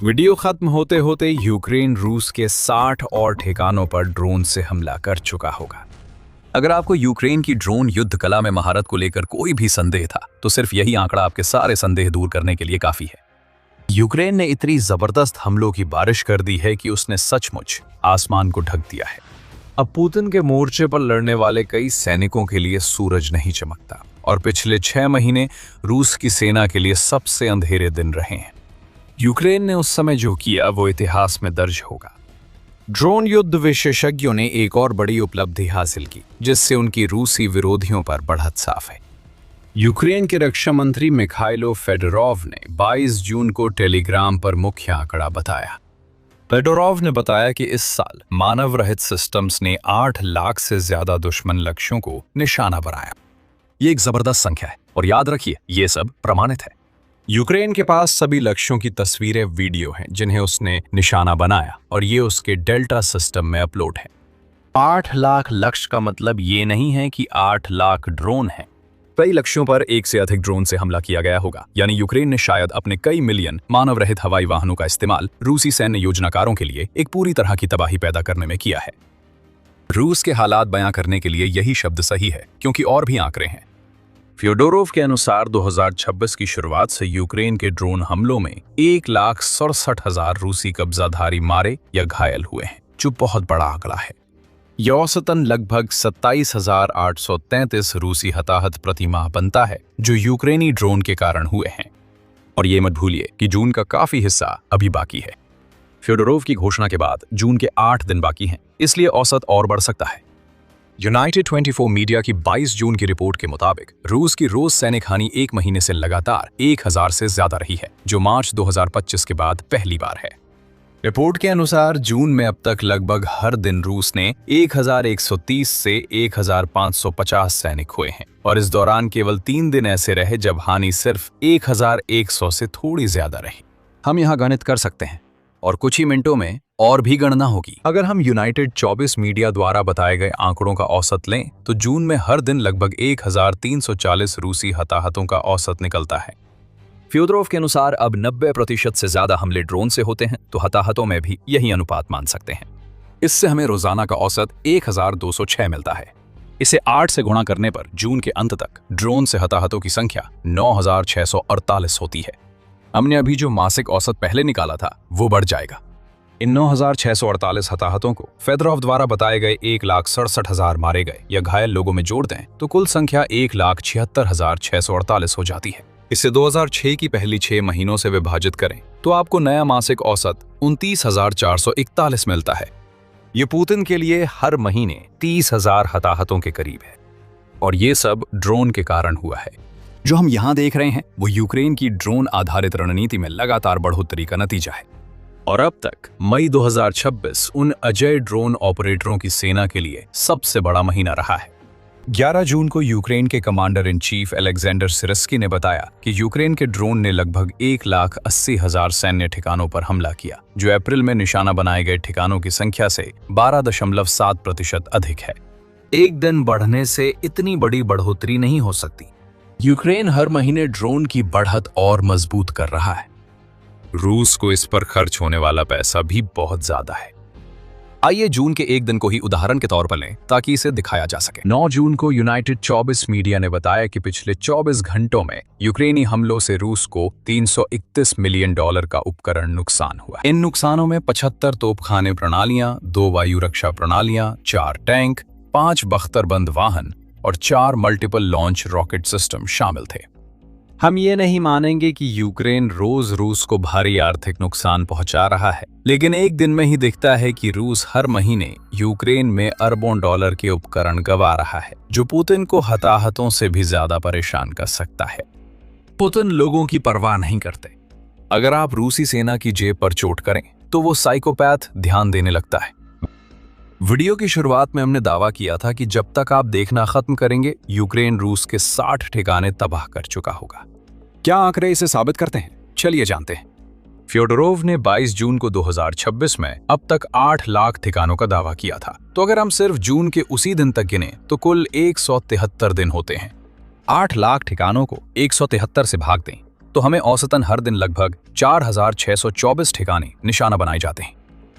Video खत्म होते होते यूक्रेन रूस के 60 और ठिकानों पर ड्रोन से हमला कर चुका होगा। अगर आपको यूक्रेन की ड्रोन युद्ध कला में महारत को लेकर कोई भी संदेह था, तो सिर्फ यही आंकड़ा आपके सारे संदेह दूर करने के लिए काफी है। यूक्रेन ने इतनी जबरदस्त हमलों की बारिश कर दी है कि उसने सचमुच आसमान को ढक दिया है। अब पुतिन के मोर्चे पर लड़ने वाले कई सैनिकों के लिए सूरज नहीं चमकता और पिछले 6 महीने रूस की सेना के लिए सबसे अंधेरे दिन रहे हैं। यूक्रेन ने उस समय जो किया वो इतिहास में दर्ज होगा। ड्रोन युद्ध विशेषज्ञों ने एक और बड़ी उपलब्धि हासिल की, जिससे उनकी रूसी विरोधियों पर बढ़त साफ है। यूक्रेन के रक्षा मंत्री मिखाइलो फेडोरोव ने 22 जून को टेलीग्राम पर मुख्य आंकड़ा बताया। फेडोरोव ने बताया कि इस साल मानव रहित सिस्टम्स ने 8 लाख से ज्यादा दुश्मन लक्ष्यों को निशाना बनाया। ये एक जबरदस्त संख्या है और याद रखिए, ये सब प्रमाणित है। यूक्रेन के पास सभी लक्ष्यों की तस्वीरें, वीडियो हैं जिन्हें उसने निशाना बनाया और ये उसके डेल्टा सिस्टम में अपलोड है। 8 लाख लक्ष्य का मतलब ये नहीं है कि 8 लाख ड्रोन हैं। कई लक्ष्यों पर एक से अधिक ड्रोन से हमला किया गया होगा, यानी यूक्रेन ने शायद अपने कई मिलियन मानव रहित हवाई वाहनों का इस्तेमाल रूसी सैन्य योजनाकारों के लिए एक पूरी तरह की तबाही पैदा करने में किया है। रूस के हालात बयां करने के लिए यही शब्द सही है, क्योंकि और भी आंकड़े हैं। फ्योडोरोव के अनुसार 2026 की शुरुआत से यूक्रेन के ड्रोन हमलों में 1,67,000 रूसी कब्जाधारी मारे या घायल हुए हैं, जो बहुत बड़ा आंकड़ा है। यह औसतन लगभग 27,833 रूसी हताहत प्रति माह बनता है, जो यूक्रेनी ड्रोन के कारण हुए हैं। और ये मत भूलिए कि जून का काफी हिस्सा अभी बाकी है। फ्योडोरोव की घोषणा के बाद जून के 8 दिन बाकी हैं, इसलिए औसत और बढ़ सकता है। यूनाइटेड 24 मीडिया की 22 जून की रिपोर्ट के मुताबिक रूस की रोज सैनिक हानि 1 महीने से लगातार 1000 से ज्यादा रही है, जो मार्च 2025 के बाद पहली बार है। रिपोर्ट के अनुसार जून में अब तक लगभग हर दिन रूस ने 1130 से 1550 सैनिक हुए हैं, और इस दौरान केवल 3 दिन ऐसे रहे जब हानि सिर्फ 1100 से थोड़ी ज्यादा रही। हम यहाँ गणित कर सकते हैं और कुछ ही मिनटों में और भी गणना होगी। अगर हम यूनाइटेड 24 मीडिया द्वारा बताए गए आंकड़ों का औसत लें, तो जून में हर दिन लगभग 1340 रूसी हताहतों का औसत निकलता है। फ्योदोरोव के अनुसार अब 90% से ज्यादा हमले ड्रोन से होते हैं, तो हताहतों में भी यही अनुपात मान सकते हैं। इससे हमें रोजाना का औसत 1206 मिलता है। इसे 8 से गुणा करने पर जून के अंत तक ड्रोन से हताहतों की संख्या 9648 होती है। हमने अभी जो मासिक औसत पहले निकाला था वो बढ़ जाएगा। इन 9648 हताहतों को फेडोरोव द्वारा बताए गए 1,67,000 मारे गए या घायल लोगों में जोड़ दें तो कुल संख्या 1,76,648 हो जाती है। इसे 2006 की पहली 6 महीनों से विभाजित करें तो आपको नया मासिक औसत 29,441 मिलता है। ये पुतिन के लिए हर महीने 30,000 हताहतों के करीब है, और ये सब ड्रोन के कारण हुआ है। जो हम यहाँ देख रहे हैं वो यूक्रेन की ड्रोन आधारित रणनीति में लगातार बढ़ोतरी का नतीजा है। और अब तक मई 2026 उन अजय ड्रोन ऑपरेटरों की सेना के लिए सबसे बड़ा महीना रहा है। 11 जून को यूक्रेन के कमांडर इन चीफ अलेक्जेंडर सिरस्की ने बताया कि यूक्रेन के ड्रोन ने लगभग 1,80,000 सैन्य ठिकानों पर हमला किया, जो अप्रैल में निशाना बनाए गए ठिकानों की संख्या से 12.7% अधिक है। एक दिन बढ़ने से इतनी बड़ी बढ़ोतरी नहीं हो सकती। यूक्रेन हर महीने ड्रोन की बढ़त और मजबूत कर रहा है। रूस को इस पर खर्च होने वाला पैसा भी बहुत ज्यादा है। आइए जून के एक दिन को ही उदाहरण के तौर पर लें ताकि इसे दिखाया जा सके। 9 जून को यूनाइटेड 24 मीडिया ने बताया कि पिछले 24 घंटों में यूक्रेनी हमलों से रूस को $331 मिलियन का उपकरण नुकसान हुआ। इन नुकसानों में 75 तोपखाने प्रणालियां, 2 वायु रक्षा प्रणालियां, 4 टैंक, 5 बख्तरबंद वाहन और 4 मल्टीपल लॉन्च रॉकेट सिस्टम शामिल थे। हम ये नहीं मानेंगे कि यूक्रेन रोज रूस को भारी आर्थिक नुकसान पहुंचा रहा है, लेकिन एक दिन में ही दिखता है कि रूस हर महीने यूक्रेन में अरबों डॉलर के उपकरण गंवा रहा है, जो पुतिन को हताहतों से भी ज्यादा परेशान कर सकता है। पुतिन लोगों की परवाह नहीं करते। अगर आप रूसी सेना की जेब पर चोट करें तो वो साइकोपैथ ध्यान देने लगता है। वीडियो की शुरुआत में हमने दावा किया था कि जब तक आप देखना खत्म करेंगे, यूक्रेन रूस के 60 ठिकाने तबाह कर चुका होगा। क्या आंकड़े इसे साबित करते हैं? चलिए जानते हैं। फ्योडोरोव ने 22 जून को 2026 में अब तक 8 लाख ठिकानों का दावा किया था, तो अगर हम सिर्फ जून के उसी दिन तक गिने तो कुल 173 दिन होते हैं। 8 लाख ठिकानों को 173 से भाग दें तो हमें औसतन हर दिन लगभग 4624 ठिकाने निशाना बनाए जाते हैं।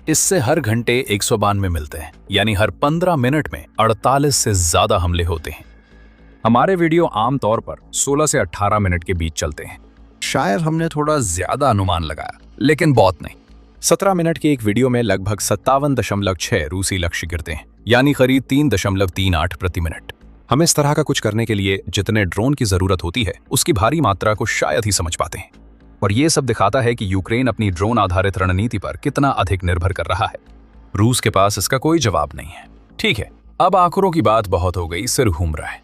इससे हर घंटे 192 मिलते हैं, यानी हर 15 मिनट में 48 से ज्यादा हमले होते हैं। हमारे वीडियो आमतौर पर 16 से 18 मिनट के बीच चलते हैं। शायद हमने थोड़ा ज्यादा अनुमान लगाया, लेकिन बहुत नहीं। 17 मिनट के एक वीडियो में लगभग 57.6 रूसी लक्ष्य गिरते हैं, यानी करीब 3.38 प्रति मिनट। हम इस तरह का कुछ करने के लिए जितने ड्रोन की जरूरत होती है, उसकी भारी मात्रा को शायद ही समझ पाते हैं। और ये सब दिखाता है कि यूक्रेन अपनी ड्रोन आधारित रणनीति पर कितना अधिक निर्भर कर रहा है। रूस के पास इसका कोई जवाब नहीं है। ठीक है, अब आंकड़ों की बात बहुत हो गई, सिर घूम रहा है।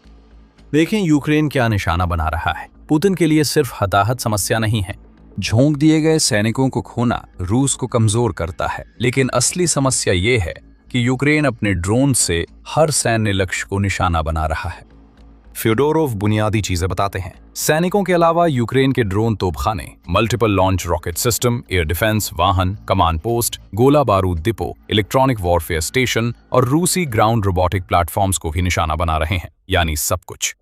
देखें यूक्रेन क्या निशाना बना रहा है। पुतिन के लिए सिर्फ हताहत समस्या नहीं है। झोंक दिए गए सैनिकों को खोना रूस को कमजोर करता है, लेकिन असली समस्या ये है कि यूक्रेन अपने ड्रोन से हर सैन्य लक्ष्य को निशाना बना रहा है। फ्योडोरोव बुनियादी चीजें बताते हैं। सैनिकों के अलावा यूक्रेन के ड्रोन तोपखाने, multiple launch rocket system, air defence वाहन, कमांड पोस्ट, गोला बारूद डिपो, इलेक्ट्रॉनिक वॉरफेयर स्टेशन और रूसी ग्राउंड रोबोटिक प्लेटफॉर्म्स को भी निशाना बना रहे हैं, यानी सब कुछ।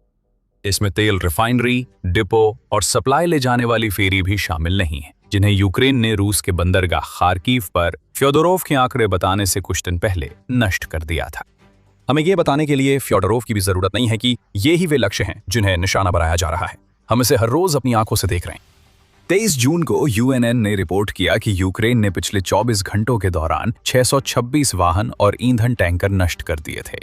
इसमें तेल रिफाइनरी, डिपो और सप्लाई ले जाने वाली फेरी भी शामिल नहीं है, जिन्हें यूक्रेन ने रूस के बंदरगाह खार्किव पर फ्योडोरोव के आंकड़े बताने से कुछ दिन पहले नष्ट कर दिया था। हमें यह बताने के लिए फ्योडोरोव की भी जरूरत नहीं है कि ये ही वे लक्ष्य हैं जिन्हें निशाना बनाया जा रहा है। हम इसे हर रोज अपनी आंखों से देख रहे हैं। 23 जून को यूएनएन ने रिपोर्ट किया कि यूक्रेन ने पिछले 24 घंटों के दौरान 626 वाहन और ईंधन टैंकर नष्ट कर दिए थे।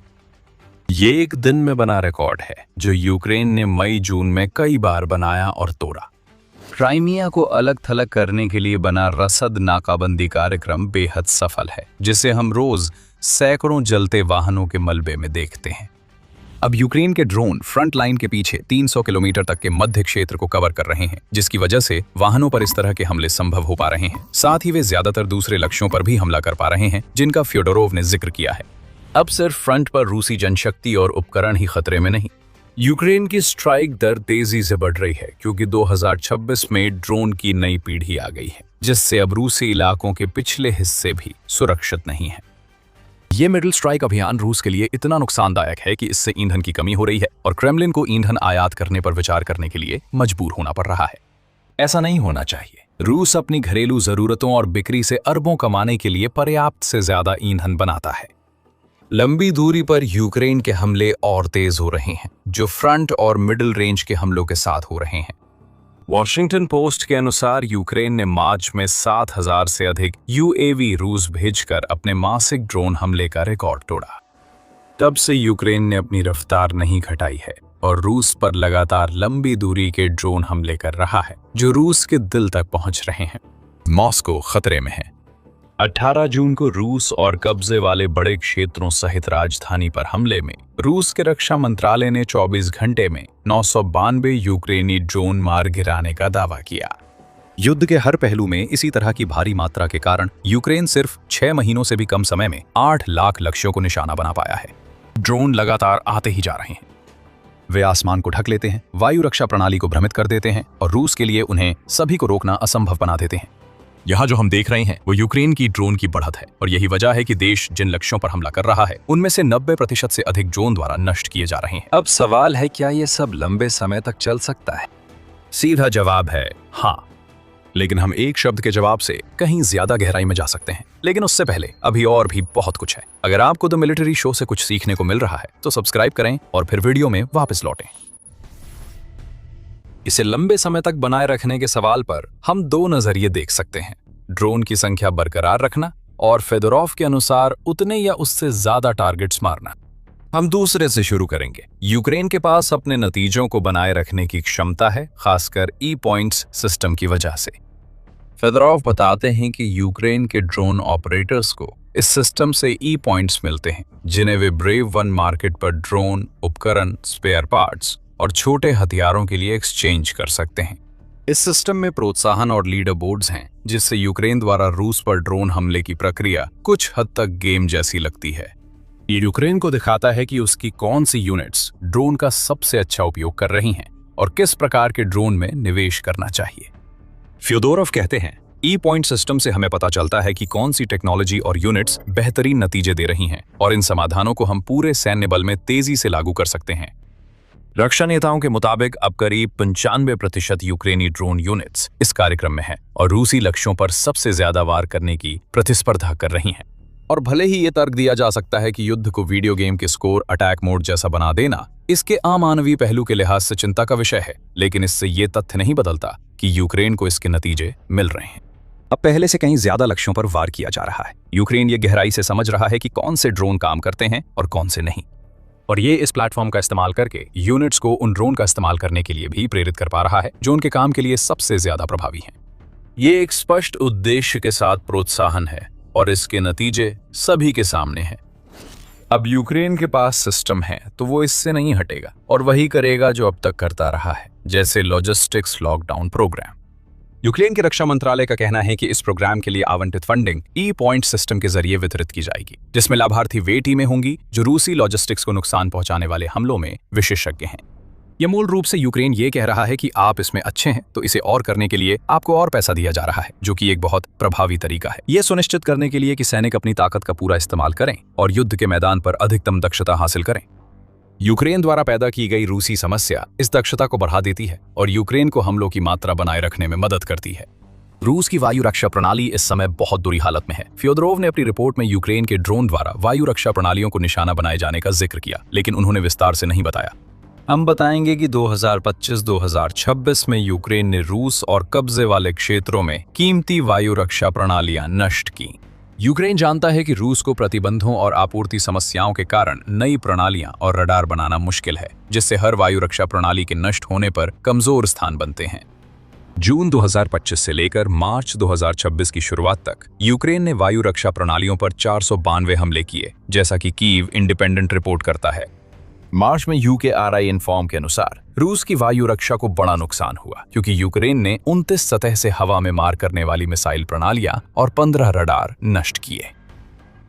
ये एक दिन में बना रिकॉर्ड है, जो यूक्रेन ने मई जून में कई बार बनाया और तोड़ा। क्राइमिया को अलग थलग करने के लिए बना रसद नाकाबंदी कार्यक्रम बेहद सफल है, जिसे हम रोज सैकड़ों जलते वाहनों के मलबे में देखते हैं। अब यूक्रेन के ड्रोन फ्रंट लाइन के पीछे 300 किलोमीटर तक के मध्य क्षेत्र को कवर कर रहे हैं, जिसकी वजह से वाहनों पर इस तरह के हमले संभव हो पा रहे हैं। साथ ही वे ज्यादातर दूसरे लक्ष्यों पर भी हमला कर पा रहे हैं, जिनका फ्योडोरोव ने जिक्र किया है। अब सिर्फ फ्रंट पर रूसी जनशक्ति और उपकरण ही खतरे में नहीं, यूक्रेन की स्ट्राइक दर तेजी से बढ़ रही है, क्योंकि 2026 में ड्रोन की नई पीढ़ी आ गई है, जिससे अब रूसी इलाकों के पिछले हिस्से भी सुरक्षित नहीं है। ये मिडिल स्ट्राइक अभियान रूस के लिए इतना नुकसानदायक है कि इससे ईंधन की कमी हो रही है और क्रेमलिन को ईंधन आयात करने पर विचार करने के लिए मजबूर होना पड़ रहा है। ऐसा नहीं होना चाहिए। रूस अपनी घरेलू जरूरतों और बिक्री से अरबों कमाने के लिए पर्याप्त से ज्यादा ईंधन बनाता है। लंबी दूरी पर यूक्रेन के हमले और तेज हो रहे हैं, जो फ्रंट और मिडिल रेंज के हमलों के साथ हो रहे हैं। वॉशिंगटन पोस्ट के अनुसार यूक्रेन ने मार्च में 7000 से अधिक यूएवी रूस भेजकर अपने मासिक ड्रोन हमले का रिकॉर्ड तोड़ा। तब से यूक्रेन ने अपनी रफ्तार नहीं घटाई है और रूस पर लगातार लंबी दूरी के ड्रोन हमले कर रहा है, जो रूस के दिल तक पहुंच रहे हैं। मॉस्को खतरे में है। 18 जून को रूस और कब्जे वाले बड़े क्षेत्रों सहित राजधानी पर हमले में रूस के रक्षा मंत्रालय ने 24 घंटे में 992 यूक्रेनी ड्रोन मार गिराने का दावा किया। युद्ध के हर पहलू में इसी तरह की भारी मात्रा के कारण यूक्रेन सिर्फ 6 महीनों से भी कम समय में 8 लाख लक्ष्यों को निशाना बना पाया है। ड्रोन लगातार आते ही जा रहे हैं। वे आसमान को ढक लेते हैं, वायु रक्षा प्रणाली को भ्रमित कर देते हैं और रूस के लिए उन्हें सभी को रोकना असंभव बना देते हैं। यहाँ जो हम देख रहे हैं वो यूक्रेन की ड्रोन की बढ़त है, और यही वजह है कि देश जिन लक्ष्यों पर हमला कर रहा है उनमें से 90% से अधिक ड्रोन द्वारा नष्ट किए जा रहे हैं। अब सवाल है, क्या ये सब लंबे समय तक चल सकता है? सीधा जवाब है हाँ, लेकिन हम एक शब्द के जवाब से कहीं ज्यादा गहराई में जा सकते हैं। लेकिन उससे पहले अभी और भी बहुत कुछ है। अगर आपको द मिलिट्री शो से कुछ सीखने को मिल रहा है तो सब्सक्राइब करें और फिर वीडियो में वापस लौटें। इसे लंबे समय तक बनाए रखने के सवाल पर हम 2 नजरिए देख सकते हैं: ड्रोन की संख्या बरकरार रखना और फेदोरोव के अनुसार उतने या उससे ज्यादा टारगेट्स मारना। हम दूसरे से शुरू करेंगे। यूक्रेन के पास अपने नतीजों को बनाए रखने की क्षमता है, खासकर ई पॉइंट्स सिस्टम की वजह से। फेदोरोव बताते हैं कि यूक्रेन के ड्रोन ऑपरेटर्स को इस सिस्टम से ई पॉइंट्स मिलते हैं, जिन्हें वे ब्रेव वन मार्केट पर ड्रोन, उपकरण, स्पेयर पार्ट्स और छोटे हथियारों के लिए एक्सचेंज कर सकते हैं। इस सिस्टम में प्रोत्साहन और लीडर बोर्ड्स हैं, जिससे यूक्रेन द्वारा रूस पर ड्रोन हमले की प्रक्रिया कुछ हद तक गेम जैसी लगती है। ये यूक्रेन को दिखाता है कि उसकी कौन सी यूनिट्स ड्रोन का सबसे अच्छा उपयोग कर रही हैं और किस प्रकार के ड्रोन में निवेश करना चाहिए। फ्योदोरोव कहते हैं, ई पॉइंट सिस्टम से हमें पता चलता है कि कौन सी टेक्नोलॉजी और यूनिट्स बेहतरीन नतीजे दे रही हैं, और इन समाधानों को हम पूरे सैन्य बल में तेजी से लागू कर सकते हैं। रक्षा नेताओं के मुताबिक अब करीब 95% यूक्रेनी ड्रोन यूनिट्स इस कार्यक्रम में हैं और रूसी लक्ष्यों पर सबसे ज्यादा वार करने की प्रतिस्पर्धा कर रही हैं। और भले ही ये तर्क दिया जा सकता है कि युद्ध को वीडियो गेम के स्कोर अटैक मोड जैसा बना देना इसके अमानवीय पहलू के लिहाज से चिंता का विषय है, लेकिन इससे ये तथ्य नहीं बदलता कि यूक्रेन को इसके नतीजे मिल रहे हैं। अब पहले से कहीं ज्यादा लक्ष्यों पर वार किया जा रहा है। यूक्रेन ये गहराई से समझ रहा है कि कौन से ड्रोन काम करते हैं और कौन से नहीं, और ये इस प्लेटफॉर्म का इस्तेमाल करके यूनिट्स को उन ड्रोन का इस्तेमाल करने के लिए भी प्रेरित कर पा रहा है जो उनके काम के लिए सबसे ज्यादा प्रभावी हैं। ये एक स्पष्ट उद्देश्य के साथ प्रोत्साहन है और इसके नतीजे सभी के सामने हैं। अब यूक्रेन के पास सिस्टम है तो वो इससे नहीं हटेगा और वही करेगा जो अब तक करता रहा है, जैसे लॉजिस्टिक्स लॉकडाउन प्रोग्राम। यूक्रेन के रक्षा मंत्रालय का कहना है कि इस प्रोग्राम के लिए आवंटित फंडिंग ई-पॉइंट सिस्टम के जरिए वितरित की जाएगी, जिसमें लाभार्थी वे टीमें होंगी जो रूसी लॉजिस्टिक्स को नुकसान पहुंचाने वाले हमलों में विशेषज्ञ हैं। यह मूल रूप से यूक्रेन ये कह रहा है कि आप इसमें अच्छे हैं तो इसे और करने के लिए आपको और पैसा दिया जा रहा है, जो कि एक बहुत प्रभावी तरीका है यह सुनिश्चित करने के लिए कि सैनिक अपनी ताकत का पूरा इस्तेमाल करें और युद्ध के मैदान पर अधिकतम दक्षता हासिल करें। यूक्रेन द्वारा पैदा की गई रूसी समस्या इस दक्षता को बढ़ा देती है और यूक्रेन को हमलों की मात्रा बनाए रखने में मदद करती है। रूस की वायु रक्षा प्रणाली इस समय बहुत बुरी हालत में है। फ्योदोरोव ने अपनी रिपोर्ट में यूक्रेन के ड्रोन द्वारा वायु रक्षा प्रणालियों को निशाना बनाए जाने का जिक्र किया, लेकिन उन्होंने विस्तार से नहीं बताया। हम बताएंगे कि 2025-2026 में यूक्रेन ने रूस और कब्जे वाले क्षेत्रों में कीमती वायु रक्षा प्रणालियां नष्ट की। यूक्रेन जानता है कि रूस को प्रतिबंधों और आपूर्ति समस्याओं के कारण नई प्रणालियां और रडार बनाना मुश्किल है, जिससे हर वायु रक्षा प्रणाली के नष्ट होने पर कमजोर स्थान बनते हैं। जून 2025 से लेकर मार्च 2026 की शुरुआत तक यूक्रेन ने वायु रक्षा प्रणालियों पर 492 हमले किए, जैसा कि कीव इंडिपेंडेंट रिपोर्ट करता है। मार्च में UKRI इन्फॉर्म के अनुसार रूस की वायु रक्षा को बड़ा नुकसान हुआ क्योंकि यूक्रेन ने 29 सतह से हवा में मार करने वाली मिसाइल प्रणालियां और 15 रडार नष्ट किए।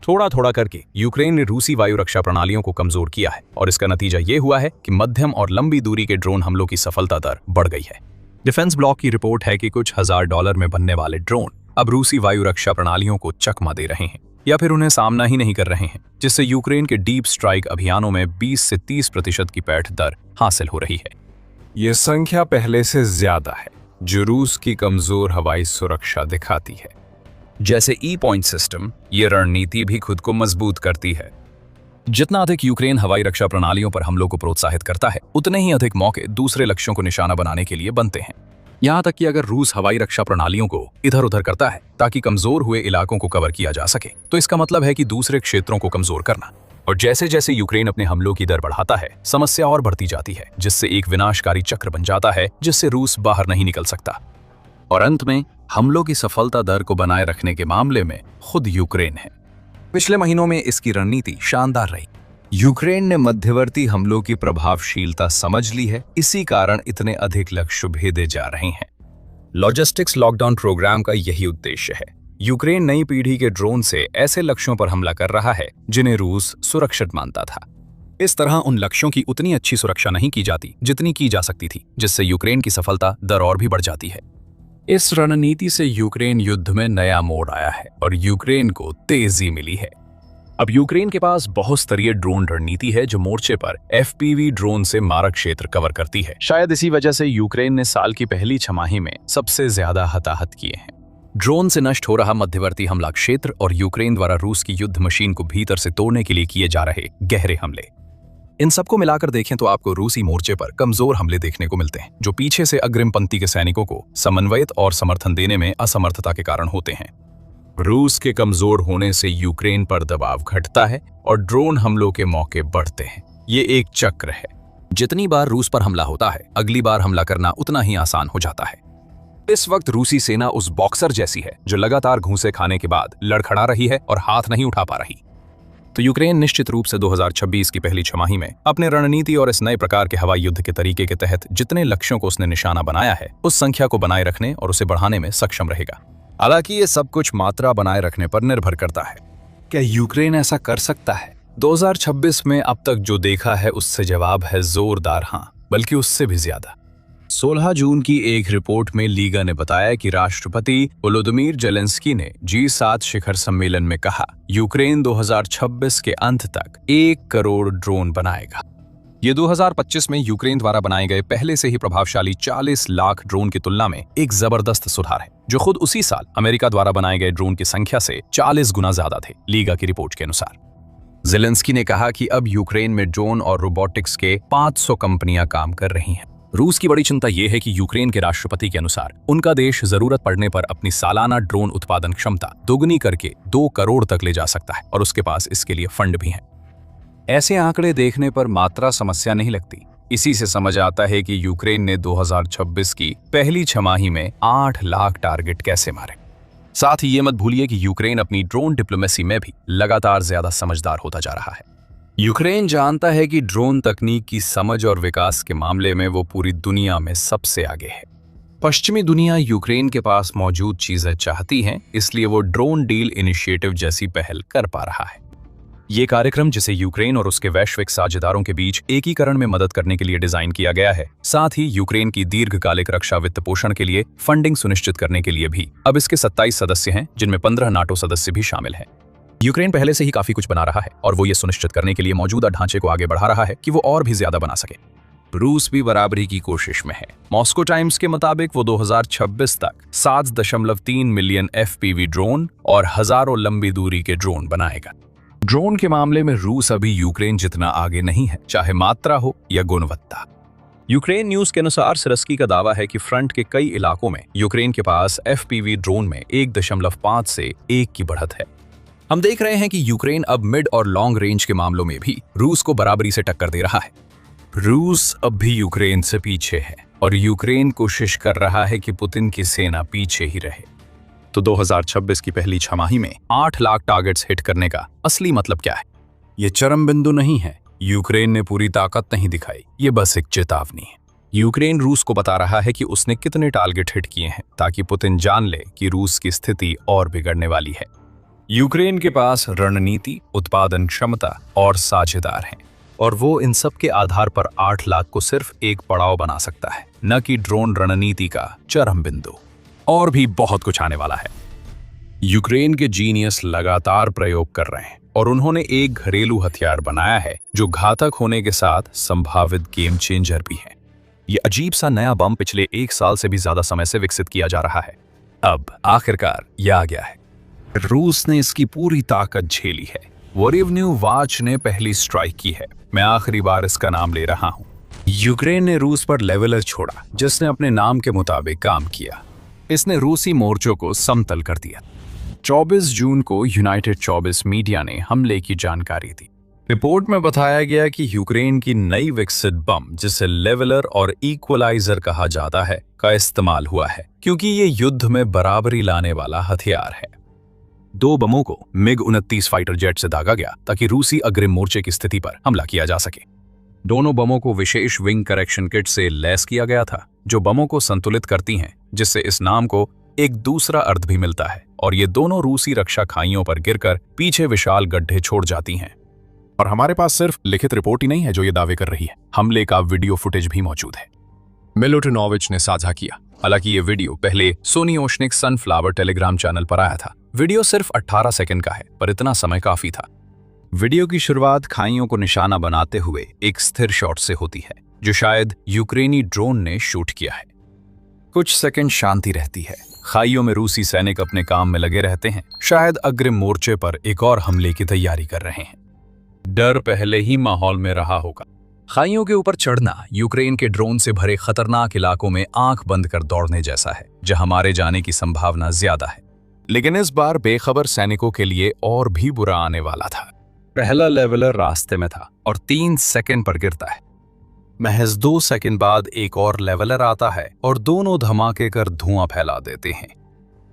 थोड़ा थोड़ा करके यूक्रेन ने रूसी वायु रक्षा प्रणालियों को कमजोर किया है और इसका नतीजा ये हुआ है कि मध्यम और लंबी दूरी के ड्रोन हमलों की सफलता दर बढ़ गई है। डिफेंस ब्लॉक की रिपोर्ट है कि कुछ $1000 में बनने वाले ड्रोन अब रूसी वायु रक्षा प्रणालियों को चकमा दे रहे हैं या फिर उन्हें सामना ही नहीं कर रहे हैं, जिससे यूक्रेन के डीप स्ट्राइक अभियानों में 20 से 30% की पैठ दर हासिल हो रही है। ये संख्या पहले से ज्यादा है, जो रूस की कमजोर हवाई सुरक्षा दिखाती है। जैसे ई-पॉइंट सिस्टम, ये रणनीति भी खुद को मजबूत करती है। जितना अधिक यूक्रेन हवाई रक्षा प्रणालियों पर हमलों को प्रोत्साहित करता है, उतने ही अधिक मौके दूसरे लक्ष्यों को निशाना बनाने के लिए बनते हैं। यहाँ तक कि अगर रूस हवाई रक्षा प्रणालियों को इधर उधर करता है ताकि कमजोर हुए इलाकों को कवर किया जा सके, तो इसका मतलब है कि दूसरे क्षेत्रों को कमजोर करना। और जैसे जैसे यूक्रेन अपने हमलों की दर बढ़ाता है, समस्या और बढ़ती जाती है, जिससे एक विनाशकारी चक्र बन जाता है जिससे रूस बाहर नहीं निकल सकता। और अंत में हमलों की सफलता दर को बनाए रखने के मामले में खुद यूक्रेन है। पिछले महीनों में इसकी रणनीति शानदार रही। यूक्रेन ने मध्यवर्ती हमलों की प्रभावशीलता समझ ली है, इसी कारण इतने अधिक लक्ष्य भेदे जा रहे हैं। लॉजिस्टिक्स लॉकडाउन प्रोग्राम का यही उद्देश्य है। यूक्रेन नई पीढ़ी के ड्रोन से ऐसे लक्ष्यों पर हमला कर रहा है जिन्हें रूस सुरक्षित मानता था। इस तरह उन लक्ष्यों की उतनी अच्छी सुरक्षा नहीं की जाती जितनी की जा सकती थी, जिससे यूक्रेन की सफलता दर और भी बढ़ जाती है। इस रणनीति से यूक्रेन युद्ध में नया मोड़ आया है और यूक्रेन को तेजी मिली है। अब यूक्रेन के पास बहुस्तरीय ड्रोन रणनीति है जो मोर्चे पर FPV ड्रोन से मारक क्षेत्र कवर करती है। शायद इसी वजह से यूक्रेन ने साल की पहली छमाही में सबसे ज्यादा हताहत किए हैं। ड्रोन से नष्ट हो रहा मध्यवर्ती हमला क्षेत्र और यूक्रेन द्वारा रूस की युद्ध मशीन को भीतर से तोड़ने के लिए किए जा रहे गहरे हमले, इन सबको मिलाकर देखें तो आपको रूसी मोर्चे पर कमजोर हमले देखने को मिलते हैं, जो पीछे से अग्रिम पंक्ति के सैनिकों को समन्वयित और समर्थन देने में असमर्थता के कारण होते हैं। रूस के कमजोर होने से यूक्रेन पर दबाव घटता है और ड्रोन हमलों के मौके बढ़ते हैं। ये एक चक्र है। जितनी बार रूस पर हमला होता है, अगली बार हमला करना उतना ही आसान हो जाता है। इस वक्त रूसी सेना उस बॉक्सर जैसी है जो लगातार घूंसे खाने के बाद लड़खड़ा रही है और हाथ नहीं उठा पा रही। तो यूक्रेन निश्चित रूप से 2026 की पहली छमाही में अपने रणनीति और इस नए प्रकार के हवाई युद्ध के तरीके के तहत जितने लक्ष्यों को उसने निशाना बनाया है, उस संख्या को बनाए रखने और उसे बढ़ाने में सक्षम रहेगा। हालांकि ये सब कुछ मात्रा बनाए रखने पर निर्भर करता है। क्या यूक्रेन ऐसा कर सकता है? 2026 में अब तक जो देखा है उससे जवाब है जोरदार हाँ, बल्कि उससे भी ज्यादा। 16 जून की एक रिपोर्ट में लीगा ने बताया कि राष्ट्रपति वोलोदिमीर जेलेंस्की ने G7 शिखर सम्मेलन में कहा, यूक्रेन 2026 के अंत तक 1 करोड़ ड्रोन बनाएगा। ये 2025 में यूक्रेन द्वारा बनाए गए पहले से ही प्रभावशाली 40 लाख ड्रोन की तुलना में एक जबरदस्त सुधार है, जो खुद उसी साल अमेरिका द्वारा बनाए गए ड्रोन की संख्या से 40 गुना ज्यादा थे, लीगा की रिपोर्ट के अनुसार। ज़ेलेंस्की ने कहा कि अब यूक्रेन में ड्रोन और रोबोटिक्स के 500 कंपनियां काम कर रही हैं। रूस की बड़ी चिंता यह है कि यूक्रेन के राष्ट्रपति के अनुसार उनका देश जरूरत पड़ने पर अपनी सालाना ड्रोन उत्पादन क्षमता दोगुनी करके 2 करोड़ तक ले जा सकता है और उसके पास इसके लिए फंड भी हैं। ऐसे आंकड़े देखने पर मात्रा समस्या नहीं लगती। इसी से समझ आता है कि यूक्रेन ने 2026 की पहली छमाही में 8 लाख टारगेट कैसे मारे। साथ ही ये मत भूलिए कि यूक्रेन अपनी ड्रोन डिप्लोमेसी में भी लगातार ज्यादा समझदार होता जा रहा है। यूक्रेन जानता है कि ड्रोन तकनीक की समझ और विकास के मामले में वो पूरी दुनिया में सबसे आगे है। पश्चिमी दुनिया यूक्रेन के पास मौजूद चीजें चाहती है, इसलिए वो ड्रोन डील इनिशिएटिव जैसी पहल कर पा रहा है। ये कार्यक्रम, जिसे यूक्रेन और उसके वैश्विक साझेदारों के बीच एकीकरण में मदद करने के लिए डिजाइन किया गया है, साथ ही यूक्रेन की दीर्घकालिक रक्षा वित्त पोषण के लिए फंडिंग सुनिश्चित करने के लिए भी। अब इसके 27 सदस्य हैं, जिनमें 15 नाटो सदस्य भी शामिल हैं। यूक्रेन पहले से ही काफी कुछ बना रहा है और वो ये सुनिश्चित करने के लिए मौजूदा ढांचे को आगे बढ़ा रहा है कि वो और भी ज्यादा बना सके। रूस भी बराबरी की कोशिश में है। मॉस्को टाइम्स के मुताबिक वो 2026 तक 7.3 मिलियन FPV ड्रोन और हजारों लंबी दूरी के ड्रोन बनाएगा। ड्रोन के मामले में रूस अभी यूक्रेन जितना आगे नहीं है, चाहे मात्रा हो या गुणवत्ता। यूक्रेन न्यूज के अनुसार सिरस्की का दावा है कि फ्रंट के कई इलाकों में यूक्रेन के पास FPV ड्रोन में 1.5 से 1 की बढ़त है। हम देख रहे हैं कि यूक्रेन अब मिड और लॉन्ग रेंज के मामलों में भी रूस को बराबरी से टक्कर दे रहा है। रूस अब भी यूक्रेन से पीछे है और यूक्रेन कोशिश कर रहा है कि पुतिन की सेना पीछे ही रहे। तो 2026 की पहली छमाही में 8 लाख टारगेट्स हिट करने का असली मतलब क्या है? ये चरम बिंदु नहीं है। यूक्रेन ने पूरी ताकत नहीं दिखाई, ये बस एक चेतावनी है। यूक्रेन रूस को बता रहा है कि उसने कितने टारगेट हिट किए हैं, ताकि पुतिन जान ले कि रूस की स्थिति और बिगड़ने वाली है। यूक्रेन के पास रणनीति, उत्पादन क्षमता और साझेदार हैं, और वो इन सब के आधार पर 8 लाख को सिर्फ एक पड़ाव बना सकता है, न कि ड्रोन रणनीति का चरम बिंदु। और भी बहुत कुछ आने वाला है। यूक्रेन के जीनियस लगातार प्रयोग कर रहे हैं और उन्होंने एक घरेलू हथियार बनाया है जो घातक होने के साथ संभावित गेम चेंजर भी है। ये अजीब सा नया बम पिछले 1 साल से भी ज्यादा समय से विकसित किया जा रहा है। अब आखिरकार यह आ गया है। रूस ने इसकी पूरी ताकत झेली है। वोरिवन्यू वाच ने पहली स्ट्राइक की है। मैं आखिरी बार इसका नाम ले रहा हूं। यूक्रेन ने रूस पर लेवलर छोड़ा, जिसने अपने नाम के मुताबिक काम किया। इसने रूसी मोर्चों को समतल कर दिया। 24 जून को यूनाइटेड 24 मीडिया ने हमले की जानकारी दी। रिपोर्ट में बताया गया कि यूक्रेन की नई विकसित बम, जिसे लेवलर और इक्वलाइजर कहा जाता है, का इस्तेमाल हुआ है, क्योंकि ये युद्ध में बराबरी लाने वाला हथियार है। 2 बमों को MiG-29 फाइटर जेट से दागा गया ताकि रूसी अग्रिम मोर्चे की स्थिति पर हमला किया जा सके। दोनों बमों को विशेष विंग करेक्शन किट से लैस किया गया था, जो बमों को संतुलित करती हैं, जिससे इस नाम को एक दूसरा अर्थ भी मिलता है, और ये दोनों रूसी रक्षा खाइयों पर गिरकर पीछे विशाल गड्ढे छोड़ जाती हैं। और हमारे पास सिर्फ लिखित रिपोर्ट ही नहीं है जो ये दावे कर रही है, हमले का वीडियो फुटेज भी मौजूद है। मिलोटिनोविच ने साझा किया। हालांकि ये वीडियो पहले Sony oceanic sunflower Telegram channel पर आया था। वीडियो सिर्फ 18 सेकंड का है, पर इतना समय काफी था। वीडियो की शुरुआत खाइयों को निशाना बनाते हुए एक स्थिर शॉट से होती है, जो शायद यूक्रेनी ड्रोन ने शूट किया है। कुछ सेकंड शांति रहती है। खाइयों में रूसी सैनिक अपने काम में लगे रहते हैं, शायद अग्रिम मोर्चे पर एक और हमले की तैयारी कर रहे हैं। डर पहले ही माहौल में रहा होगा। खाइयों के ऊपर चढ़ना यूक्रेन के ड्रोन से भरे खतरनाक इलाकों में आंख बंद कर दौड़ने जैसा है, जहां मारे जाने की संभावना ज्यादा है। लेकिन इस बार बेखबर सैनिकों के लिए और भी बुरा आने वाला था। पहला लेवलर रास्ते में था और 3 सेकंड पर गिरता है। महज 2 सेकंड बाद एक और लेवलर आता है और दोनों धमाके कर धुआं फैला देते हैं।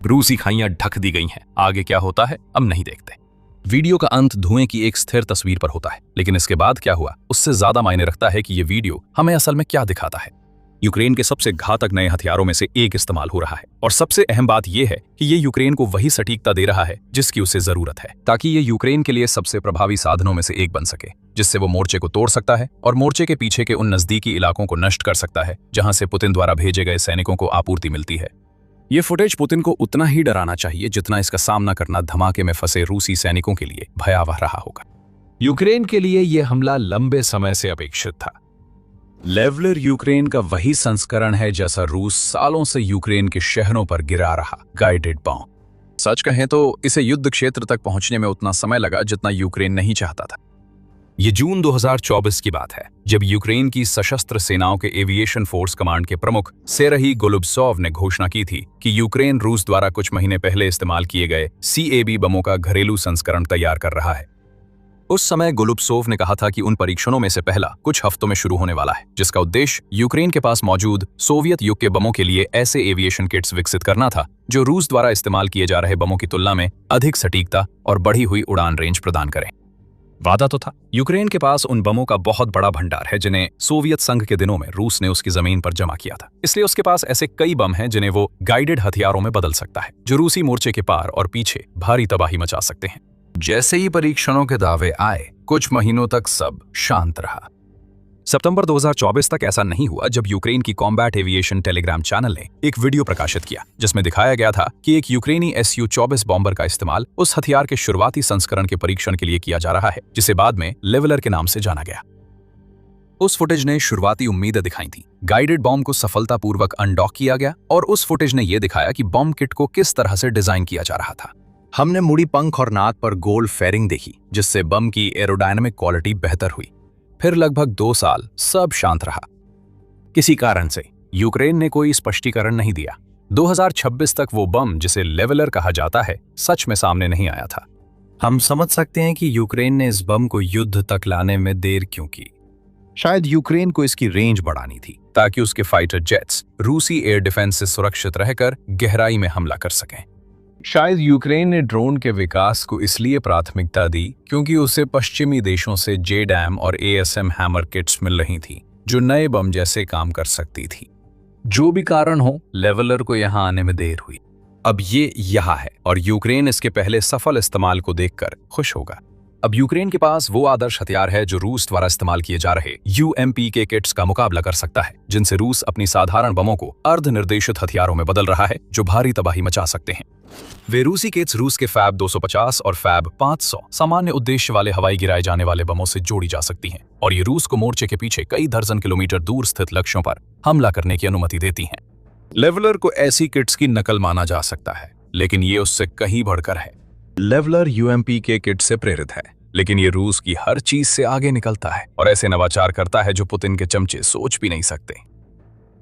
रूसी खाइयां ढक दी गई हैं। आगे क्या होता है अब नहीं देखते। वीडियो का अंत धुएं की एक स्थिर तस्वीर पर होता है, लेकिन इसके बाद क्या हुआ उससे ज्यादा मायने रखता है कि ये वीडियो हमें असल में क्या दिखाता है। यूक्रेन के सबसे घातक नए हथियारों में से एक इस्तेमाल हो रहा है, और सबसे अहम बात यह है कि ये यूक्रेन को वही सटीकता दे रहा है जिसकी उसे जरूरत है, ताकि ये यूक्रेन के लिए सबसे प्रभावी साधनों में से एक बन सके, जिससे वो मोर्चे को तोड़ सकता है और मोर्चे के पीछे के उन नजदीकी इलाकों को नष्ट कर सकता है जहां से पुतिन द्वारा भेजे गए सैनिकों को आपूर्ति मिलती है। ये फुटेज पुतिन को उतना ही डराना चाहिए जितना इसका सामना करना धमाके में फंसे रूसी सैनिकों के लिए भयावह रहा होगा। यूक्रेन के लिए यह हमला लंबे समय से अपेक्षित था। लेवलर यूक्रेन का वही संस्करण है जैसा रूस सालों से यूक्रेन के शहरों पर गिरा रहा गाइडेड बॉम्ब। सच कहें तो इसे युद्ध क्षेत्र तक पहुंचने में उतना समय लगा जितना यूक्रेन नहीं चाहता था। ये जून 2024 की बात है, जब यूक्रेन की सशस्त्र सेनाओं के एविएशन फोर्स कमांड के प्रमुख सेरही गोलुबसोव ने घोषणा की थी कि यूक्रेन रूस द्वारा कुछ महीने पहले इस्तेमाल किए गए CAB बमों का घरेलू संस्करण तैयार कर रहा है। उस समय गोलुबसोव ने कहा था कि उन परीक्षणों में से पहला कुछ हफ्तों में शुरू होने वाला है, जिसका उद्देश्य यूक्रेन के पास मौजूद सोवियत युग के बमों के लिए ऐसे एविएशन किट्स विकसित करना था जो रूस द्वारा इस्तेमाल किए जा रहे बमों की तुलना में अधिक सटीकता और बढ़ी हुई उड़ान रेंज प्रदान करें। वादा तो था, यूक्रेन के पास उन बमों का बहुत बड़ा भंडार है जिन्हें सोवियत संघ के दिनों में रूस ने उसकी जमीन पर जमा किया था। इसलिए उसके पास ऐसे कई बम हैं जिन्हें वो गाइडेड हथियारों में बदल सकता है, जो रूसी मोर्चे के पार और पीछे भारी तबाही मचा सकते हैं। जैसे ही परीक्षणों के दावे आए, कुछ महीनों तक सब शांत रहा। सितंबर 2024 तक ऐसा नहीं हुआ जब यूक्रेन की कॉम्बैट एविएशन टेलीग्राम चैनल ने एक वीडियो प्रकाशित किया जिसमें दिखाया गया था कि एक यूक्रेनी Su-24 बॉम्बर का इस्तेमाल उस हथियार के शुरुआती संस्करण के परीक्षण के लिए किया जा रहा है, जिसे बाद में लेवलर के नाम से जाना गया। उस फुटेज ने शुरुआती उम्मीदें दिखाई थी। गाइडेड बॉम्ब को सफलतापूर्वक अनडॉक किया गया और उस फुटेज ने यह दिखाया कि बॉम्ब किट को किस तरह से डिजाइन किया जा रहा था। हमने मुड़ी पंख और नाक पर गोल्ड फेरिंग देखी, जिससे बम की एरोडायनामिक क्वालिटी बेहतर हुई। फिर लगभग 2 साल सब शांत रहा। किसी कारण से यूक्रेन ने कोई स्पष्टीकरण नहीं दिया। 2026 तक वो बम, जिसे लेवलर कहा जाता है, सच में सामने नहीं आया था। हम समझ सकते हैं कि यूक्रेन ने इस बम को युद्ध तक लाने में देर क्यों की। शायद यूक्रेन को इसकी रेंज बढ़ानी थी ताकि उसके फाइटर जेट्स रूसी एयर डिफेंस से सुरक्षित रहकर गहराई में हमला कर सकें। शायद यूक्रेन ने ड्रोन के विकास को इसलिए प्राथमिकता दी क्योंकि उसे पश्चिमी देशों से JDAM और ASM हैमर किट्स मिल रही थी, जो नए बम जैसे काम कर सकती थी। जो भी कारण हो, लेवलर को यहां आने में देर हुई। अब ये यहाँ है और यूक्रेन इसके पहले सफल इस्तेमाल को देखकर खुश होगा। अब यूक्रेन के पास वो आदर्श हथियार है जो रूस द्वारा इस्तेमाल किए जा रहे UMP के किट्स का मुकाबला कर सकता है, जिनसे रूस अपनी साधारण बमों को अर्धनिर्देशित हथियारों में बदल रहा है जो भारी तबाही मचा सकते हैं। वे रूसी किट्स रूस के फैब 250 और फैब 500 सामान्य उद्देश्य वाले हवाई गिराए जाने वाले बमों से जोड़ी जा सकती हैं और ये रूस को मोर्चे के पीछे कई दर्जन किलोमीटर दूर स्थित लक्ष्यों पर हमला करने की अनुमति देती हैं। लेवलर को ऐसी किट्स की नकल माना जा सकता है, लेकिन ये उससे कहीं बढ़कर है। लेवलर UMP के किट से प्रेरित है, लेकिन ये रूस की हर चीज से आगे निकलता है और ऐसे नवाचार करता है जो पुतिन के चमचे सोच भी नहीं सकते।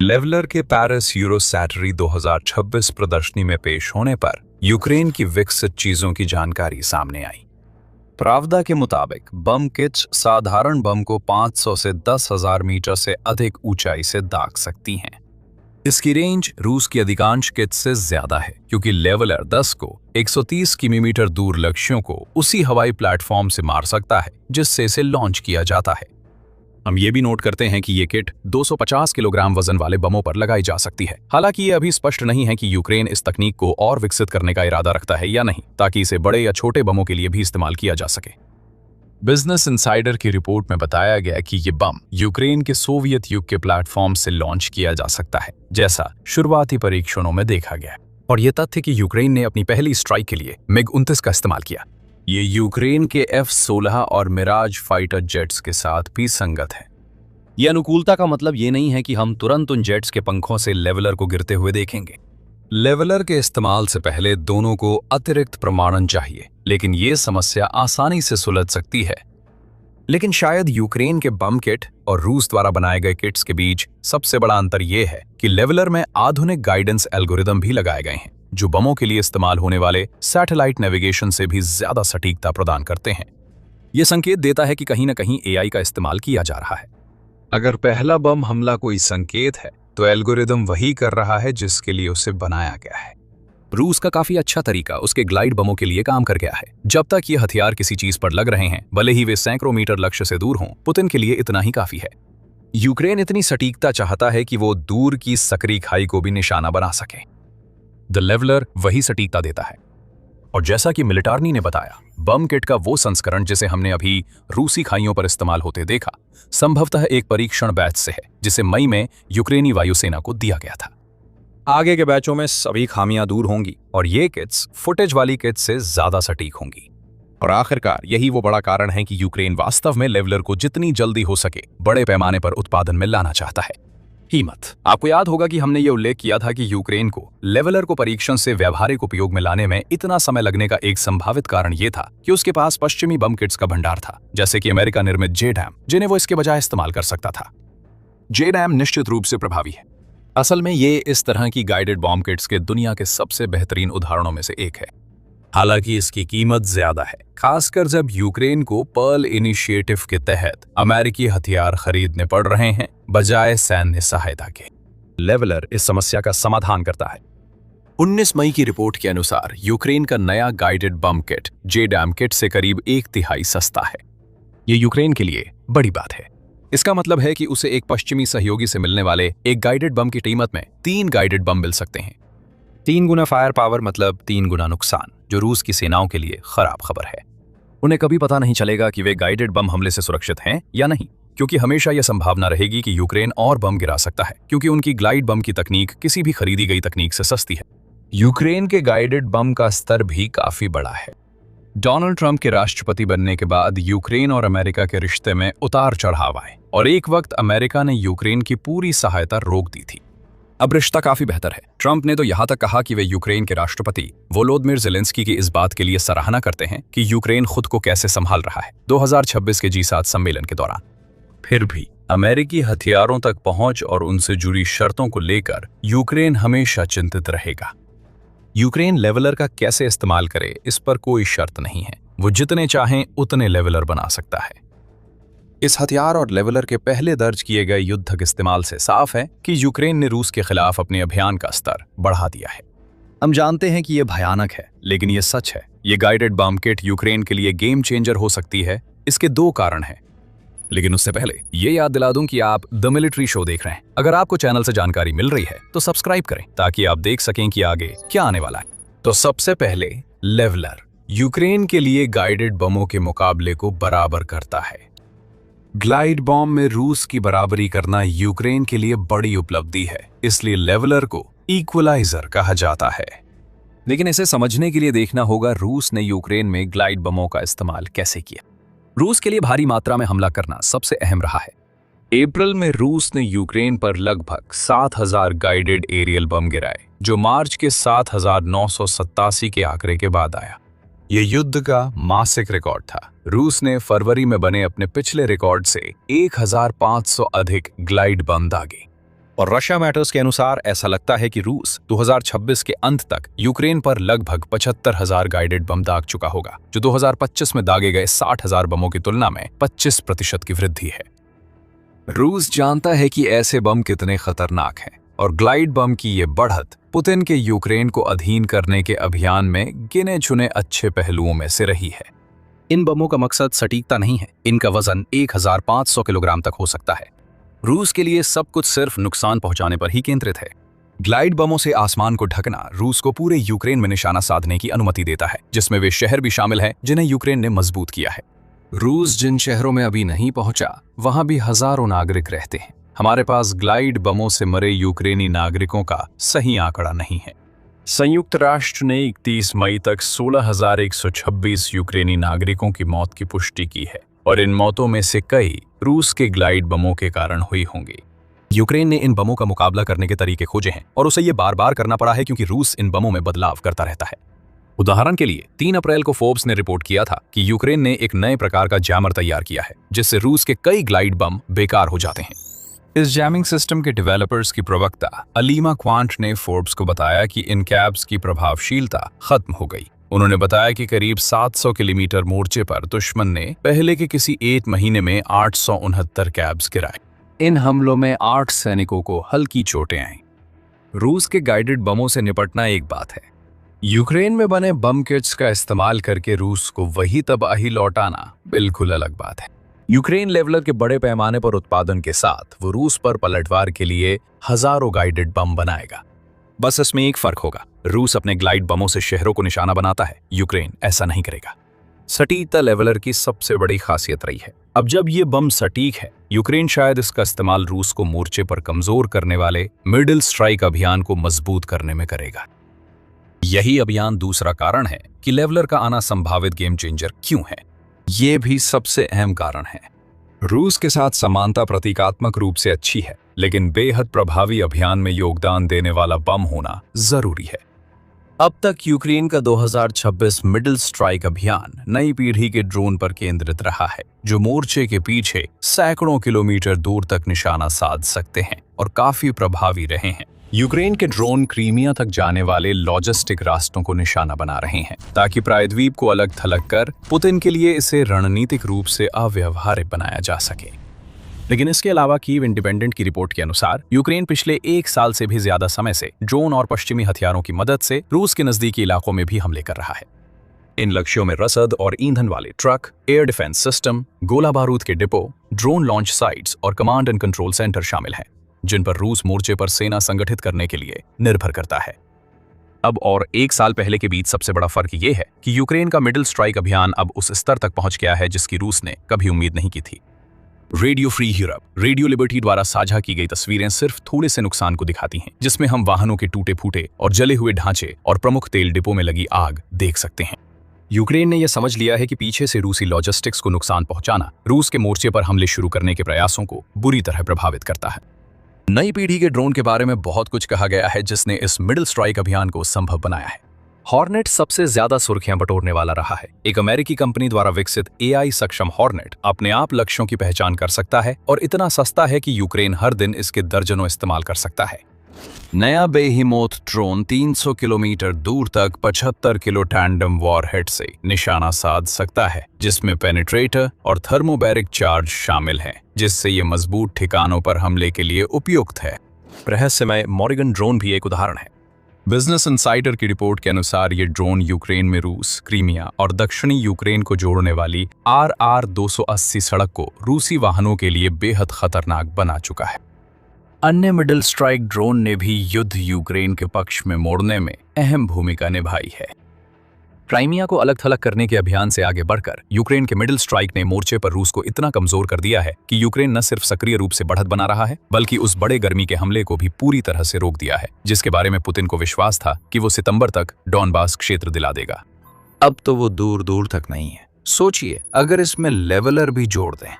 लेवलर के पेरिस यूरोसैटरी 2026 प्रदर्शनी में पेश होने पर यूक्रेन की विकसित चीजों की जानकारी सामने आई। प्रावदा के मुताबिक बम किट्स साधारण बम को 500 से 10,000 मीटर से अधिक ऊंचाई से दाग सकती हैं। इसकी रेंज रूस की अधिकांश किट्स से ज्यादा है क्योंकि लेवलर 10 को 130 किलोमीटर दूर लक्ष्यों को उसी हवाई प्लेटफॉर्म से मार सकता है जिससे इसे लॉन्च किया जाता है। हम ये भी नोट करते हैं कि ये किट 250 किलोग्राम वजन वाले बमों पर लगाई जा सकती है। हालांकि ये अभी स्पष्ट नहीं है कि यूक्रेन इस तकनीक को और विकसित करने का इरादा रखता है या नहीं, ताकि इसे बड़े या छोटे बमों के लिए भी इस्तेमाल किया जा सके। बिजनेस इनसाइडर की रिपोर्ट में बताया गया कि ये बम यूक्रेन के सोवियत युग के प्लेटफॉर्म से लॉन्च किया जा सकता है, जैसा शुरुआती परीक्षणों में देखा गया। और ये तथ्य कि यूक्रेन ने अपनी पहली स्ट्राइक के लिए MiG-29 का इस्तेमाल किया, ये यूक्रेन के F-16 और मिराज फाइटर जेट्स के साथ भी संगत है। ये अनुकूलता का मतलब ये नहीं है कि हम तुरंत उन जेट्स के पंखों से लेवलर को गिरते हुए देखेंगे। लेवलर के इस्तेमाल से पहले दोनों को अतिरिक्त प्रमाणन चाहिए, लेकिन ये समस्या आसानी से सुलझ सकती है। लेकिन शायद यूक्रेन के बम किट और रूस द्वारा बनाए गए किट्स के बीच सबसे बड़ा अंतर यह है कि लेवलर में आधुनिक गाइडेंस एल्गोरिदम भी लगाए गए हैं जो बमों के लिए इस्तेमाल होने वाले सैटेलाइट नेविगेशन से भी ज्यादा सटीकता प्रदान करते हैं। यह संकेत देता है कि कहीं न कहीं AI का इस्तेमाल किया जा रहा है। अगर पहला बम हमला कोई संकेत है तो एल्गोरिदम वही कर रहा है जिसके लिए उसे बनाया गया है। रूस का काफी अच्छा तरीका उसके ग्लाइड बमों के लिए काम कर गया है। जब तक ये हथियार किसी चीज पर लग रहे हैं, भले ही वे सैकड़ों मीटर लक्ष्य से दूर हों, पुतिन के लिए इतना ही काफी है। यूक्रेन इतनी सटीकता चाहता है कि वो दूर की सक्रिय खाई को भी निशाना बना सके। द लेवलर वही सटीकता देता है। और जैसा कि मिलिटार्नी ने बताया, बम किट का वो संस्करण जिसे हमने अभी रूसी खाइयों पर इस्तेमाल होते देखा, संभवतः एक परीक्षण बैच से है जिसे मई में यूक्रेनी वायुसेना को दिया गया था। आगे के बैचों में सभी खामियां दूर होंगी और ये किट्स फुटेज वाली किट्स से ज्यादा सटीक होंगी। और आखिरकार यही वो बड़ा कारण है कि यूक्रेन वास्तव में लेवलर को जितनी जल्दी हो सके बड़े पैमाने पर उत्पादन में लाना चाहता है। कीमत। आपको याद होगा कि हमने ये उल्लेख किया था कि यूक्रेन को लेवलर को परीक्षण से व्यावहारिक उपयोग में लाने में इतना समय लगने का एक संभावित कारण ये था कि उसके पास पश्चिमी बम किट्स का भंडार था, जैसे कि अमेरिका निर्मित JDAM, जिन्हें वो इसके बजाय इस्तेमाल कर सकता था। JDAM निश्चित रूप से प्रभावी है। असल में ये इस तरह की गाइडेड बॉम्ब किट्स के दुनिया के सबसे बेहतरीन उदाहरणों में से एक है। हालांकि इसकी कीमत ज्यादा है, खासकर जब यूक्रेन को पर्ल इनिशिएटिव के तहत अमेरिकी हथियार खरीदने पड़ रहे हैं बजाय सैन्य सहायता के। लेवलर इस समस्या का समाधान करता है। 19 मई की रिपोर्ट के अनुसार यूक्रेन का नया guided bomb kit JDAM kit से करीब 1/3 सस्ता है। ये यूक्रेन के लिए बड़ी बात है। इसका मतलब है कि उसे एक पश्चिमी सहयोगी से मिलने वाले एक गाइडेड बम की कीमत में 3 गाइडेड बम मिल सकते हैं। 3 गुना फायर पावर मतलब 3 गुना नुकसान, जो रूस की सेनाओं के लिए खराब खबर है। उन्हें कभी पता नहीं चलेगा कि वे गाइडेड बम हमले से सुरक्षित हैं या नहीं, क्योंकि हमेशा यह संभावना रहेगी कि यूक्रेन और बम गिरा सकता है, क्योंकि उनकी ग्लाइड बम की तकनीक किसी भी खरीदी गई तकनीक से सस्ती है। यूक्रेन के गाइडेड बम का स्तर भी काफी बड़ा है। डोनाल्ड ट्रंप के राष्ट्रपति बनने के बाद यूक्रेन और अमेरिका के रिश्ते में उतार चढ़ाव आए और एक वक्त अमेरिका ने यूक्रेन की पूरी सहायता रोक दी थी। अब रिश्ता काफी बेहतर है। ट्रंप ने तो यहां तक कहा कि वे यूक्रेन के राष्ट्रपति वोलोदिमिर ज़ेलेंस्की की इस बात के लिए सराहना करते हैं कि यूक्रेन खुद को कैसे संभाल रहा है 2026 के G7 सम्मेलन के दौरान। फिर भी अमेरिकी हथियारों तक पहुंच और उनसे जुड़ी शर्तों को लेकर यूक्रेन हमेशा चिंतित रहेगा। यूक्रेन लेवलर का कैसे इस्तेमाल करे, इस पर कोई शर्त नहीं है। वो जितने चाहें उतने लेवलर बना सकता है। इस हथियार और लेवलर के पहले दर्ज किए गए युद्ध के इस्तेमाल से साफ है कि यूक्रेन ने रूस के खिलाफ अपने अभियान का स्तर बढ़ा दिया है। हम जानते हैं कि यह भयानक है, लेकिन यह सच है। यह गाइडेड बम किट यूक्रेन के लिए गेम चेंजर हो सकती है। इसके 2 कारण हैं, लेकिन उससे पहले ये याद दिला दूं कि आप द मिलिट्री शो देख रहे हैं। अगर आपको चैनल से जानकारी मिल रही है तो सब्सक्राइब करें ताकि आप देख सकें कि आगे क्या आने वाला है। तो सबसे पहले लेवलर यूक्रेन के लिए गाइडेड बमों के मुकाबले को बराबर करता है। ग्लाइड बॉम्ब में रूस की बराबरी करना यूक्रेन के लिए बड़ी उपलब्धि है, इसलिए लेवलर को इक्वलाइजर कहा जाता है। लेकिन इसे समझने के लिए देखना होगा रूस ने यूक्रेन में ग्लाइड बमों का इस्तेमाल कैसे किया। रूस के लिए भारी मात्रा में हमला करना सबसे अहम रहा है। अप्रैल में रूस ने यूक्रेन पर लगभग 7000 गाइडेड एरियल बम गिराए, जो मार्च के 7987 के आंकड़े के बाद आया। ये युद्ध का मासिक रिकॉर्ड था। रूस ने फरवरी में बने अपने पिछले रिकॉर्ड से 1500 अधिक ग्लाइड बम दागे। और रशिया मैटर्स के अनुसार ऐसा लगता है कि रूस 2026 के अंत तक यूक्रेन पर लगभग 75,000 गाइडेड बम दाग चुका होगा, जो 2025 में दागे गए 60,000 बमों की तुलना में 25% की वृद्धि है। रूस जानता है कि ऐसे बम कितने खतरनाक हैं और ग्लाइड बम की ये बढ़त पुतिन के यूक्रेन को अधीन करने के अभियान में गिने चुने अच्छे पहलुओं में से रही है। इन बमों का मकसद सटीकता नहीं है, इनका वजन 1500 किलोग्राम तक हो सकता है। रूस के लिए सब कुछ सिर्फ नुकसान पहुंचाने पर ही केंद्रित है। ग्लाइड बमों से आसमान को ढकना रूस को पूरे यूक्रेन में निशाना साधने की अनुमति देता है, जिसमें वे शहर भी शामिल हैं जिन्हें यूक्रेन ने मजबूत किया है। रूस जिन शहरों में अभी नहीं पहुंचा, वहां भी हजारों नागरिक रहते हैं। हमारे पास ग्लाइड बमों से मरे यूक्रेनी नागरिकों का सही आंकड़ा नहीं है। संयुक्त राष्ट्र ने 31 मई तक 16,126 यूक्रेनी नागरिकों की मौत की पुष्टि की है और इन मौतों में से कई रूस के ग्लाइड बमों के कारण हुई होंगी। यूक्रेन ने इन बमों का मुकाबला करने के तरीके खोजे हैं और उसे ये बार बार करना पड़ा है क्योंकि रूस इन बमों में बदलाव करता रहता है। उदाहरण के लिए 3 अप्रैल को फोर्ब्स ने रिपोर्ट किया था कि यूक्रेन ने एक नए प्रकार का जैमर तैयार किया है, जिससे रूस के कई ग्लाइड बम बेकार हो जाते हैं। इस जैमिंग सिस्टम के डेवलपर्स की प्रवक्ता अलीमा क्वांट ने फोर्ब्स को बताया कि इन कैब्स की प्रभावशीलता खत्म हो गई। उन्होंने बताया कि करीब 700 किलोमीटर मोर्चे पर दुश्मन ने पहले के किसी 1 महीने में 869 कैब्स गिराए। इन हमलों में 8 सैनिकों को हल्की चोटें आईं। रूस के गाइडेड बमों से निपटना एक बात है, यूक्रेन में बने बम किट्स का इस्तेमाल करके रूस को वही तबाही लौटाना बिल्कुल अलग बात है। यूक्रेन लेवलर के बड़े पैमाने पर उत्पादन के साथ वो रूस पर पलटवार के लिए हजारों गाइडेड बम बनाएगा। बस इसमें एक फर्क होगा, रूस अपने ग्लाइड बमों से शहरों को निशाना बनाता है, यूक्रेन ऐसा नहीं करेगा। सटीकता लेवलर की सबसे बड़ी खासियत रही है। अब जब ये बम सटीक है, यूक्रेन शायद इसका इस्तेमाल रूस को मोर्चे पर कमजोर करने वाले मिडिल स्ट्राइक अभियान को मजबूत करने में करेगा। यही अभियान दूसरा कारण है कि लेवलर का आना संभावित गेम चेंजर क्यों है। ये भी सबसे अहम कारण है। रूस के साथ समानता प्रतीकात्मक रूप से अच्छी है, लेकिन बेहद प्रभावी अभियान में योगदान देने वाला बम होना जरूरी है। अब तक यूक्रेन का 2026 मिडिल स्ट्राइक अभियान नई पीढ़ी के ड्रोन पर केंद्रित रहा है, जो मोर्चे के पीछे सैकड़ों किलोमीटर दूर तक निशाना साध सकते हैं और काफी प्रभावी रहे हैं। यूक्रेन के ड्रोन क्रीमिया तक जाने वाले लॉजिस्टिक रास्तों को निशाना बना रहे हैं, ताकि प्रायद्वीप को अलग थलग कर पुतिन के लिए इसे रणनीतिक रूप से अव्यवहार्य बनाया जा सके। लेकिन इसके अलावा कीव इंडिपेंडेंट की रिपोर्ट के अनुसार यूक्रेन पिछले 1 साल से भी ज्यादा समय से ड्रोन और पश्चिमी हथियारों की मदद से रूस के नजदीकी इलाकों में भी हमले कर रहा है। इन लक्ष्यों में रसद और ईंधन वाले ट्रक, एयर डिफेंस सिस्टम, गोला बारूद के डिपो, ड्रोन लॉन्च साइट्स और कमांड एंड कंट्रोल सेंटर शामिल हैं, जिन पर रूस मोर्चे पर सेना संगठित करने के लिए निर्भर करता है। अब और 1 साल पहले के बीच सबसे बड़ा फर्क ये है कि यूक्रेन का मिडिल स्ट्राइक अभियान अब उस स्तर तक पहुंच गया है जिसकी रूस ने कभी उम्मीद नहीं की थी। Radio free Europe, radio liberty द्वारा साझा की गई तस्वीरें सिर्फ थोड़े से नुकसान को दिखाती हैं, जिसमें हम वाहनों के टूटे फूटे और जले हुए ढांचे और प्रमुख तेल डिपो में लगी आग देख सकते हैं। यूक्रेन ने यह समझ लिया है कि पीछे से रूसी लॉजिस्टिक्स को नुकसान पहुंचाना रूस के मोर्चे पर हमले शुरू करने के प्रयासों को बुरी तरह प्रभावित करता है। नई पीढ़ी के ड्रोन के बारे में बहुत कुछ कहा गया है, जिसने इस मिडिल स्ट्राइक अभियान को संभव बनाया है। हॉर्नेट सबसे ज्यादा सुर्खियां बटोरने वाला रहा है। एक अमेरिकी कंपनी द्वारा विकसित AI सक्षम हॉर्नेट अपने आप लक्ष्यों की पहचान कर सकता है और इतना सस्ता है कि यूक्रेन हर दिन इसके दर्जनों इस्तेमाल कर सकता है। नया बेहीमोथ ड्रोन 300 किलोमीटर दूर तक 75 किलो टैंडम वॉरहेड से निशाना साध सकता है, जिसमें पेनिट्रेटर और थर्मोबैरिक चार्ज शामिल हैं, जिससे ये मजबूत ठिकानों पर हमले के लिए उपयुक्त है। रहस्यमय मॉरिगन ड्रोन भी एक उदाहरण है। बिजनेस इनसाइडर की रिपोर्ट के अनुसार ये ड्रोन यूक्रेन में रूस, क्रीमिया और दक्षिणी यूक्रेन को जोड़ने वाली RR 280 सड़क को रूसी वाहनों के लिए बेहद खतरनाक बना चुका है। अन्य मिडिल स्ट्राइक ड्रोन ने भी युद्ध यूक्रेन के पक्ष में मोड़ने में अहम भूमिका निभाई है। क्राइमिया को अलग थलग करने के अभियान से आगे बढ़कर यूक्रेन के मिडिल स्ट्राइक ने मोर्चे पर रूस को इतना कमजोर कर दिया है कि यूक्रेन न सिर्फ सक्रिय रूप से बढ़त बना रहा है, बल्कि उस बड़े गर्मी के हमले को भी पूरी तरह से रोक दिया है, जिसके बारे में पुतिन को विश्वास था कि वो सितंबर तक डॉनबास क्षेत्र दिला देगा। अब तो वो दूर दूर तक नहीं है। सोचिए अगर इसमें लेवलर भी जोड़ दें।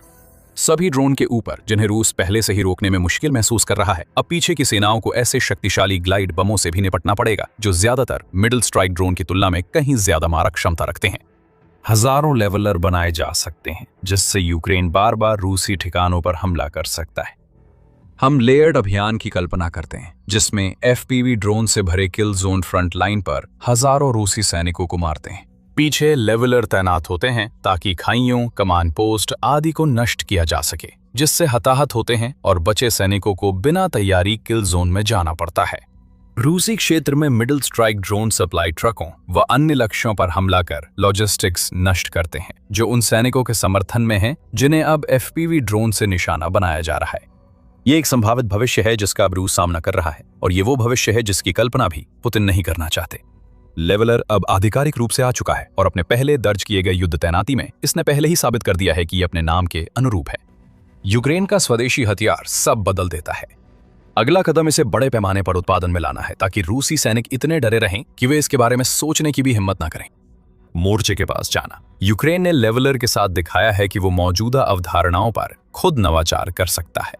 सभी ड्रोन के ऊपर, जिन्हें रूस पहले से ही रोकने में मुश्किल महसूस कर रहा है, अब पीछे की सेनाओं को ऐसे शक्तिशाली ग्लाइड बमों से भी निपटना पड़ेगा जो ज्यादातर मिडिल स्ट्राइक ड्रोन की तुलना में कहीं ज्यादा मारक क्षमता रखते हैं। हजारों लेवलर बनाए जा सकते हैं, जिससे यूक्रेन बार बार रूसी ठिकानों पर हमला कर सकता है। हम लेयर्ड अभियान की कल्पना करते हैं, जिसमें FPV ड्रोन से भरे किल जोन फ्रंट लाइन पर हजारों रूसी सैनिकों को मारते हैं। पीछे लेवलर तैनात होते हैं ताकि खाइयों, कमांड पोस्ट आदि को नष्ट किया जा सके, जिससे हताहत होते हैं और बचे सैनिकों को बिना तैयारी किल जोन में जाना पड़ता है। रूसी क्षेत्र में मिडिल स्ट्राइक ड्रोन सप्लाई ट्रकों व अन्य लक्ष्यों पर हमला कर लॉजिस्टिक्स नष्ट करते हैं, जो उन सैनिकों के समर्थन में हैं जिन्हें अब FPV ड्रोन से निशाना बनाया जा रहा है। ये एक संभावित भविष्य है जिसका अब रूस सामना कर रहा है, और ये वो भविष्य है जिसकी कल्पना भी पुतिन नहीं करना चाहते। लेवलर अब आधिकारिक रूप से आ चुका है और अपने पहले दर्ज किए गए युद्ध तैनाती में इसने पहले ही साबित कर दिया है कि ये अपने नाम के अनुरूप है। यूक्रेन का स्वदेशी हथियार सब बदल देता है। अगला कदम इसे बड़े पैमाने पर उत्पादन में लाना है, ताकि रूसी सैनिक इतने डरे रहें कि वे इसके बारे में सोचने की भी हिम्मत ना करें। मोर्चे के पास जाना। यूक्रेन ने लेवलर के साथ दिखाया है कि वो मौजूदा अवधारणाओं पर खुद नवाचार कर सकता है,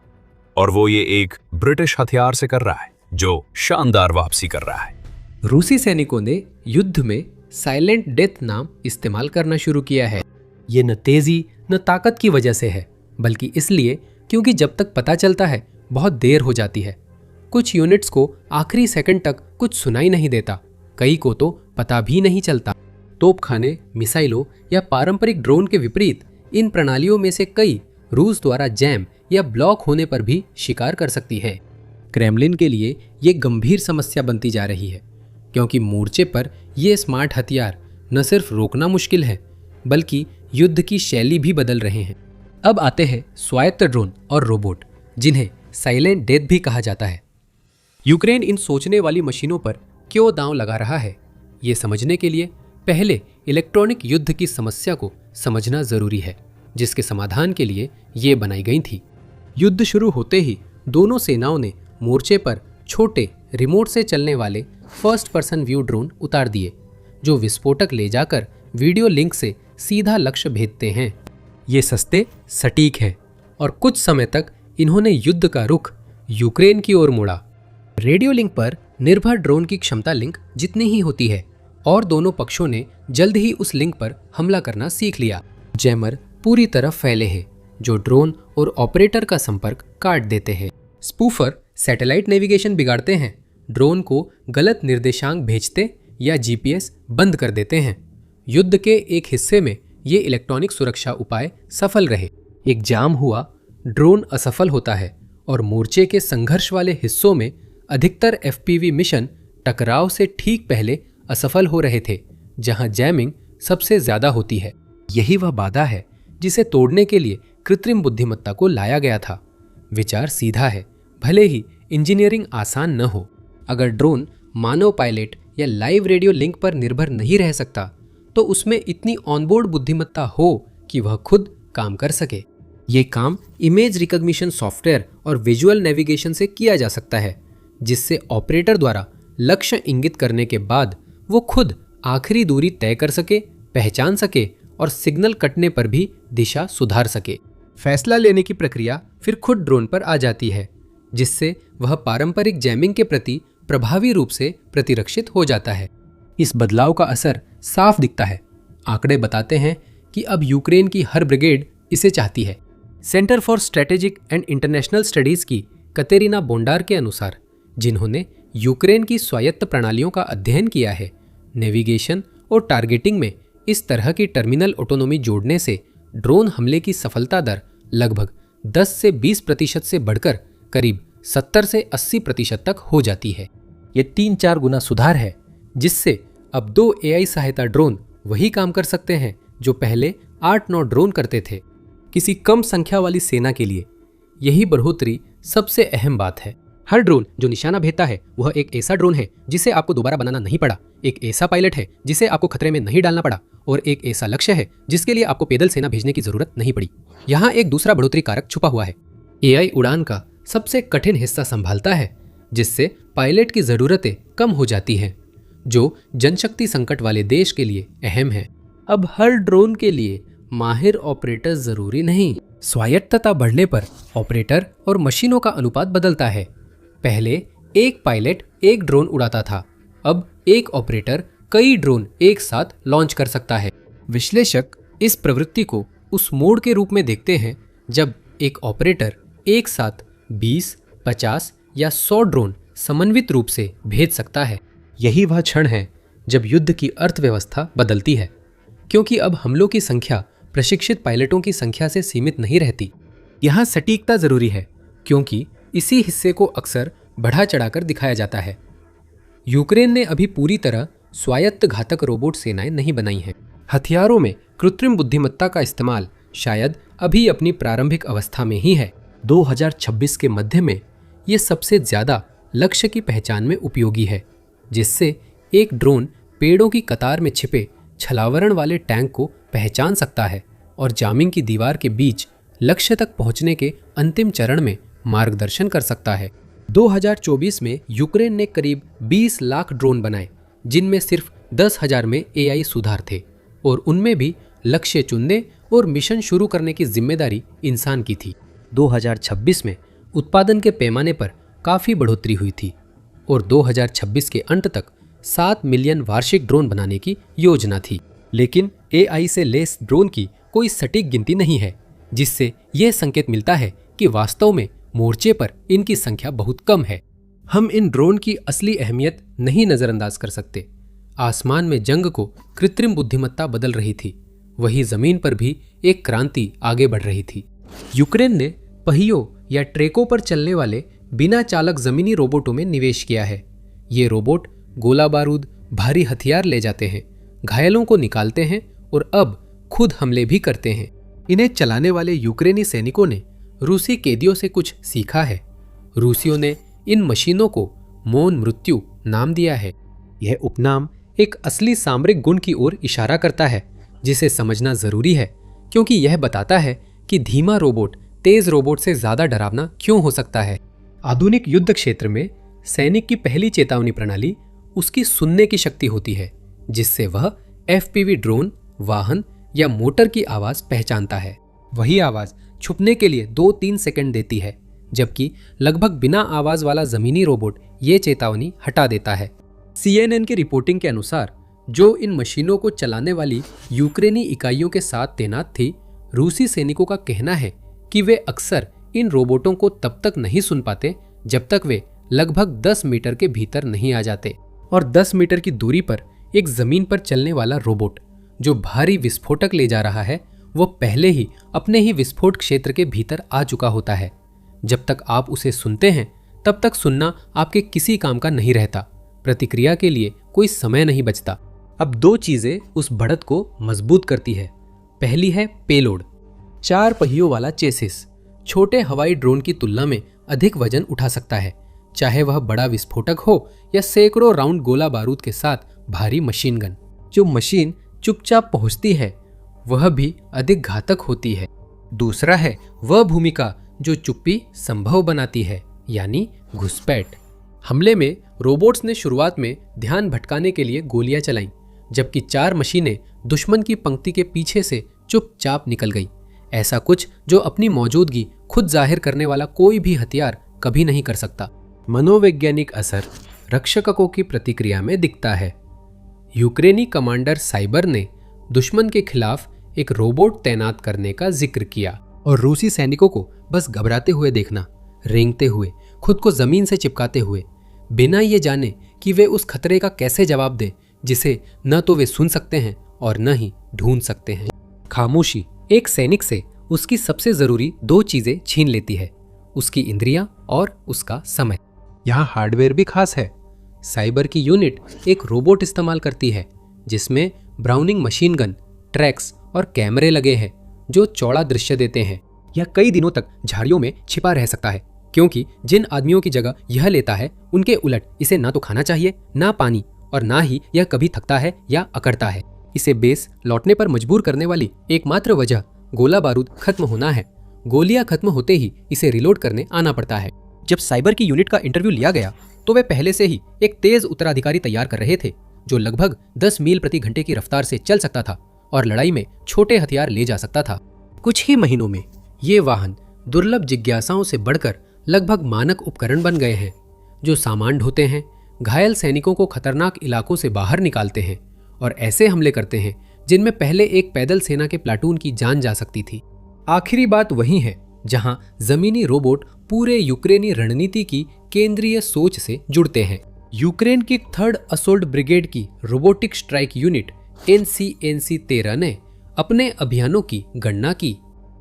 और वो ये एक ब्रिटिश हथियार से कर रहा है जो शानदार वापसी कर रहा है। रूसी सैनिकों ने युद्ध में साइलेंट डेथ नाम इस्तेमाल करना शुरू किया है। ये न तेजी न ताकत की वजह से है, बल्कि इसलिए क्योंकि जब तक पता चलता है बहुत देर हो जाती है। कुछ यूनिट्स को आखिरी सेकंड तक कुछ सुनाई नहीं देता, कई को तो पता भी नहीं चलता। तोपखाने, मिसाइलों या पारंपरिक ड्रोन के विपरीत इन प्रणालियों में से कई रूस द्वारा जैम या ब्लॉक होने पर भी शिकार कर सकती है। क्रेमलिन के लिए ये गंभीर समस्या बनती जा रही है, क्योंकि मोर्चे पर ये स्मार्ट हथियार न सिर्फ रोकना मुश्किल है, बल्कि युद्ध की शैली भी बदल रहे हैं। अब आते हैं स्वायत्त ड्रोन और रोबोट, जिन्हें साइलेंट डेथ भी कहा जाता है। यूक्रेन इन सोचने वाली मशीनों पर क्यों दांव लगा रहा है, ये समझने के लिए पहले इलेक्ट्रॉनिक युद्ध की समस्या को समझना जरूरी है, जिसके समाधान के लिए ये बनाई गई थी। युद्ध शुरू होते ही दोनों सेनाओं ने मोर्चे पर छोटे रिमोट से चलने वाले फर्स्ट पर्सन व्यू ड्रोन उतार दिए, जो विस्फोटक ले जाकर वीडियो लिंक से सीधा लक्ष्य भेजते हैं। ये सस्ते, सटीक हैं और कुछ समय तक इन्होंने युद्ध का रुख यूक्रेन की ओर मोड़ा। रेडियो लिंक पर निर्भर ड्रोन की क्षमता लिंक जितनी ही होती है और दोनों पक्षों ने जल्द ही उस लिंक पर हमला करना सीख लिया। जैमर पूरी तरह फैले हैं जो ड्रोन और ऑपरेटर का संपर्क काट देते हैं। स्पूफर सैटेलाइट नेविगेशन बिगाड़ते हैं, ड्रोन को गलत निर्देशांक भेजते या जीपीएस बंद कर देते हैं। युद्ध के एक हिस्से में ये इलेक्ट्रॉनिक सुरक्षा उपाय सफल रहे। एक जाम हुआ, ड्रोन असफल होता है और मोर्चे के संघर्ष वाले हिस्सों में अधिकतर एफपीवी मिशन टकराव से ठीक पहले असफल हो रहे थे, जहां जैमिंग सबसे ज्यादा होती है। यही वह बाधा है जिसे तोड़ने के लिए कृत्रिम बुद्धिमत्ता को लाया गया था। विचार सीधा है, भले ही इंजीनियरिंग आसान न हो। अगर ड्रोन मानव पायलट या लाइव रेडियो लिंक पर निर्भर नहीं रह सकता, तो उसमें इतनी ऑनबोर्ड बुद्धिमत्ता हो कि वह खुद काम कर सके। ये काम इमेज रिकॉग्निशन सॉफ्टवेयर और विजुअल नेविगेशन से किया जा सकता है, जिससे ऑपरेटर द्वारा लक्ष्य इंगित करने के बाद वो खुद आखिरी दूरी तय कर सके, पहचान सके और सिग्नल कटने पर भी दिशा सुधार सके। फैसला लेने की प्रक्रिया फिर खुद ड्रोन पर आ जाती है, जिससे वह पारंपरिक जैमिंग के प्रति प्रभावी रूप से प्रतिरक्षित हो जाता है। इस बदलाव का असर साफ दिखता है। आंकड़े बताते हैं कि अब यूक्रेन की हर ब्रिगेड इसे चाहती है। Centre for strategic and international studies की कतेरिना बोंडार के अनुसार, जिन्होंने यूक्रेन की स्वायत्त प्रणालियों का अध्ययन किया है, नेविगेशन और टारगेटिंग में इस तरह की टर्मिनल ऑटोनोमी जोड़ने से ड्रोन हमले की सफलता दर लगभग 10 से 20% से बढ़कर करीब 70 से 80% तक हो जाती है। ये 3-4 गुना सुधार है, जिससे अब 2 AI सहायता ड्रोन वही काम कर सकते हैं जो पहले 8-9 ड्रोन करते थे। किसी कम संख्या वाली सेना के लिए यही बढ़ोतरी सबसे अहम बात है। हर ड्रोन जो निशाना भेजता है वह एक ऐसा ड्रोन है जिसे आपको दोबारा बनाना नहीं पड़ा, एक ऐसा पायलट है जिसे आपको खतरे में नहीं डालना पड़ा और एक ऐसा लक्ष्य है जिसके लिए आपको पैदल सेना भेजने की जरूरत नहीं पड़ी। यहाँ एक दूसरा बढ़ोतरी कारक छुपा हुआ है। AI उड़ान का सबसे कठिन हिस्सा संभालता है, जिससे पायलट की जरूरतें कम हो जाती हैं, जो जनशक्ति संकट वाले देश के लिए अहम है। अब हर ड्रोन के लिए माहिर ऑपरेटर जरूरी नहीं। स्वायत्तता बढ़ने पर ऑपरेटर और मशीनों का अनुपात बदलता है। पहले एक पायलट एक ड्रोन उड़ाता था, अब एक ऑपरेटर कई ड्रोन एक साथ लॉन्च कर सकता है। विश्लेषक इस प्रवृत्ति को उस मोड के रूप में देखते हैं जब एक ऑपरेटर एक साथ 20, 50 या 100 ड्रोन समन्वित रूप से भेज सकता है। यही वह क्षण है जब युद्ध की अर्थव्यवस्था बदलती है, क्योंकि अब हमलों की संख्या प्रशिक्षित पायलटों की संख्या से सीमित नहीं रहती। यहाँ सटीकता जरूरी है, क्योंकि इसी हिस्से को अक्सर बढ़ा चढ़ाकर दिखाया जाता है। यूक्रेन ने अभी पूरी तरह स्वायत्त घातक रोबोट सेनाएं नहीं बनाई हैं। हथियारों में कृत्रिम बुद्धिमत्ता का इस्तेमाल शायद अभी अपनी प्रारंभिक अवस्था में ही है। 2026 के मध्य में ये सबसे ज्यादा लक्ष्य की पहचान में उपयोगी है, जिससे एक ड्रोन पेड़ों की कतार में छिपे छलावरण वाले टैंक को पहचान सकता है और जामिंग की दीवार के बीच लक्ष्य तक पहुंचने के अंतिम चरण में मार्गदर्शन कर सकता है। 2024 में यूक्रेन ने करीब 20 लाख ड्रोन बनाए, जिनमें सिर्फ 10,000 में AI सुधार थे और उनमें भी लक्ष्य चुनने और मिशन शुरू करने की जिम्मेदारी इंसान की थी। 2026 में उत्पादन के पैमाने पर काफ़ी बढ़ोतरी हुई थी और 2026 के अंत तक 7 मिलियन वार्षिक ड्रोन बनाने की योजना थी। लेकिन AI से लेस ड्रोन की कोई सटीक गिनती नहीं है, जिससे यह संकेत मिलता है कि वास्तव में मोर्चे पर इनकी संख्या बहुत कम है। हम इन ड्रोन की असली अहमियत नहीं नजरअंदाज कर सकते। आसमान में जंग को कृत्रिम बुद्धिमत्ता बदल रही थी, वही जमीन पर भी एक क्रांति आगे बढ़ रही थी। यूक्रेन ने पहियों या ट्रेकों पर चलने वाले बिना चालक जमीनी रोबोटों में निवेश किया है। ये रोबोट गोला बारूद, भारी हथियार ले जाते हैं, घायलों को निकालते हैं और अब खुद हमले भी करते हैं। इन्हें चलाने वाले यूक्रेनी सैनिकों ने रूसी कैदियों से कुछ सीखा है। रूसियों ने इन मशीनों को मौन मृत्यु नाम दिया है। यह उपनाम एक असली सामरिक गुण की ओर इशारा करता है, जिसे समझना जरूरी है, क्योंकि यह बताता है कि धीमा रोबोट तेज रोबोट से ज्यादा डरावना क्यों हो सकता है। आधुनिक युद्ध क्षेत्र में सैनिक की पहली चेतावनी प्रणाली उसकी सुनने की शक्ति होती है, जिससे वह FPV ड्रोन, वाहन या मोटर की आवाज पहचानता है। वही आवाज छुपने के लिए 2-3 सेकंड देती है, जबकि लगभग बिना आवाज वाला जमीनी रोबोट ये चेतावनी हटा देता है। CNN की रिपोर्टिंग के अनुसार जो इन मशीनों को चलाने वाली यूक्रेनी इकाइयों के साथ तैनात थी, रूसी सैनिकों का कहना है कि वे अक्सर इन रोबोटों को तब तक नहीं सुन पाते जब तक वे लगभग 10 मीटर के भीतर नहीं आ जाते। और 10 मीटर की दूरी पर एक जमीन पर चलने वाला रोबोट जो भारी विस्फोटक ले जा रहा है, वो पहले ही अपने ही विस्फोट क्षेत्र के भीतर आ चुका होता है। जब तक आप उसे सुनते हैं तब तक सुनना आपके किसी काम का नहीं रहता। प्रतिक्रिया के लिए कोई समय नहीं बचता। अब 2 चीजें उस बढ़त को मजबूत करती है। पहली है पेलोड। 4 पहियों वाला चेसिस छोटे हवाई ड्रोन की तुलना में अधिक वजन उठा सकता है, चाहे वह बड़ा विस्फोटक हो या सैकड़ों राउंड गोला बारूद के साथ भारी मशीन गन। जो मशीन चुपचाप पहुंचती है वह भी अधिक घातक होती है। दूसरा है वह भूमिका जो चुप्पी संभव बनाती है, यानी घुसपैठ। हमले में रोबोट्स ने शुरुआत में ध्यान भटकाने के लिए गोलियां चलाईं, जबकि 4 मशीनें दुश्मन की पंक्ति के पीछे से चुपचाप निकल गई। ऐसा कुछ जो अपनी मौजूदगी खुद जाहिर करने वाला कोई भी हथियार कभी नहीं कर सकता। मनोवैज्ञानिक असर रक्षकों की प्रतिक्रिया में दिखता है। यूक्रेनी कमांडर साइबर ने दुश्मन के खिलाफ एक रोबोट तैनात करने का जिक्र किया और रूसी सैनिकों को बस घबराते हुए देखना, रेंगते हुए, खुद को जमीन से चिपकाते हुए, बिना ये जाने कि वे उस खतरे का कैसे जवाब दें जिसे न तो वे सुन सकते हैं और न ही ढूंढ सकते हैं। खामोशी एक सैनिक से उसकी सबसे जरूरी 2 चीजें छीन लेती है, उसकी इंद्रियां और उसका समय। यहाँ हार्डवेयर भी खास है। साइबर की यूनिट एक रोबोट इस्तेमाल करती है जिसमें ब्राउनिंग मशीन गन, ट्रैक्स और कैमरे लगे हैं जो चौड़ा दृश्य देते हैं। यह कई दिनों तक झाड़ियों में छिपा रह सकता है, क्योंकि जिन आदमियों की जगह यह लेता है उनके उलट इसे ना तो खाना चाहिए, ना पानी, और ना ही यह कभी थकता है या अकड़ता है। इसे बेस लौटने पर मजबूर करने वाली एकमात्र वजह गोला बारूद खत्म होना है। गोलियां खत्म होते ही इसे रिलोड करने आना पड़ता है। जब साइबर की यूनिट का इंटरव्यू लिया गया तो वे पहले से ही एक तेज उत्तराधिकारी तैयार कर रहे थे जो लगभग 10 मील प्रति घंटे की रफ्तार से चल सकता था और लड़ाई में छोटे हथियार ले जा सकता था। कुछ ही महीनों में ये वाहन दुर्लभ जिज्ञासाओं से बढ़कर लगभग मानक उपकरण बन गए हैं जो सामान ढोते हैं, घायल सैनिकों को खतरनाक इलाकों से बाहर निकालते हैं और ऐसे हमले करते हैं जिनमें पहले एक पैदल सेना के प्लाटून की जान जा सकती थी। आखिरी बात वही है जहां जमीनी रोबोट पूरे यूक्रेनी रणनीति की केंद्रीय सोच से जुड़ते हैं। यूक्रेन की 3rd असोल्ट ब्रिगेड की रोबोटिक स्ट्राइक यूनिट NCNC-13 ने अपने अभियानों की गणना की।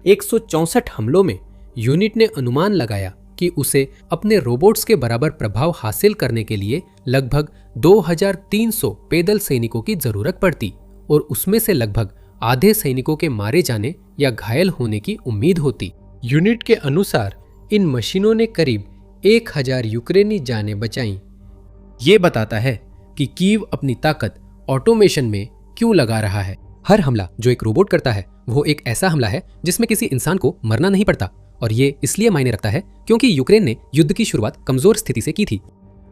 164 हमलों में यूनिट ने अनुमान लगाया कि उसे अपने रोबोट्स के बराबर प्रभाव हासिल करने के लिए लगभग 2300 पैदल सैनिकों की जरूरत पड़ती और उसमें से लगभग आधे सैनिकों के मारे जाने या घायल होने की उम्मीद होती। यूनिट के अनुसार इन मशीनों ने करीब 1000 यूक्रेनी जानें बचाईं। ये बताता है कि कीव अपनी ताकत ऑटोमेशन में क्यों लगा रहा है। हर हमला जो एक रोबोट करता है वो एक ऐसा हमला है जिसमें किसी इंसान को मरना नहीं पड़ता, और ये इसलिए मायने रखता है क्योंकि यूक्रेन ने युद्ध की शुरुआत कमजोर स्थिति से की थी।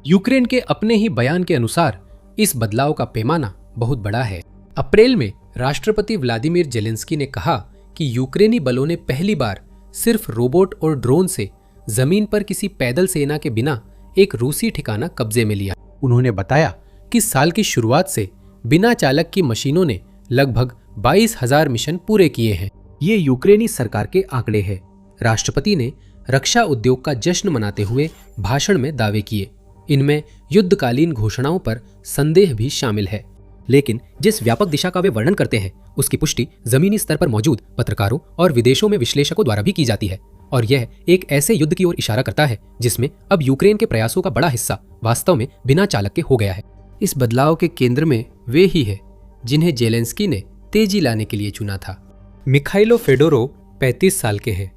यूक्रेन के अपने ही बयान के अनुसार इस बदलाव का पैमाना बहुत बड़ा है। अप्रैल में राष्ट्रपति व्लादिमीर जेलेंस्की ने कहा कि यूक्रेनी बलों ने पहली बार सिर्फ रोबोट और ड्रोन से जमीन पर किसी पैदल सेना के बिना एक रूसी ठिकाना कब्जे में लिया। उन्होंने बताया कि साल की शुरुआत से बिना चालक की मशीनों ने लगभग 22,000 मिशन पूरे किए हैं। ये यूक्रेनी सरकार के आंकड़े हैं। राष्ट्रपति ने रक्षा उद्योग का जश्न मनाते हुए भाषण में दावे किए। इनमें युद्धकालीन घोषणाओं पर संदेह भी शामिल है, लेकिन जिस व्यापक दिशा का वे वर्णन करते हैं उसकी पुष्टि जमीनी स्तर पर मौजूद पत्रकारों और विदेशों में विश्लेषकों द्वारा भी की जाती है, और यह एक ऐसे युद्ध की ओर इशारा करता है जिसमें अब यूक्रेन के प्रयासों का बड़ा हिस्सा वास्तव में बिना चालक के हो गया है। इस बदलाव के केंद्र में वे ही है जिन्हें जेलेंस्की ने तेजी लाने के लिए चुना था। मिखाइलो फेडोरोव 35 साल के हैं,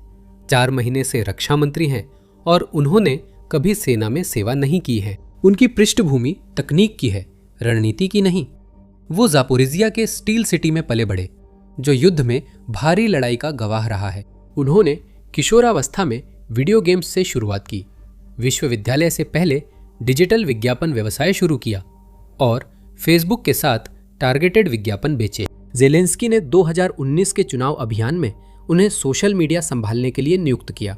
4 महीने से रक्षा मंत्री हैं और उन्होंने कभी सेना में सेवा नहीं की है। उनकी पृष्ठभूमि तकनीक की है, रणनीति की नहीं। वो जापोरिजिया के स्टील सिटी में पले बढ़े जो युद्ध में भारी लड़ाई का गवाह रहा है। उन्होंने किशोरावस्था में वीडियो गेम्स से शुरुआत की, विश्वविद्यालय से पहले डिजिटल विज्ञापन व्यवसाय शुरू किया और फेसबुक के साथ टारगेटेड विज्ञापन बेचे। जेलेंस्की ने 2019 के चुनाव अभियान में उन्हें सोशल मीडिया संभालने के लिए नियुक्त किया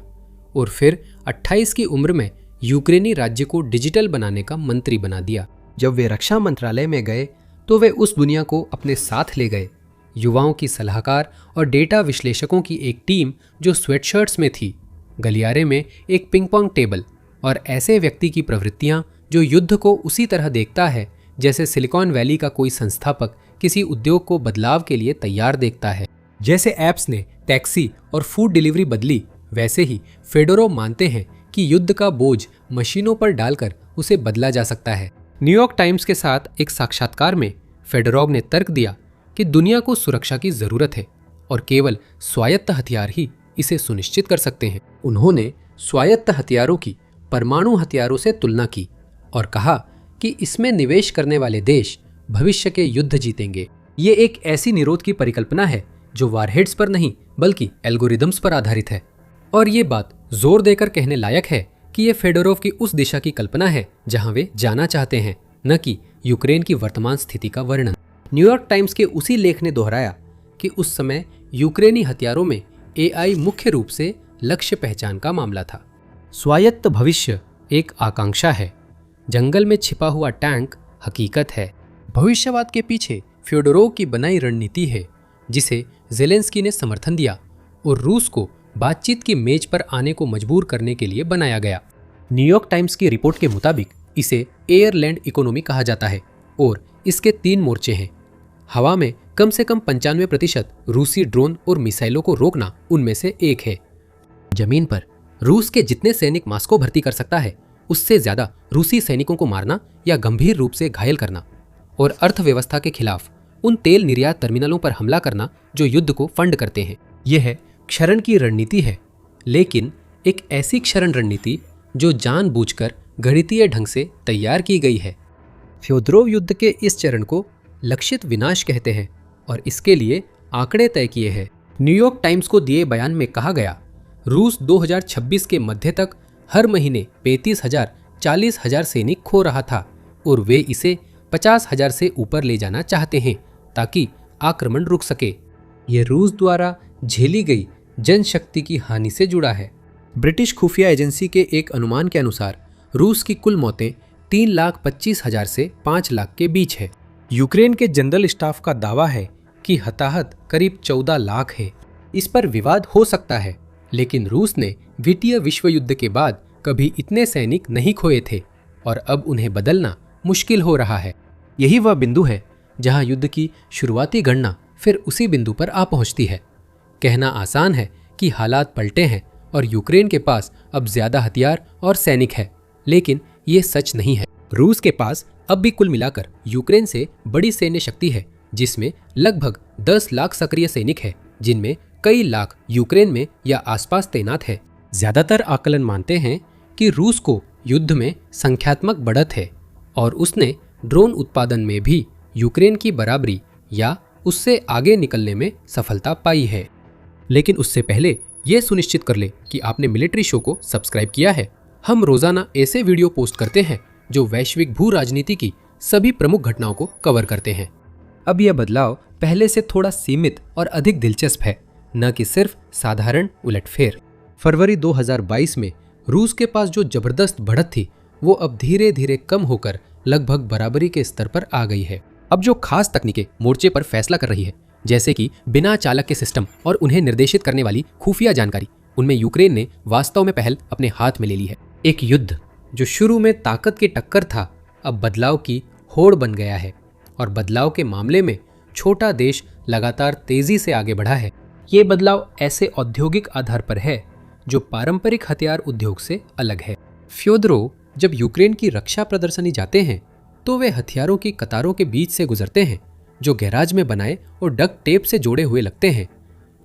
और फिर 28 की उम्र में यूक्रेनी राज्य को डिजिटल बनाने का मंत्री बना दिया। जब वे रक्षा मंत्रालय में गए तो वे उस दुनिया को अपने साथ ले गए, युवाओं की सलाहकार और डेटा विश्लेषकों की एक टीम जो स्वेटशर्ट्स में थी, गलियारे में एक पिंग पोंग टेबल और ऐसे व्यक्ति की प्रवृत्तियां जो युद्ध को उसी तरह देखता है जैसे सिलिकॉन वैली का कोई संस्थापक किसी उद्योग को बदलाव के लिए तैयार देखता है। जैसे ऐप्स ने टैक्सी और फूड डिलीवरी बदली, वैसे ही फेडोरोव मानते हैं कि युद्ध का बोझ मशीनों पर डालकर उसे बदला जा सकता है। न्यूयॉर्क टाइम्स के साथ एक साक्षात्कार में फेडोरोव ने तर्क दिया कि दुनिया को सुरक्षा की जरूरत है और केवल स्वायत्त हथियार ही इसे सुनिश्चित कर सकते हैं। उन्होंने स्वायत्त हथियारों की परमाणु हथियारों से तुलना की और कहा कि इसमें निवेश करने वाले देश भविष्य के युद्ध जीतेंगे। ये एक ऐसी निरोध की परिकल्पना है जो वारहेड्स पर नहीं बल्कि एल्गोरिदम्स पर आधारित है। और ये बात जोर देकर कहने लायक है कि ये फेडोरोव की उस दिशा की कल्पना है जहां वे जाना चाहते हैं, न कि यूक्रेन की वर्तमान स्थिति का वर्णन। न्यूयॉर्क टाइम्स के उसी लेख ने दोहराया कि उस समय यूक्रेनी हथियारों में एआई मुख्य रूप से लक्ष्य पहचान का मामला था। स्वायत्त भविष्य एक आकांक्षा है, जंगल में छिपा हुआ टैंक हकीकत है। भविष्यवाद के पीछे फ्योडोरोव की बनाई रणनीति है जिसे जेलेंस्की ने समर्थन दिया और रूस को बातचीत की मेज पर आने को मजबूर करने के लिए बनाया गया। न्यूयॉर्क टाइम्स की रिपोर्ट के मुताबिक इसे एयरलैंड इकोनॉमी कहा जाता है और इसके 3 मोर्चे हैं। हवा में कम से कम 95% रूसी ड्रोन और मिसाइलों को रोकना उनमें से एक है। जमीन पर रूस के जितने सैनिक मास्को भर्ती कर सकता है उससे ज्यादा रूसी सैनिकों को मारना या गंभीर रूप से घायल करना, और अर्थव्यवस्था के खिलाफ उन तेल निर्यात टर्मिनलों पर हमला करना जो युद्ध को फंड करते हैं। यह क्षरण की रणनीति है, लेकिन एक ऐसी क्षरण रणनीति जो जानबूझकर गणितीय ढंग से तैयार की गई है। फ्योदोरोव युद्ध के इस चरण को लक्षित विनाश कहते हैं और इसके लिए आंकड़े तय किए हैं। न्यूयॉर्क टाइम्स को दिए बयान में कहा गया, रूस 2026 के मध्य तक हर महीने 35,000 40,000 सैनिक खो रहा था और वे इसे 50,000 से ऊपर ले जाना चाहते हैं ताकि आक्रमण रुक सके। ये रूस द्वारा झेली गई जनशक्ति की हानि से जुड़ा है। ब्रिटिश खुफिया एजेंसी के एक अनुमान के अनुसार रूस की कुल मौतें 3,25,000 से 5 लाख के बीच है। यूक्रेन के जनरल स्टाफ का दावा है कि हताहत करीब 14 लाख है। इस पर विवाद हो सकता है, लेकिन रूस ने द्वितीय विश्व युद्ध के बाद कभी इतने सैनिक नहीं खोए थे और अब उन्हें बदलना मुश्किल हो रहा है। यही वह बिंदु है जहां युद्ध की शुरुआती गणना फिर उसी बिंदु पर आ पहुंचती है। कहना आसान है कि हालात पलटे हैं और यूक्रेन के पास अब ज्यादा हथियार और सैनिक है, लेकिन ये सच नहीं है। रूस के पास अब भी कुल मिलाकर यूक्रेन से बड़ी सैन्य शक्ति है, जिसमें लगभग 10 लाख सक्रिय सैनिक है, जिनमें कई लाख यूक्रेन में या आसपास तैनात है। ज्यादातर आकलन मानते हैं कि रूस को युद्ध में संख्यात्मक बढ़त है और उसने ड्रोन उत्पादन में भी यूक्रेन की बराबरी या उससे आगे निकलने में सफलता पाई है। लेकिन उससे पहले यह सुनिश्चित कर ले कि आपने मिलिट्री शो को सब्सक्राइब किया है। हम रोजाना ऐसे वीडियो पोस्ट करते हैं जो वैश्विक भू राजनीति की सभी प्रमुख घटनाओं को कवर करते हैं। अब यह बदलाव पहले से थोड़ा सीमित और अधिक दिलचस्प है, न कि सिर्फ साधारण उलटफेर। फरवरी 2022 में रूस के पास जो जबरदस्त बढ़त थी वो अब धीरे धीरे कम होकर लगभग बराबरी के स्तर पर आ गई है। अब जो खास तकनीकें मोर्चे पर फैसला कर रही है, जैसे कि बिना चालक के सिस्टम और उन्हें निर्देशित करने वाली खुफिया जानकारी, उनमें यूक्रेन ने वास्तव में पहल अपने हाथ में ले ली है। एक युद्ध जो शुरू में ताकत की टक्कर था, अब बदलाव की होड़ बन गया है और बदलाव के मामले में छोटा देश लगातार तेजी से आगे बढ़ा है। ये बदलाव ऐसे औद्योगिक आधार पर है जो पारंपरिक हथियार उद्योग से अलग है। फ्योदोरोव जब यूक्रेन की रक्षा प्रदर्शनी जाते हैं तो वे हथियारों की कतारों के बीच से गुजरते हैं जो गैराज में बनाए और डक्ट टेप से जोड़े हुए लगते हैं,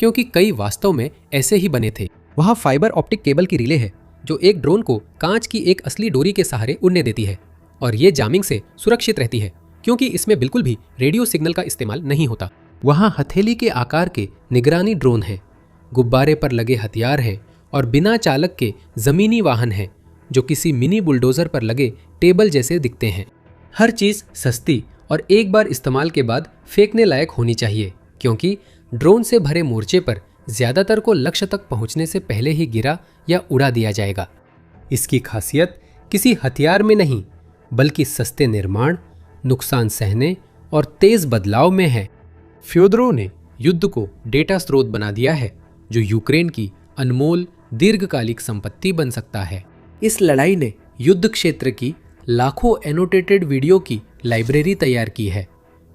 क्योंकि कई वास्तव में ऐसे ही बने थे। वहाँ फाइबर ऑप्टिक केबल की रिले है जो एक ड्रोन को कांच की एक असली डोरी के सहारे उड़ने देती है और ये जामिंग से सुरक्षित रहती है क्योंकि इसमें बिल्कुल भी रेडियो सिग्नल का इस्तेमाल नहीं होता। वहाँ हथेली के आकार के निगरानी ड्रोन है, गुब्बारे पर लगे हथियार है और बिना चालक के जमीनी वाहन है जो किसी मिनी बुलडोजर पर लगे टेबल जैसे दिखते हैं। हर चीज सस्ती और एक बार इस्तेमाल के बाद फेंकने लायक होनी चाहिए, क्योंकि ड्रोन से भरे मोर्चे पर ज्यादातर को लक्ष्य तक पहुंचने से पहले ही गिरा या उड़ा दिया जाएगा। इसकी खासियत किसी हथियार में नहीं, बल्कि सस्ते निर्माण, नुकसान सहने और तेज बदलाव में है। फ्योदोरोव ने युद्ध को डेटा स्रोत बना दिया है, जो यूक्रेन की अनमोल दीर्घकालिक संपत्ति बन सकता है। इस लड़ाई ने युद्ध क्षेत्र की लाखों एनोटेटेड वीडियो की लाइब्रेरी तैयार की है,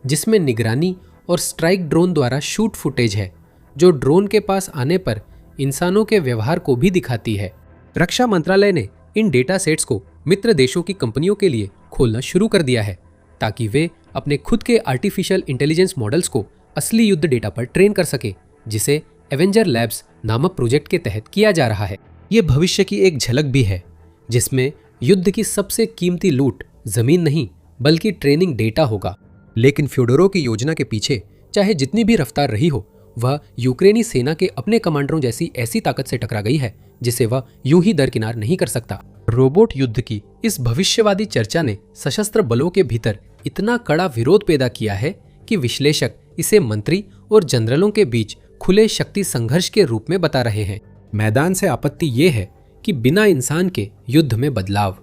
जिसमें निगरानी और स्ट्राइक ड्रोन द्वारा शूट फुटेज है, जो ड्रोन के पास आने पर इंसानों के व्यवहार को भी दिखाती है। रक्षा मंत्रालय ने इन डेटा सेट्स को मित्र देशों की कंपनियों के लिए खोलना शुरू कर दिया है, ताकि वे अपने खुद के आर्टिफिशियल इंटेलिजेंस मॉडल्स को असली युद्ध डेटा पर ट्रेन कर सके, जिसे एवेंजर लैब्स नामक प्रोजेक्ट के तहत किया जा रहा है। ये भविष्य की एक झलक भी है, जिसमें युद्ध की सबसे कीमती लूट जमीन नहीं बल्कि ट्रेनिंग डेटा होगा। लेकिन फ्योदोरोव की योजना के पीछे चाहे जितनी भी रफ्तार रही हो, वह यूक्रेनी सेना के अपने कमांडरों जैसी ऐसी ताकत से टकरा गई है जिसे वह यूं ही दरकिनार नहीं कर सकता। रोबोट युद्ध की इस भविष्यवादी चर्चा ने सशस्त्र बलों के भीतर इतना कड़ा विरोध पैदा किया है कि विश्लेषक इसे मंत्री और जनरलों के बीच खुले शक्ति संघर्ष के रूप में बता रहे हैं। मैदान से आपत्ति ये है कि बिना इंसान के युद्ध में बदलाव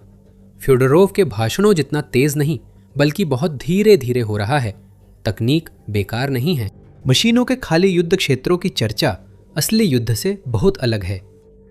फ्योदोरोव के भाषणों जितना तेज नहीं, बल्कि बहुत धीरे धीरे हो रहा है। तकनीक बेकार नहीं है। मशीनों के खाली युद्ध क्षेत्रों की चर्चा असली युद्ध से बहुत अलग है,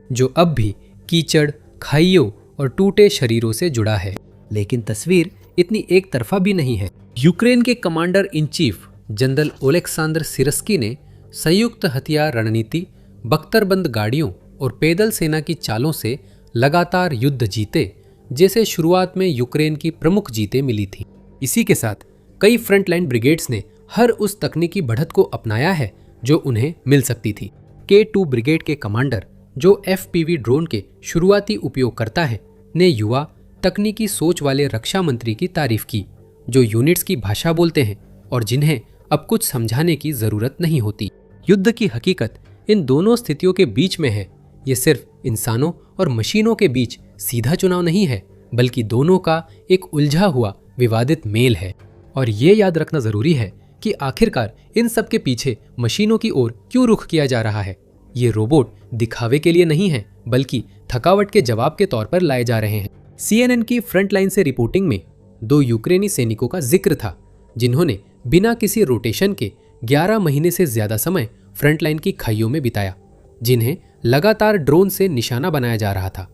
जो अब भी कीचड़, खाइयों और टूटे शरीरों से जुड़ा है। लेकिन तस्वीर इतनी एक तरफा भी नहीं है। यूक्रेन के commander in chief general Oleksandr Syrskyi ने संयुक्त हथियार रणनीति, बख्तरबंद गाड़ियों और पैदल सेना की चालों से लगातार युद्ध जीते, जैसे शुरुआत में यूक्रेन की प्रमुख जीतें मिली थी। इसी के साथ कई फ्रंटलाइन ब्रिगेड्स ने हर उस तकनीकी बढ़त को अपनाया है जो उन्हें मिल सकती थी। K2 ब्रिगेड के कमांडर, जो FPV ड्रोन के शुरुआती उपयोगकर्ता है, ने युवा तकनीकी सोच वाले रक्षा मंत्री की तारीफ की, जो यूनिट्स की भाषा बोलते हैं और जिन्हें अब कुछ समझाने की जरूरत नहीं होती। युद्ध की हकीकत इन दोनों स्थितियों के बीच में है। ये सिर्फ इंसानों और मशीनों के बीच सीधा चुनाव नहीं है, बल्कि दोनों का एक उलझा हुआ विवादित मेल है। और ये याद रखना जरूरी है कि आखिरकार इन सब के पीछे मशीनों की ओर क्यों रुख किया जा रहा है। ये रोबोट दिखावे के लिए नहीं है, बल्कि थकावट के जवाब के तौर पर लाए जा रहे हैं। CNN की फ्रंटलाइन से रिपोर्टिंग में 2 यूक्रेनी सैनिकों का जिक्र था, जिन्होंने बिना किसी रोटेशन के 11 महीने से ज्यादा समय फ्रंटलाइन की खाइयों में बिताया, जिन्हें लगातार ड्रोन से निशाना बनाया जा रहा था।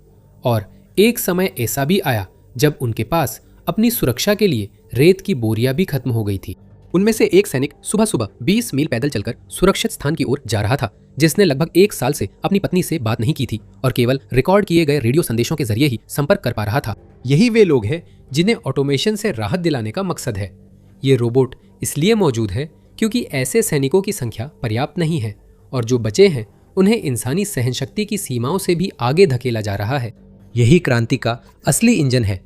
और एक समय ऐसा भी आया जब उनके पास अपनी सुरक्षा के लिए रेत की बोरियां भी खत्म हो गई थी। उनमें से एक सैनिक सुबह सुबह 20 मील पैदल चलकर सुरक्षित स्थान की ओर जा रहा था, जिसने लगभग 1 साल से अपनी पत्नी से बात नहीं की थी और केवल रिकॉर्ड किए गए रेडियो संदेशों के जरिए ही संपर्क कर पा रहा था। यही वे लोग हैं जिन्हें ऑटोमेशन से राहत दिलाने का मकसद है। ये रोबोट इसलिए मौजूद है क्योंकि ऐसे सैनिकों की संख्या पर्याप्त नहीं है, और जो बचे हैं उन्हें इंसानी सहनशक्ति की सीमाओं से भी आगे धकेला जा रहा है। यही क्रांति का असली इंजन है।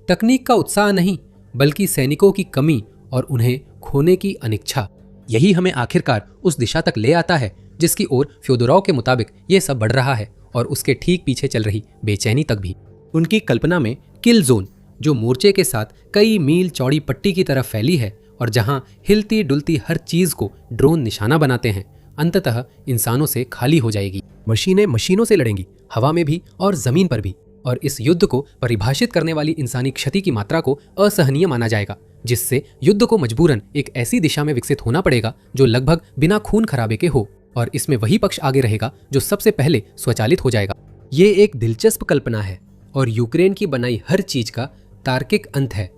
तकनीक का उत्साह नहीं, बल्कि सैनिकों की कमी और उन्हें खोने की अनिच्छा। यही हमें आखिरकार उस दिशा तक ले आता है जिसकी ओर फ्योदोरोव के मुताबिक ये सब बढ़ रहा है, और उसके ठीक पीछे चल रही बेचैनी तक भी। उनकी कल्पना में किल जोन, जो मोर्चे के साथ कई मील चौड़ी पट्टी की तरफ फैली है और जहां हिलती डुलती हर चीज को ड्रोन निशाना बनाते हैं, अंततः इंसानों से खाली हो जाएगी। मशीनें मशीनों से लड़ेंगी, हवा में भी और जमीन पर भी। और इस युद्ध को परिभाषित करने वाली इंसानी क्षति की मात्रा को असहनीय माना जाएगा, जिससे युद्ध को मजबूरन एक ऐसी दिशा में विकसित होना पड़ेगा जो लगभग बिना खून खराबे के हो, और इसमें वही पक्ष आगे रहेगा जो सबसे पहले स्वचालित हो जाएगा। ये एक दिलचस्प कल्पना है और यूक्रेन की बनाई हर चीज का तार्किक अंत है।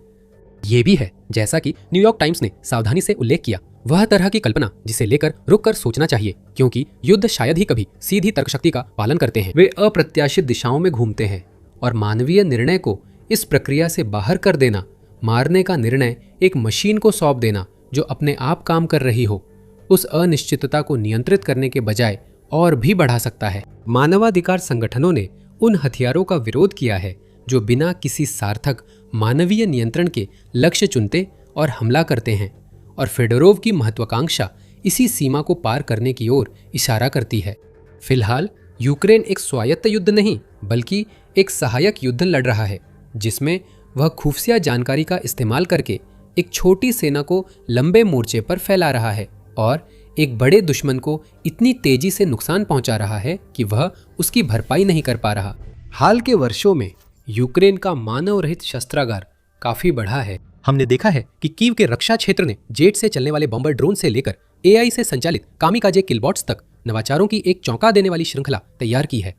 ये भी है, जैसा कि न्यूयॉर्क टाइम्स ने सावधानी से उल्लेख किया, वह तरह की कल्पना जिसे लेकर रुक कर सोचना चाहिए, क्योंकि युद्ध शायद ही कभी सीधी तर्कशक्ति का पालन करते हैं। वे अप्रत्याशित दिशाओं में घूमते हैं, और मानवीय निर्णय को इस प्रक्रिया से बाहर कर देना, मारने का निर्णय एक मशीन को सौंप देना जो अपने आप काम कर रही हो, उस अनिश्चितता को नियंत्रित करने के बजाय और भी बढ़ा सकता है। मानवाधिकार संगठनों ने उन हथियारों का विरोध किया है जो बिना किसी सार्थक मानवीय नियंत्रण के लक्ष्य चुनते और हमला करते हैं, और फ्योदोरोव की महत्वाकांक्षा इसी सीमा को पार करने की ओर इशारा करती है। फिलहाल यूक्रेन एक स्वायत्त युद्ध नहीं, बल्कि एक सहायक युद्ध लड़ रहा है, जिसमें वह खुफिया जानकारी का इस्तेमाल करके एक छोटी सेना को लंबे मोर्चे पर फैला रहा है और एक बड़े दुश्मन को इतनी तेजी से नुकसान पहुंचा रहा है कि वह उसकी भरपाई नहीं कर पा रहा। हाल के वर्षों में यूक्रेन का मानव रहित शस्त्रागार काफी बढ़ा है। हमने देखा है कि कीव के रक्षा क्षेत्र ने जेट से चलने वाले बम्बर ड्रोन से लेकर एआई से संचालित कामिकाजे किलबॉट्स तक नवाचारों की एक चौंका देने वाली श्रृंखला तैयार की है।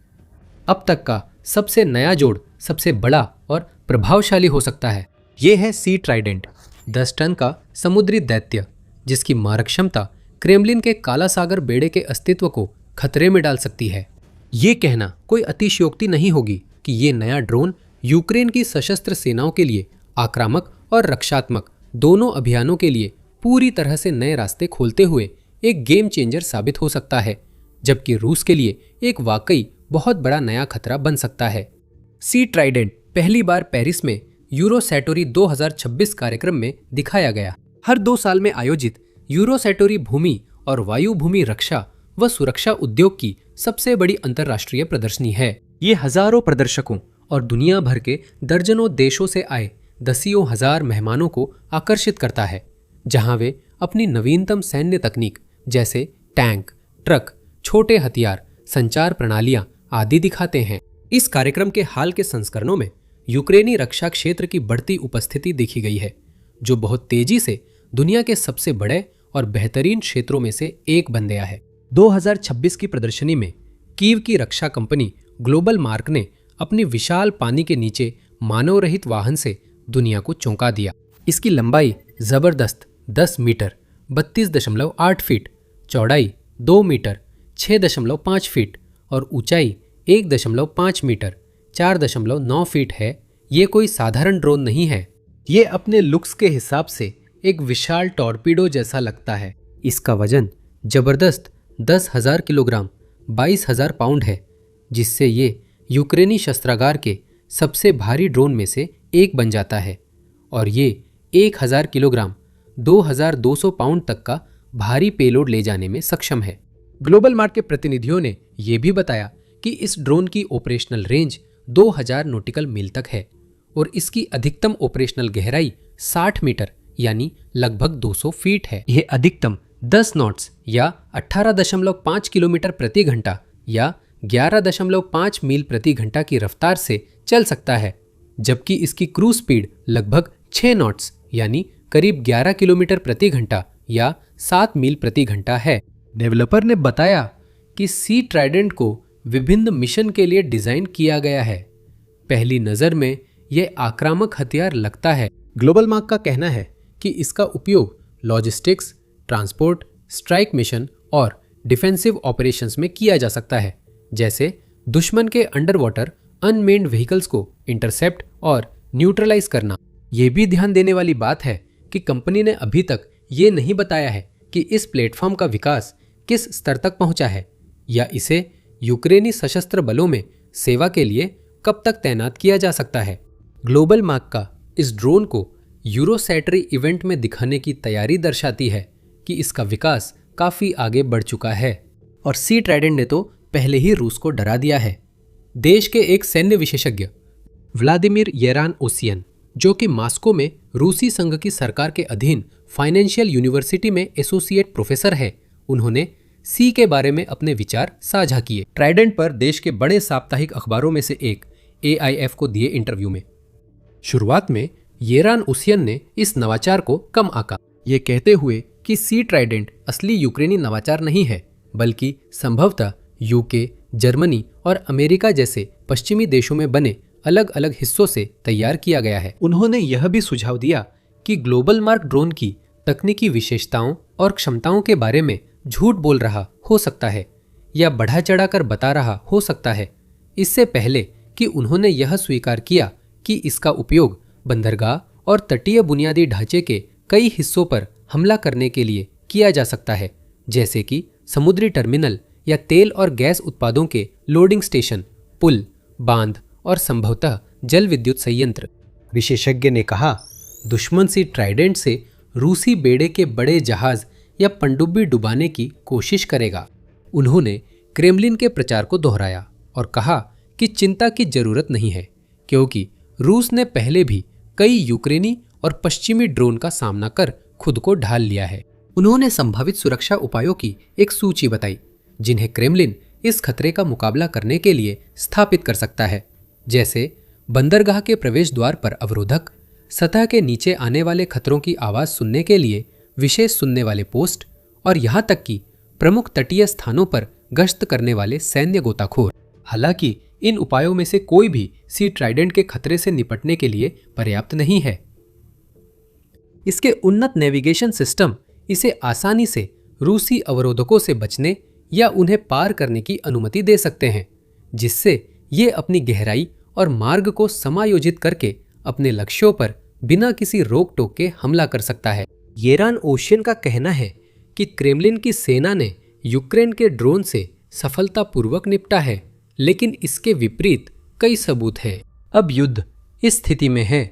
अब तक का सबसे नया जोड़ सबसे बड़ा और प्रभावशाली हो सकता है। ये है सी ट्राइडेंट, 10 टन का समुद्री दैत्य जिसकी मारक क्षमता क्रेमलिन के काला सागर बेड़े के अस्तित्व को खतरे में डाल सकती है। ये कहना कोई अतिशयोक्ति नहीं होगी कि ये नया ड्रोन यूक्रेन की सशस्त्र सेनाओं के लिए आक्रामक और रक्षात्मक दोनों अभियानों के लिए पूरी तरह से नए रास्ते खोलते हुए एक गेम चेंजर साबित हो सकता है, जबकि रूस के लिए एक वाकई बहुत बड़ा नया खतरा बन सकता है। सी ट्राइडेंट पहली बार पेरिस में यूरोसैटोरी 2026 कार्यक्रम में दिखाया गया। हर 2 साल में आयोजित यूरोसैटोरी भूमि और वायु भूमि रक्षा व सुरक्षा उद्योग की सबसे बड़ी अंतर्राष्ट्रीय प्रदर्शनी है। ये हजारों प्रदर्शकों और दुनिया भर के दर्जनों देशों से आए दसियों हजार मेहमानों को आकर्षित करता है, जहां वे अपनी नवीनतम सैन्य तकनीक जैसे टैंक, ट्रक, छोटे हथियार, संचार प्रणालियां आदि दिखाते हैं। इस कार्यक्रम के हाल के संस्करणों में यूक्रेनी रक्षा क्षेत्र की बढ़ती उपस्थिति देखी गई है, जो बहुत तेजी से दुनिया के सबसे बड़े और बेहतरीन क्षेत्रों में से एक बन गया है। 2026 की प्रदर्शनी में कीव की रक्षा कंपनी ग्लोबल मार्क ने अपनी विशाल पानी के नीचे मानव रहित वाहन से दुनिया को चौंका दिया। इसकी लंबाई जबरदस्त 10 मीटर 32.8 फीट, चौड़ाई 2 मीटर 6.5 फीट और ऊंचाई 1.5 मीटर 4.9 फीट है। ये कोई साधारण ड्रोन नहीं है। ये अपने लुक्स के हिसाब से एक विशाल टॉर्पीडो जैसा लगता है। इसका वजन जबरदस्त 10,000 किलोग्राम 22,000 पाउंड है, जिससे ये यूक्रेनी शस्त्रागार के सबसे भारी ड्रोन में से एक बन जाता है और ये 1,000 किलोग्राम 2,200 पाउंड तक का भारी पेलोड ले जाने में सक्षम है। ग्लोबल मार्क के प्रतिनिधियों ने यह भी बताया कि इस ड्रोन की ऑपरेशनल रेंज 2000 नॉटिकल मील तक है और इसकी अधिकतम ऑपरेशनल गहराई 60 मीटर यानी लगभग 200 फीट है। यह अधिकतम 10 नॉट्स या 18.5 किलोमीटर प्रति घंटा या 11.5 मील प्रति घंटा की रफ्तार से चल सकता है, जबकि इसकी क्रूज स्पीड लगभग 6 नॉट्स यानी करीब 11 किलोमीटर प्रति घंटा या 7 मील प्रति घंटा है। डेवलपर ने बताया कि सी ट्राइडेंट को विभिन्न मिशन के लिए डिजाइन किया गया है। पहली नजर में यह आक्रामक हथियार लगता है। ग्लोबल मार्क का कहना है कि इसका उपयोग लॉजिस्टिक्स, ट्रांसपोर्ट, स्ट्राइक मिशन और डिफेंसिव ऑपरेशंस में किया जा सकता है, जैसे दुश्मन के अंडर वाटर अनमेन्ड व्हीकल्स को इंटरसेप्ट और न्यूट्रलाइज करना। यह भी ध्यान देने वाली बात है कि कंपनी ने अभी तक ये नहीं बताया है कि इस प्लेटफॉर्म का विकास किस स्तर तक पहुंचा है या इसे यूक्रेनी सशस्त्र बलों में सेवा के लिए कब तक तैनात किया जा सकता है। ग्लोबल मार्क का इस ड्रोन को यूरोसैटरी इवेंट में दिखाने की तैयारी दर्शाती है कि इसका विकास काफी आगे बढ़ चुका है और सी ट्राइडेंट ने तो पहले ही रूस को डरा दिया है। देश के एक सैन्य विशेषज्ञ व्लादिमीर येरानओसियन, जो कि मॉस्को में रूसी संघ की सरकार के अधीन फाइनेंशियल यूनिवर्सिटी में एसोसिएट प्रोफेसर है, उन्होंने सी के बारे में अपने विचार साझा किए। ट्राइडेंट पर देश के बड़े साप्ताहिक अखबारों में से एक AIF को दिए इंटरव्यू में शुरुआत में येरानओसियन ने इस नवाचार को कम आंका, ये कहते हुए कि सी ट्राइडेंट असली यूक्रेनी नवाचार नहीं है, बल्कि संभवतः यूके, जर्मनी और अमेरिका जैसे पश्चिमी देशों में बने अलग अलग हिस्सों से तैयार किया गया है। उन्होंने यह भी सुझाव दिया कि ग्लोबल मार्क ड्रोन की तकनीकी विशेषताओं और क्षमताओं के बारे में झूठ बोल रहा हो सकता है या बढ़ा चढ़ाकर बता रहा हो सकता है, इससे पहले कि उन्होंने यह स्वीकार किया कि इसका उपयोग बंदरगाह और तटीय बुनियादी ढांचे के कई हिस्सों पर हमला करने के लिए किया जा सकता है, जैसे कि समुद्री टर्मिनल या तेल और गैस उत्पादों के लोडिंग स्टेशन, पुल, बांध और संभवतः जल विद्युत संयंत्र। विशेषज्ञ ने कहा, दुश्मन सी ट्राइडेंट से रूसी बेड़े के बड़े जहाज या पनडुब्बी डुबाने की कोशिश करेगा। उन्होंने क्रेमलिन के प्रचार को दोहराया और कहा कि चिंता की जरूरत नहीं है, क्योंकि रूस ने पहले भी कई यूक्रेनी और पश्चिमी ड्रोन का सामना कर खुद को ढाल लिया है। उन्होंने संभावित सुरक्षा उपायों की एक सूची बताई जिन्हें क्रेमलिन इस खतरे का मुकाबला करने के लिए स्थापित कर सकता है, जैसे बंदरगाह के प्रवेश द्वार पर अवरोधक, सतह के नीचे आने वाले खतरों की आवाज सुनने के लिए विशेष सुनने वाले पोस्ट और यहाँ तक कि प्रमुख तटीय स्थानों पर गश्त करने वाले सैन्य गोताखोर। हालांकि इन उपायों में से कोई भी सी ट्राइडेंट के खतरे से निपटने के लिए पर्याप्त नहीं है। इसके उन्नत नेविगेशन सिस्टम इसे आसानी से रूसी अवरोधकों से बचने या उन्हें पार करने की अनुमति दे सकते हैं, जिससे ये अपनी गहराई और मार्ग को समायोजित करके अपने लक्ष्यों पर बिना किसी रोक टोक के हमला कर सकता है। येरान ओशियन का कहना है कि क्रेमलिन की सेना ने यूक्रेन के ड्रोन से सफलतापूर्वक निपटा है, लेकिन इसके विपरीत कई सबूत हैं। अब युद्ध इस स्थिति में है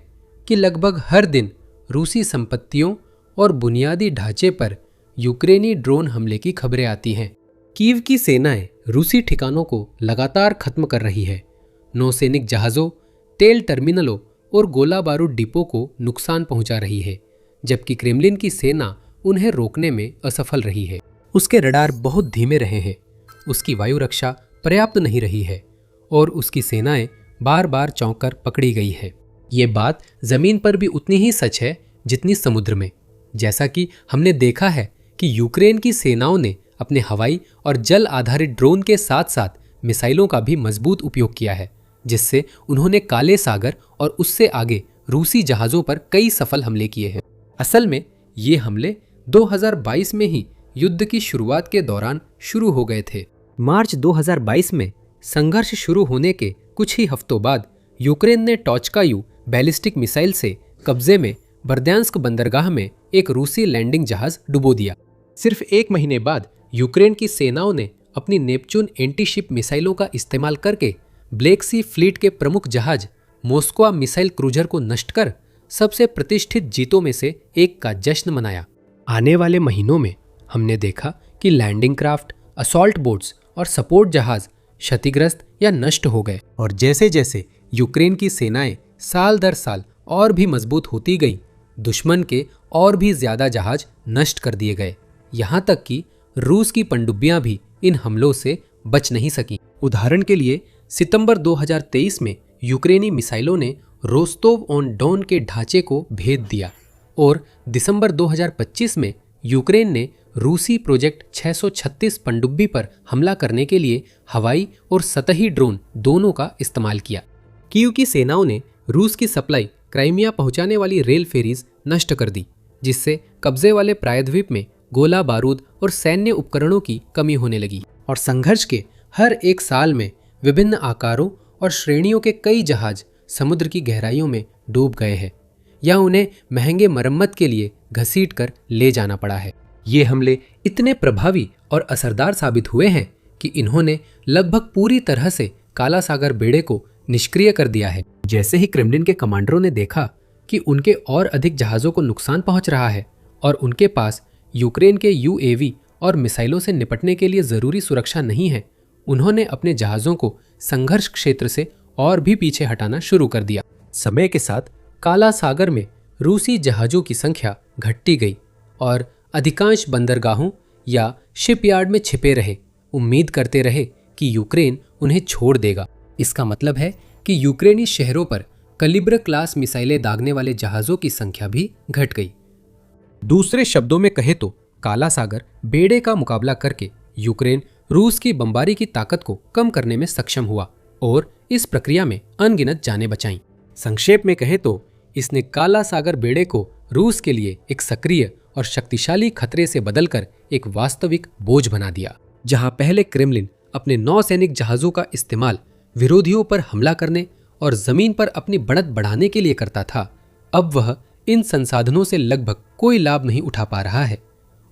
कि लगभग हर दिन रूसी संपत्तियों और बुनियादी ढांचे पर यूक्रेनी ड्रोन हमले की खबरें आती हैं। कीव की सेनाएं रूसी ठिकानों को लगातार खत्म कर रही है, नौसैनिक जहाज़ों, तेल टर्मिनलों और गोला बारूद डिपो को नुकसान पहुंचा रही है, जबकि क्रेमलिन की सेना उन्हें रोकने में असफल रही है। उसके रडार बहुत धीमे रहे हैं, उसकी वायु रक्षा पर्याप्त नहीं रही है और उसकी सेनाएं बार बार चौंक कर पकड़ी गई है। ये बात जमीन पर भी उतनी ही सच है जितनी समुद्र में। जैसा कि हमने देखा है कि यूक्रेन की सेनाओं ने अपने हवाई और जल आधारित ड्रोन के साथ साथ मिसाइलों का भी मजबूत उपयोग किया है, जिससे उन्होंने काले सागर और उससे आगे रूसी जहाज़ों पर कई सफल हमले किए हैं। असल में ये हमले 2022 में ही युद्ध की शुरुआत के दौरान शुरू हो गए थे। मार्च 2022 में संघर्ष शुरू होने के कुछ ही हफ्तों बाद यूक्रेन ने टॉचकायू बैलिस्टिक मिसाइल से कब्जे में बर्द्यांस्क बंदरगाह में एक रूसी लैंडिंग जहाज डुबो दिया। सिर्फ एक महीने बाद यूक्रेन की सेनाओं ने अपनी नेपच्यून एंटीशिप मिसाइलों का इस्तेमाल करके ब्लैक सी फ्लीट के प्रमुख जहाज मोस्कवा मिसाइल क्रूजर को नष्ट कर सबसे प्रतिष्ठित जीतों में से एक का जश्न मनाया। आने वाले महीनों में हमने देखा कि लैंडिंग क्राफ्ट, असॉल्ट बोट्स और सपोर्ट जहाज क्षतिग्रस्त या नष्ट हो गए, और जैसे जैसे यूक्रेन की सेनाएं साल दर साल और भी मजबूत होती गई, दुश्मन के और भी ज्यादा जहाज नष्ट कर दिए गए। यहाँ तक कि रूस की पनडुब्बियां भी इन हमलों से बच नहीं सकी। उदाहरण के लिए सितंबर 2023 में यूक्रेनी मिसाइलों ने रोस्तोव ऑन डॉन के ढांचे को भेद दिया और दिसंबर 2025 में यूक्रेन ने रूसी प्रोजेक्ट 636 पनडुब्बी पर हमला करने के लिए हवाई और सतही ड्रोन दोनों का इस्तेमाल किया। कीव की सेनाओं ने रूस की सप्लाई क्राइमिया पहुंचाने वाली रेल फेरीज नष्ट कर दी, जिससे कब्जे वाले प्रायद्वीप में गोला बारूद और सैन्य उपकरणों की कमी होने लगी। और संघर्ष के हर एक साल में विभिन्न आकारों और श्रेणियों के कई जहाज समुद्र की गहराइयों में डूब गए हैं या उन्हें महंगे मरम्मत के लिए घसीट कर ले जाना पड़ा है। ये हमले इतने प्रभावी और असरदार साबित हुए हैं कि इन्होंने लगभग पूरी तरह से काला सागर बेड़े को निष्क्रिय कर दिया है। जैसे ही क्रेमलिन के कमांडरों ने देखा कि उनके और अधिक जहाज़ों को नुकसान पहुंच रहा है और उनके पास यूक्रेन के यूएवी और मिसाइलों से निपटने के लिए ज़रूरी सुरक्षा नहीं है, उन्होंने अपने जहाज़ों को संघर्ष क्षेत्र से और भी पीछे हटाना शुरू कर दिया। समय के साथ काला सागर में रूसी जहाज़ों की संख्या घटती गई और अधिकांश बंदरगाहों या शिपयार्ड में छिपे रहे, उम्मीद करते रहे कि यूक्रेन उन्हें छोड़ देगा। इसका मतलब है कि यूक्रेनी शहरों पर कलिब्र क्लास मिसाइलें दागने वाले जहाज़ों की संख्या भी घट गई। दूसरे शब्दों में कहे तो काला सागर बेड़े का मुकाबला करके यूक्रेन रूस की बमबारी की ताकत को कम करने में सक्षम हुआ और इस प्रक्रिया में अनगिनत जानें बचाईं। संक्षेप में कहे तो इसने काला सागर बेड़े को रूस के लिए एक सक्रिय और शक्तिशाली खतरे से बदलकर एक वास्तविक बोझ बना दिया। जहां पहले क्रेमलिन अपने नौसैनिक जहाज़ों का इस्तेमाल विरोधियों पर हमला करने और जमीन पर अपनी बढ़त बढ़ाने के लिए करता था, अब वह इन संसाधनों से लगभग कोई लाभ नहीं उठा पा रहा है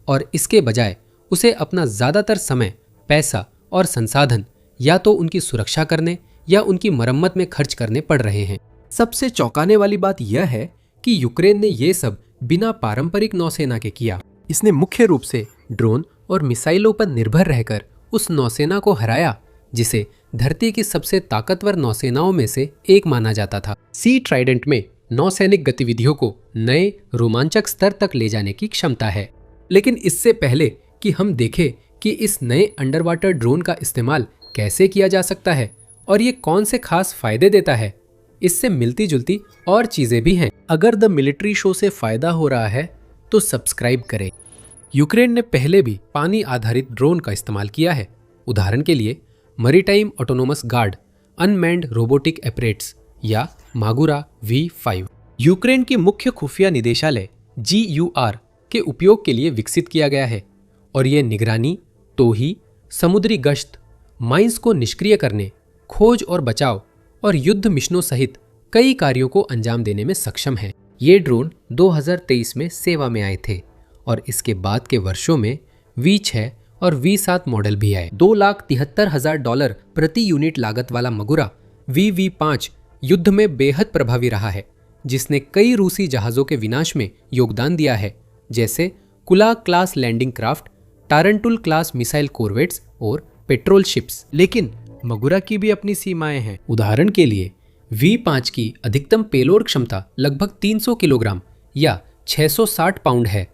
और इसके बजाय उसे अपना ज्यादातर समय, पैसा और संसाधन या तो उनकी सुरक्षा करने या उनकी मरम्मत में खर्च करने पड़ रहे हैं। सबसे चौंकाने वाली बात यह है कि यूक्रेन ने ये सब बिना पारंपरिक नौसेना के किया। इसने मुख्य रूप से ड्रोन और मिसाइलों पर निर्भर रहकर उस नौसेना को हराया जिसे धरती की सबसे ताकतवर नौसेनाओं में से एक माना जाता था। सी ट्राइडेंट में नौसैनिक गतिविधियों को नए रोमांचक स्तर तक ले जाने की क्षमता है। लेकिन इससे पहले कि हम देखें कि इस नए अंडर वाटर ड्रोन का इस्तेमाल कैसे किया जा सकता है और ये कौन से खास फायदे देता है, इससे मिलती जुलती और चीजें भी हैं। अगर द मिलिट्री शो से फायदा हो रहा है तो सब्सक्राइब करें। यूक्रेन ने पहले भी पानी आधारित ड्रोन का इस्तेमाल किया है। उदाहरण के लिए maritime autonomous guard unmanned robotic operates या मागुरा V5 यूक्रेन की मुख्य खुफिया निदेशालय GUR के उपयोग के लिए विकसित किया गया है और ये निगरानी, तोही, समुद्री गश्त, माइंस को निष्क्रिय करने, खोज और बचाव और युद्ध मिशनों सहित कई कार्यों को अंजाम देने में सक्षम है। ये ड्रोन 2023 में सेवा में आए थे और इसके बाद के वर्षों में V6 और V7 मॉडल भी आए। $2,73,000 प्रति यूनिट लागत वाला मगुरा VV5 युद्ध में बेहद प्रभावी रहा है, जिसने कई रूसी जहाजों के विनाश में योगदान दिया है, जैसे Kula class landing craft, Tarantul class missile corvettes और पेट्रोल शिप्स। लेकिन मगुरा की भी अपनी सीमाएं हैं। उदाहरण के लिए V5 की अधिकतम पेलोड क्षमता लगभग 300 किलोग्राम या 660 पाउंड है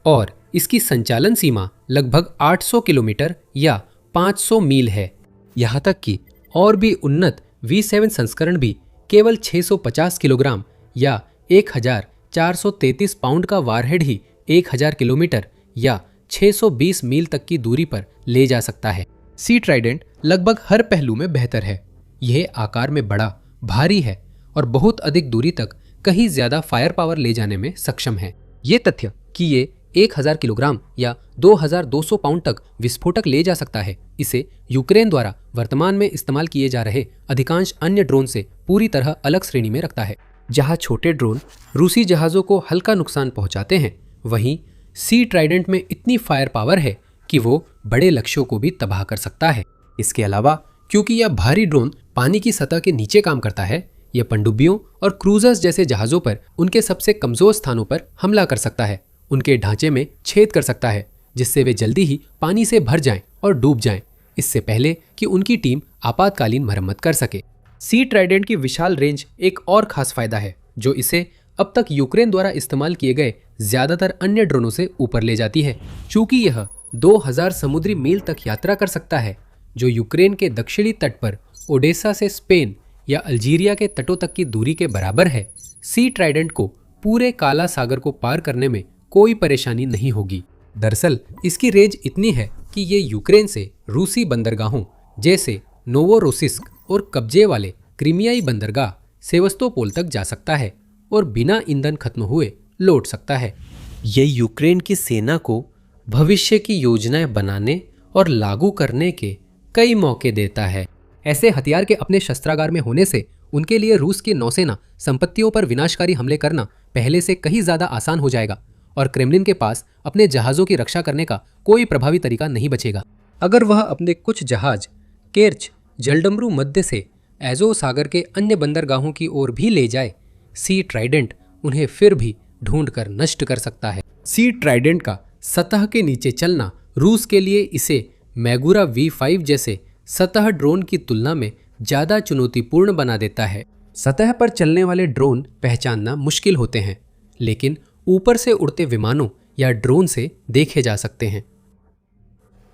और इसकी संचालन सीमा लगभग 800 किलोमीटर या 500 मील है। यहाँ तक कि और भी उन्नत V7 संस्करण भी केवल 650 किलोग्राम या 1433 पाउंड का वारहेड ही 1000 किलोमीटर या 620 मील तक की दूरी पर ले जा सकता है। सी ट्राइडेंट लगभग हर पहलू में बेहतर है। यह आकार में बड़ा, भारी है और बहुत अधिक दूरी तक कहीं ज्यादा फायर पावर ले जाने में सक्षम है। ये तथ्य कि ये 1000 किलोग्राम या 2200 पाउंड तक विस्फोटक ले जा सकता है, इसे यूक्रेन द्वारा वर्तमान में इस्तेमाल किए जा रहे अधिकांश अन्य ड्रोन से पूरी तरह अलग श्रेणी में रखता है। जहां छोटे ड्रोन रूसी जहाजों को हल्का नुकसान पहुंचाते हैं, वहीं सी ट्राइडेंट में इतनी फायर पावर है कि वो बड़े लक्ष्यों को भी तबाह कर सकता है। इसके अलावा क्योंकि यह भारी ड्रोन पानी की सतह के नीचे काम करता है, यह पनडुब्बियों और क्रूजर्स जैसे जहाजों पर उनके सबसे कमजोर स्थानों पर हमला कर सकता है, उनके ढांचे में छेद कर सकता है, जिससे वे जल्दी ही पानी से भर जाएं और डूब जाएं, इससे पहले कि उनकी टीम आपातकालीन मरम्मत कर सके। सी ट्राइडेंट की विशाल रेंज एक और खास फायदा है, जो इसे अब तक यूक्रेन द्वारा इस्तेमाल किए गए ज्यादातर अन्य ड्रोनों से ऊपर ले जाती है। चूंकि यह 2000 समुद्री मील तक यात्रा कर सकता है, जो यूक्रेन के दक्षिणी तट पर ओडेसा से स्पेन या अल्जीरिया के तटों तक की दूरी के बराबर है, सी ट्राइडेंट को पूरे काला सागर को पार करने में कोई परेशानी नहीं होगी। दरअसल इसकी रेंज इतनी है कि ये यूक्रेन से रूसी बंदरगाहों जैसे नोवोरोसिस्क और कब्जे वाले क्रीमियाई बंदरगाह सेवस्तोपोल तक जा सकता है और बिना ईंधन खत्म हुए लौट सकता है। ये यूक्रेन की सेना को भविष्य की योजनाएं बनाने और लागू करने के कई मौके देता है। ऐसे हथियार के अपने शस्त्रागार में होने से उनके लिए रूस की नौसेना संपत्तियों पर विनाशकारी हमले करना पहले से कहीं ज्यादा आसान हो जाएगा और क्रेमलिन के पास अपने जहाजों की रक्षा करने का कोई प्रभावी तरीका नहीं बचेगा। अगर वह अपने कुछ जहाज केर्च जलडमरू मध्य से एजो सागर के अन्य बंदरगाहों की ओर भी ले जाए, सी ट्राइडेंट उन्हें फिर भी ढूंढकर नष्ट कर सकता है। सी ट्राइडेंट का सतह के नीचे चलना रूस के लिए इसे मैगुरा V5 जैसे सतह ड्रोन की तुलना में ज्यादा चुनौतीपूर्ण बना देता है। सतह पर चलने वाले ड्रोन पहचानना मुश्किल होते हैं, लेकिन ऊपर से उड़ते विमानों या ड्रोन से देखे जा सकते हैं।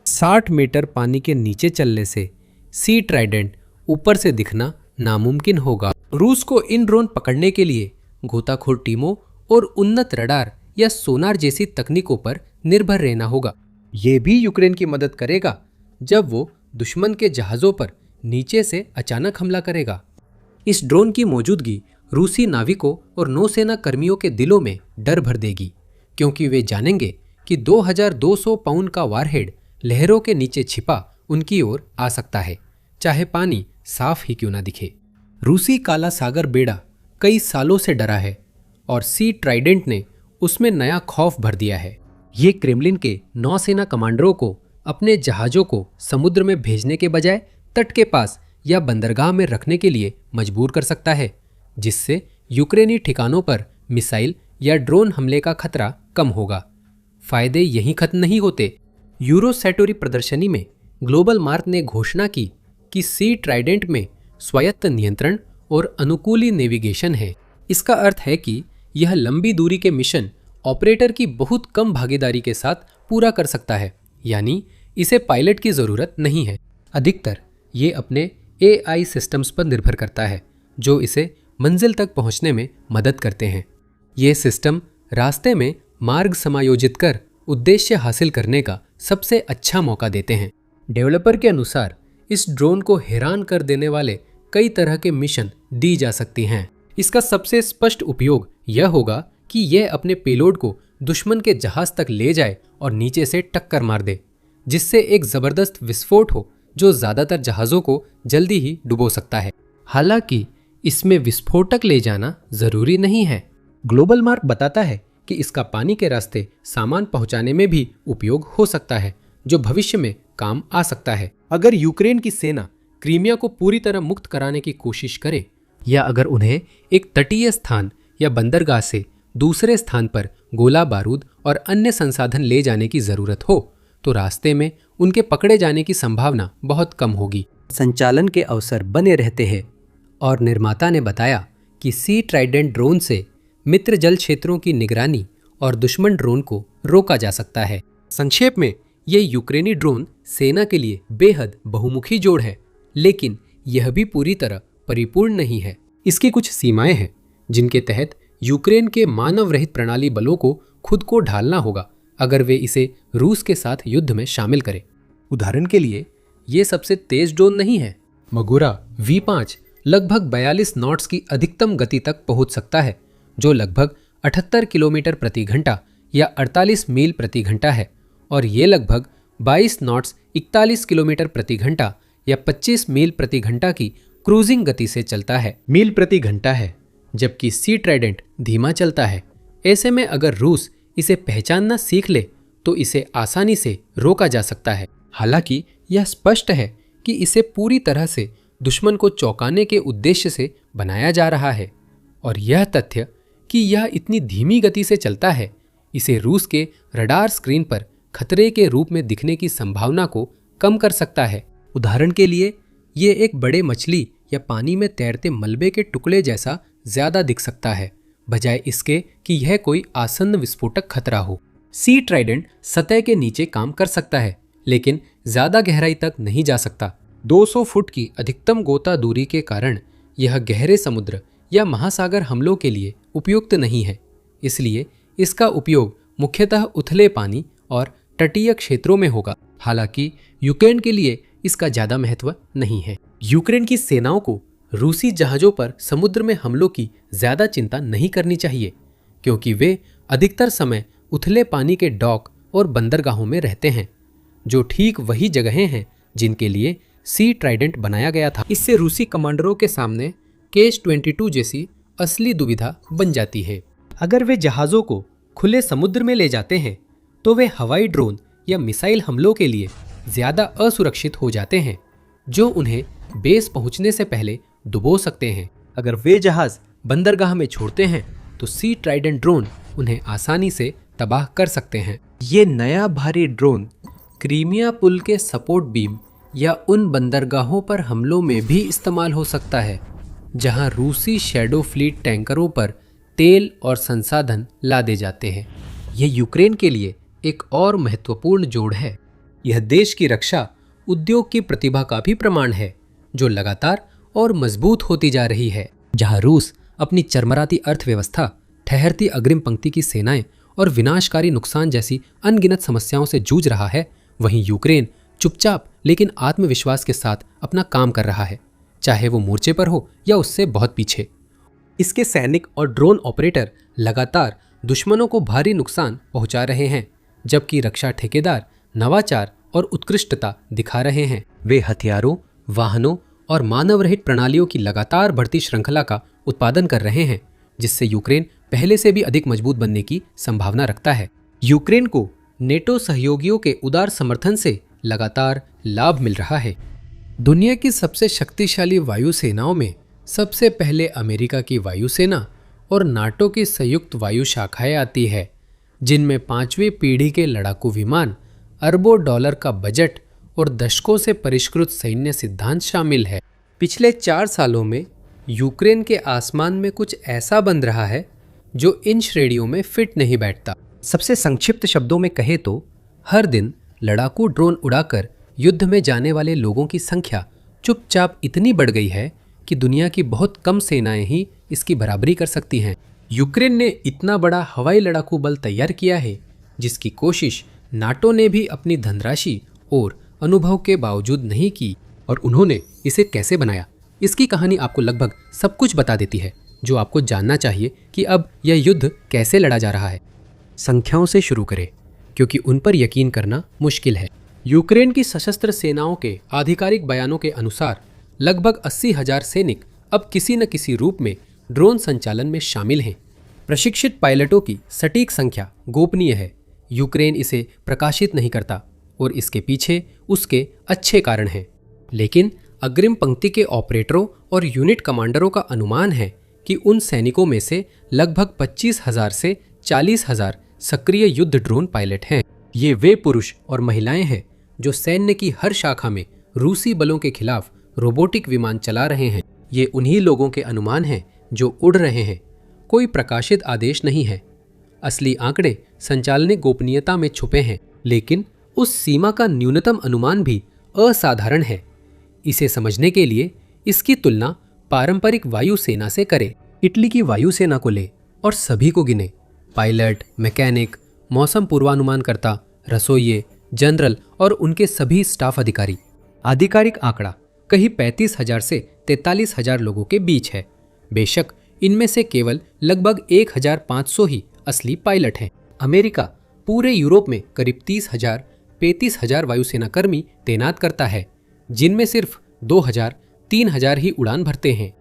60 मीटर पानी के नीचे चलने से सी ट्राइडेंट ऊपर से दिखना नामुमकिन होगा। रूस को इन ड्रोन पकड़ने के लिए गोताखोर टीमों और उन्नत रडार या सोनार जैसी तकनीकों पर निर्भर रहना होगा। ये भी यूक्रेन की मदद करेगा जब वो दुश्मन के जहाजों पर नीचे से अचानक हमला करेगा। इस ड्रोन की मौजूदगी रूसी नाविकों और नौसेना कर्मियों के दिलों में डर भर देगी, क्योंकि वे जानेंगे कि 2200 पाउंड का वारहेड लहरों के नीचे छिपा उनकी ओर आ सकता है, चाहे पानी साफ ही क्यों ना दिखे। रूसी काला सागर बेड़ा कई सालों से डरा है और सी ट्राइडेंट ने उसमें नया खौफ भर दिया है। ये क्रेमलिन के नौसेना कमांडरों को अपने जहाजों को समुद्र में भेजने के बजाय तट के पास या बंदरगाह में रखने के लिए मजबूर कर सकता है, जिससे यूक्रेनी ठिकानों पर मिसाइल या ड्रोन हमले का खतरा कम होगा। फायदे यहीं खत्म नहीं होते। यूरोसैटोरी प्रदर्शनी में ग्लोबल मार्क ने घोषणा की कि सी ट्राइडेंट में स्वायत्त नियंत्रण और अनुकूली नेविगेशन है। इसका अर्थ है कि यह लंबी दूरी के मिशन ऑपरेटर की बहुत कम भागीदारी के साथ पूरा कर सकता है, यानी इसे पायलट की ज़रूरत नहीं है। अधिकतर ये अपने AI सिस्टम्स पर निर्भर करता है जो इसे मंजिल तक पहुंचने में मदद करते हैं। ये सिस्टम रास्ते में मार्ग समायोजित कर उद्देश्य हासिल करने का सबसे अच्छा मौका देते हैं। डेवलपर के अनुसार इस ड्रोन को हैरान कर देने वाले कई तरह के मिशन दी जा सकती हैं। इसका सबसे स्पष्ट उपयोग यह होगा कि यह अपने पेलोड को दुश्मन के जहाज तक ले जाए और नीचे से टक्कर मार दे, जिससे एक ज़बरदस्त विस्फोट हो जो ज़्यादातर जहाज़ों को जल्दी ही डुबो सकता है। हालांकि इसमें विस्फोटक ले जाना ज़रूरी नहीं है। ग्लोबल मार्क बताता है कि इसका पानी के रास्ते सामान पहुंचाने में भी उपयोग हो सकता है, जो भविष्य में काम आ सकता है। अगर यूक्रेन की सेना क्रीमिया को पूरी तरह मुक्त कराने की कोशिश करे, या अगर उन्हें एक तटीय स्थान या बंदरगाह से दूसरे स्थान पर गोला बारूद और अन्य संसाधन ले जाने की ज़रूरत हो, तो रास्ते में उनके पकड़े जाने की संभावना बहुत कम होगी। संचालन के अवसर बने रहते हैं। और निर्माता ने बताया कि सी ट्राइडेंट ड्रोन से मित्र जल क्षेत्रों की निगरानी और दुश्मन ड्रोन को रोका जा सकता है। संक्षेप में, ये यूक्रेनी ड्रोन सेना के लिए बेहद बहुमुखी जोड़ है, लेकिन यह भी पूरी तरह परिपूर्ण नहीं है। इसकी कुछ सीमाएं हैं जिनके तहत यूक्रेन के मानव रहित प्रणाली बलों को खुद को ढालना होगा अगर वे इसे रूस के साथ युद्ध में शामिल करें। उदाहरण के लिए, ये सबसे तेज ड्रोन नहीं है। मगुरा V5 लगभग 42 नॉट्स की अधिकतम गति तक पहुंच सकता है, जो लगभग 78 किलोमीटर प्रति घंटा या 48 मील प्रति घंटा है, और ये लगभग 22 नॉट्स 41 किलोमीटर प्रति घंटा या 25 मील प्रति घंटा की क्रूजिंग गति से चलता है। मील प्रति घंटा है, जबकि सी ट्राइडेंट धीमा चलता है। ऐसे में अगर रूस इसे पहचानना सीख ले तो इसे आसानी से रोका जा सकता है। हालांकि यह स्पष्ट है कि इसे पूरी तरह से दुश्मन को चौंकाने के उद्देश्य से बनाया जा रहा है, और यह तथ्य कि यह इतनी धीमी गति से चलता है इसे रूस के रडार स्क्रीन पर खतरे के रूप में दिखने की संभावना को कम कर सकता है। उदाहरण के लिए, ये एक बड़े मछली या पानी में तैरते मलबे के टुकड़े जैसा ज्यादा दिख सकता है, बजाय इसके कि यह कोई आसन्न विस्फोटक खतरा हो। सी ट्राइडेंट सतह के नीचे काम कर सकता है, लेकिन ज्यादा गहराई तक नहीं जा सकता। 200 फुट की अधिकतम गोता दूरी के कारण यह गहरे समुद्र या महासागर हमलों के लिए उपयुक्त नहीं है, इसलिए इसका उपयोग मुख्यतः उथले पानी और तटीय क्षेत्रों में होगा। हालांकि यूक्रेन के लिए इसका ज्यादा महत्व नहीं है। यूक्रेन की सेनाओं को रूसी जहाज़ों पर समुद्र में हमलों की ज्यादा चिंता नहीं करनी चाहिए, क्योंकि वे अधिकतर समय उथले पानी के डॉक और बंदरगाहों में रहते हैं, जो ठीक वही जगहें हैं जिनके लिए सी ट्राइडेंट बनाया गया था। इससे रूसी कमांडरों के सामने केच-22 जैसी असली दुविधा बन जाती है। अगर वे जहाज़ों को खुले समुद्र में ले जाते हैं तो वे हवाई ड्रोन या मिसाइल हमलों के लिए ज़्यादा असुरक्षित हो जाते हैं, जो उन्हें बेस पहुंचने से पहले डुबो सकते हैं। अगर वे जहाज़ बंदरगाह में छोड़ते हैं तो सी ट्राइडेंट ड्रोन उन्हें आसानी से तबाह कर सकते हैं। ये नया भारी ड्रोन क्रीमिया पुल के सपोर्ट बीम या उन बंदरगाहों पर हमलों में भी इस्तेमाल हो सकता है जहां रूसी शैडो फ्लीट टैंकरों पर तेल और संसाधन लादे जाते हैं। यह यूक्रेन के लिए एक और महत्वपूर्ण जोड़ है। यह देश की रक्षा उद्योग की प्रतिभा का भी प्रमाण है, जो लगातार और मजबूत होती जा रही है। जहां रूस अपनी चरमराती अर्थव्यवस्था, ठहरती अग्रिम पंक्ति की सेनाएं और विनाशकारी नुकसान जैसी अनगिनत समस्याओं से जूझ रहा है, वहीं यूक्रेन चुपचाप लेकिन आत्मविश्वास के साथ अपना काम कर रहा है, चाहे वो मोर्चे पर हो या उससे बहुत पीछे। इसके सैनिक और ड्रोन ऑपरेटर लगातार दुश्मनों को भारी नुकसान पहुंचा रहे हैं, जबकि रक्षा ठेकेदार नवाचार और उत्कृष्टता दिखा रहे हैं। वे हथियारों, वाहनों और मानव रहित प्रणालियों की लगातार बढ़ती श्रृंखला का उत्पादन कर रहे हैं, जिससे यूक्रेन पहले से भी अधिक मजबूत बनने की संभावना रखता है। यूक्रेन को नेटो सहयोगियों के उदार समर्थन से लगातार लाभ मिल रहा है। दुनिया की सबसे शक्तिशाली वायुसेनाओं में सबसे पहले अमेरिका की वायुसेना और नाटो की संयुक्त वायु शाखाएं आती है, जिनमें 5वीं पीढ़ी के लड़ाकू विमान, अरबों डॉलर का बजट और दशकों से परिष्कृत सैन्य सिद्धांत शामिल है। पिछले 4 सालों में यूक्रेन के आसमान में कुछ ऐसा बन रहा है जो इन श्रेणियों में फिट नहीं बैठता। सबसे संक्षिप्त शब्दों में कहे तो हर दिन लड़ाकू ड्रोन उड़ाकर युद्ध में जाने वाले लोगों की संख्या चुपचाप इतनी बढ़ गई है कि दुनिया की बहुत कम सेनाएं ही इसकी बराबरी कर सकती हैं। यूक्रेन ने इतना बड़ा हवाई लड़ाकू बल तैयार किया है जिसकी कोशिश नाटो ने भी अपनी धनराशि और अनुभव के बावजूद नहीं की। और उन्होंने इसे कैसे बनाया, इसकी कहानी आपको लगभग सब कुछ बता देती है जो आपको जानना चाहिए कि अब यह युद्ध कैसे लड़ा जा रहा है। संख्याओं से शुरू करें क्योंकि उन पर यकीन करना मुश्किल है। यूक्रेन की सशस्त्र सेनाओं के आधिकारिक बयानों के अनुसार लगभग 80,000 सैनिक अब किसी न किसी रूप में ड्रोन संचालन में शामिल हैं। प्रशिक्षित पायलटों की सटीक संख्या गोपनीय है। यूक्रेन इसे प्रकाशित नहीं करता और इसके पीछे उसके अच्छे कारण हैं। लेकिन अग्रिम पंक्ति के ऑपरेटरों और यूनिट कमांडरों का अनुमान है कि उन सैनिकों में से लगभग 25,000 से 40,000 सक्रिय युद्ध ड्रोन पायलट हैं। ये वे पुरुष और महिलाएं हैं जो सैन्य की हर शाखा में रूसी बलों के खिलाफ रोबोटिक विमान चला रहे हैं। ये उन्हीं लोगों के अनुमान हैं जो उड़ रहे हैं। कोई प्रकाशित आदेश नहीं है। असली आंकड़े संचालनिक गोपनीयता में छुपे हैं, लेकिन उस सीमा का न्यूनतम अनुमान भी असाधारण है। इसे समझने के लिए इसकी तुलना पारंपरिक वायुसेना से करें। इटली की वायुसेना को ले और सभी को गिने। पायलट, मैकेनिक, मौसम पूर्वानुमानकर्ता, रसोइये, जनरल और उनके सभी स्टाफ अधिकारी। आधिकारिक आंकड़ा कहीं 35,000 से 43,000 लोगों के बीच है। बेशक इनमें से केवल लगभग 1,500 ही असली पायलट हैं। अमेरिका पूरे यूरोप में करीब 30,000-35,000 वायुसेना कर्मी तैनात करता है, जिनमें सिर्फ 2,000-3,000 ही उड़ान भरते हैं।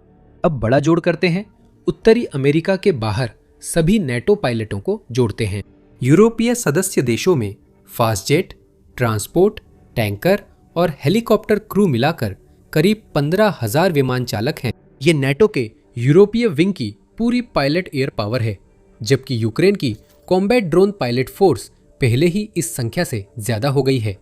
अब बड़ा जोड़ करते हैं, उत्तरी अमेरिका के बाहर सभी नेटो पायलटों को जोड़ते हैं। यूरोपीय सदस्य देशों में फास्ट जेट, ट्रांसपोर्ट, टैंकर और हेलीकॉप्टर क्रू मिलाकर करीब 15,000 विमान चालक हैं। ये नेटो के यूरोपीय विंग की पूरी पायलट एयर पावर है, जबकि यूक्रेन की कॉम्बैट ड्रोन पायलट फोर्स पहले ही इस संख्या से ज्यादा हो गई है।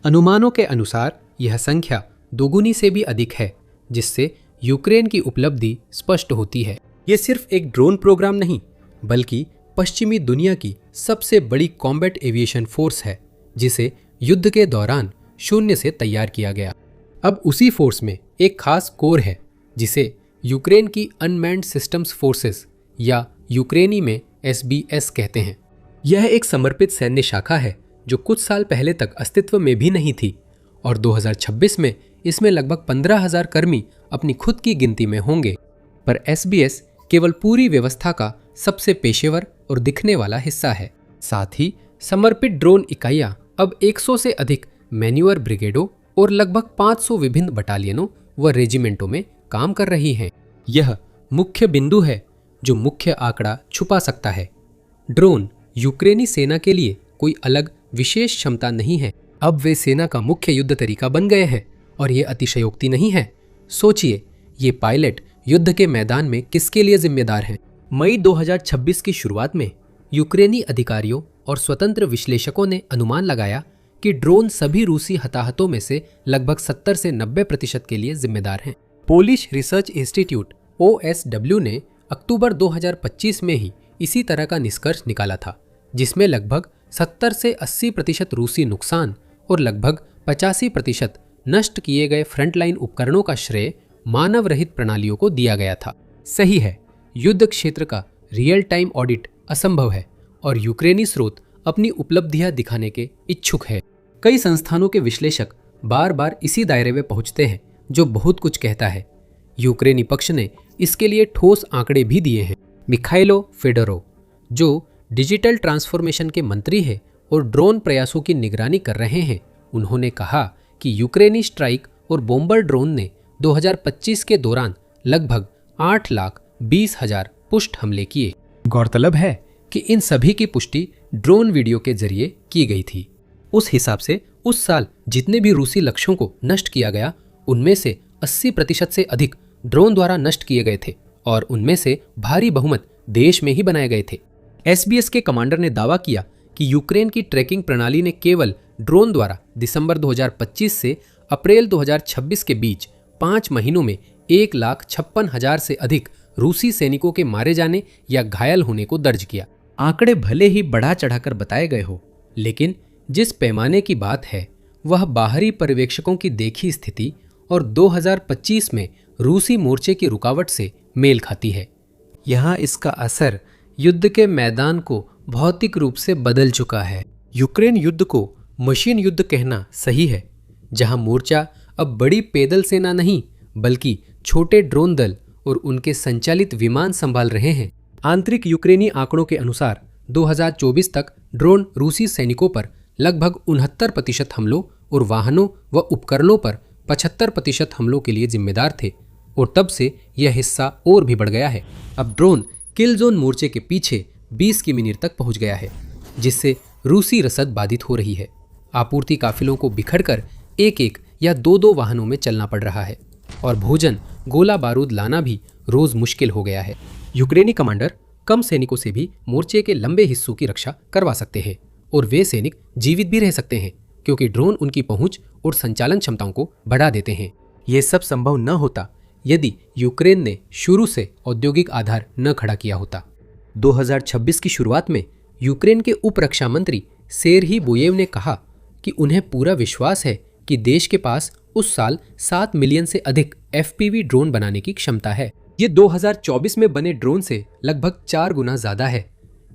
अनुमानों के अनुसार यह संख्या दोगुनी से भी अधिक है, जिससे यूक्रेन की उपलब्धि स्पष्ट होती है। ये सिर्फ एक ड्रोन प्रोग्राम नहीं, बल्कि पश्चिमी दुनिया की सबसे बड़ी कॉम्बैट एविएशन फोर्स है, जिसे युद्ध के दौरान शून्य से तैयार किया गया। अब उसी फोर्स में एक खास कोर है जिसे यूक्रेन की अनमैन्ड सिस्टम्स फोर्सेस या यूक्रेनी में SBS कहते हैं। यह एक समर्पित सैन्य शाखा है जो कुछ साल पहले तक अस्तित्व में भी नहीं थी और 2026 में इसमें लगभग 15,000 कर्मी अपनी खुद की गिनती में होंगे। पर SBS केवल पूरी व्यवस्था का सबसे पेशेवर और दिखने वाला हिस्सा है। साथ ही समर्पित ड्रोन इकाइयां अब 100 से अधिक मैन्यूअर ब्रिगेडों और लगभग 500 विभिन्न बटालियनों व रेजिमेंटों में काम कर रही हैं। यह मुख्य बिंदु है जो मुख्य आंकड़ा छुपा सकता है। ड्रोन यूक्रेनी सेना के लिए कोई अलग विशेष क्षमता नहीं है। अब वे सेना का मुख्य युद्ध तरीका बन गए हैं और ये अतिशयोक्ति नहीं है। सोचिए, ये पायलट युद्ध के मैदान में किसके लिए जिम्मेदार हैं? मई 2026 की शुरुआत में यूक्रेनी अधिकारियों और स्वतंत्र विश्लेषकों ने अनुमान लगाया कि ड्रोन सभी रूसी हताहतों में से लगभग 70 से 90% के लिए जिम्मेदार हैं। पोलिश रिसर्च इंस्टीट्यूट OSW ने अक्टूबर 2025 में ही इसी तरह का निष्कर्ष निकाला था, जिसमें लगभग 70 से 80% रूसी नुकसान और लगभग 85% नष्ट किए गए फ्रंटलाइन उपकरणों का श्रेय मानव रहित प्रणालियों को दिया गया था। सही है, युद्ध क्षेत्र का रियल टाइम ऑडिट असंभव है और यूक्रेनी स्रोत अपनी उपलब्धियां दिखाने के इच्छुक है। कई संस्थानों के विश्लेषक बार बार इसी दायरे में पहुंचते हैं, जो बहुत कुछ कहता है। यूक्रेनी पक्ष ने इसके लिए ठोस आंकड़े भी दिए हैं। मिखाइलो फेडोरोव, जो डिजिटल ट्रांसफॉर्मेशन के मंत्री हैं और ड्रोन प्रयासों की निगरानी कर रहे हैं, उन्होंने कहा कि यूक्रेनी स्ट्राइक और बॉम्बर ड्रोन ने 2025 के दौरान लगभग 8,20,000 पुष्ट हमले किए। गौरतलब है कि इन सभी की पुष्टि ड्रोन वीडियो के जरिए की गई थी। उस हिसाब से उस साल जितने भी रूसी लक्ष्यों को नष्ट किया गया, उनमें से 80% से अधिक ड्रोन द्वारा नष्ट किए गए थे और उनमें से भारी बहुमत देश में ही बनाए गए थे। SBS के कमांडर ने दावा किया कि यूक्रेन की ट्रैकिंग प्रणाली ने केवल ड्रोन द्वारा दिसंबर 2025 से अप्रैल 2026 के बीच 5 महीनों में 1,56,000 से अधिक रूसी सैनिकों के मारे जाने या घायल होने को दर्ज किया। आंकड़े भले ही बढ़ा चढ़ाकर बताए गए हो, लेकिन जिस पैमाने की बात है वह बाहरी पर्यवेक्षकों की देखी स्थिति और 2025 में रूसी मोर्चे की रुकावट से मेल खाती है। यहाँ इसका असर युद्ध के मैदान को भौतिक रूप से बदल चुका है। यूक्रेन युद्ध को मशीन युद्ध कहना सही है, जहां मोर्चा अब बड़ी पैदल सेना नहीं बल्कि छोटे ड्रोन दल और उनके संचालित विमान संभाल रहे हैं। आंतरिक यूक्रेनी आंकड़ों के अनुसार 2024 तक ड्रोन रूसी सैनिकों पर लगभग 69% हमलों और वाहनों व उपकरणों पर 75% हमलों के लिए जिम्मेदार थे, और तब से यह हिस्सा और भी बढ़ गया है। अब ड्रोन किल जोन मोर्चे के पीछे 20 किमी तक पहुंच गया है, जिससे रूसी रसद बाधित हो रही है। आपूर्ति काफिलों को बिखरकर एक एक या दो दो वाहनों में चलना पड़ रहा है, और भोजन, गोला बारूद लाना भी रोज मुश्किल हो गया है। यूक्रेनी कमांडर कम सैनिकों से भी मोर्चे के लंबे हिस्सों की रक्षा करवा सकते हैं, और वे सैनिक जीवित भी रह सकते हैं क्योंकि ड्रोन उनकी पहुंच और संचालन क्षमताओं को बढ़ा देते हैं। ये सब संभव न होता यदि यूक्रेन ने शुरू से औद्योगिक आधार न खड़ा किया होता। 2026 की शुरुआत में यूक्रेन के उप रक्षा मंत्री सेर्ही बोयेव ने कहा कि उन्हें पूरा विश्वास है कि देश के पास उस साल 7 मिलियन से अधिक FPV ड्रोन बनाने की क्षमता है। ये 2024 में बने ड्रोन से लगभग 4 गुना ज्यादा है।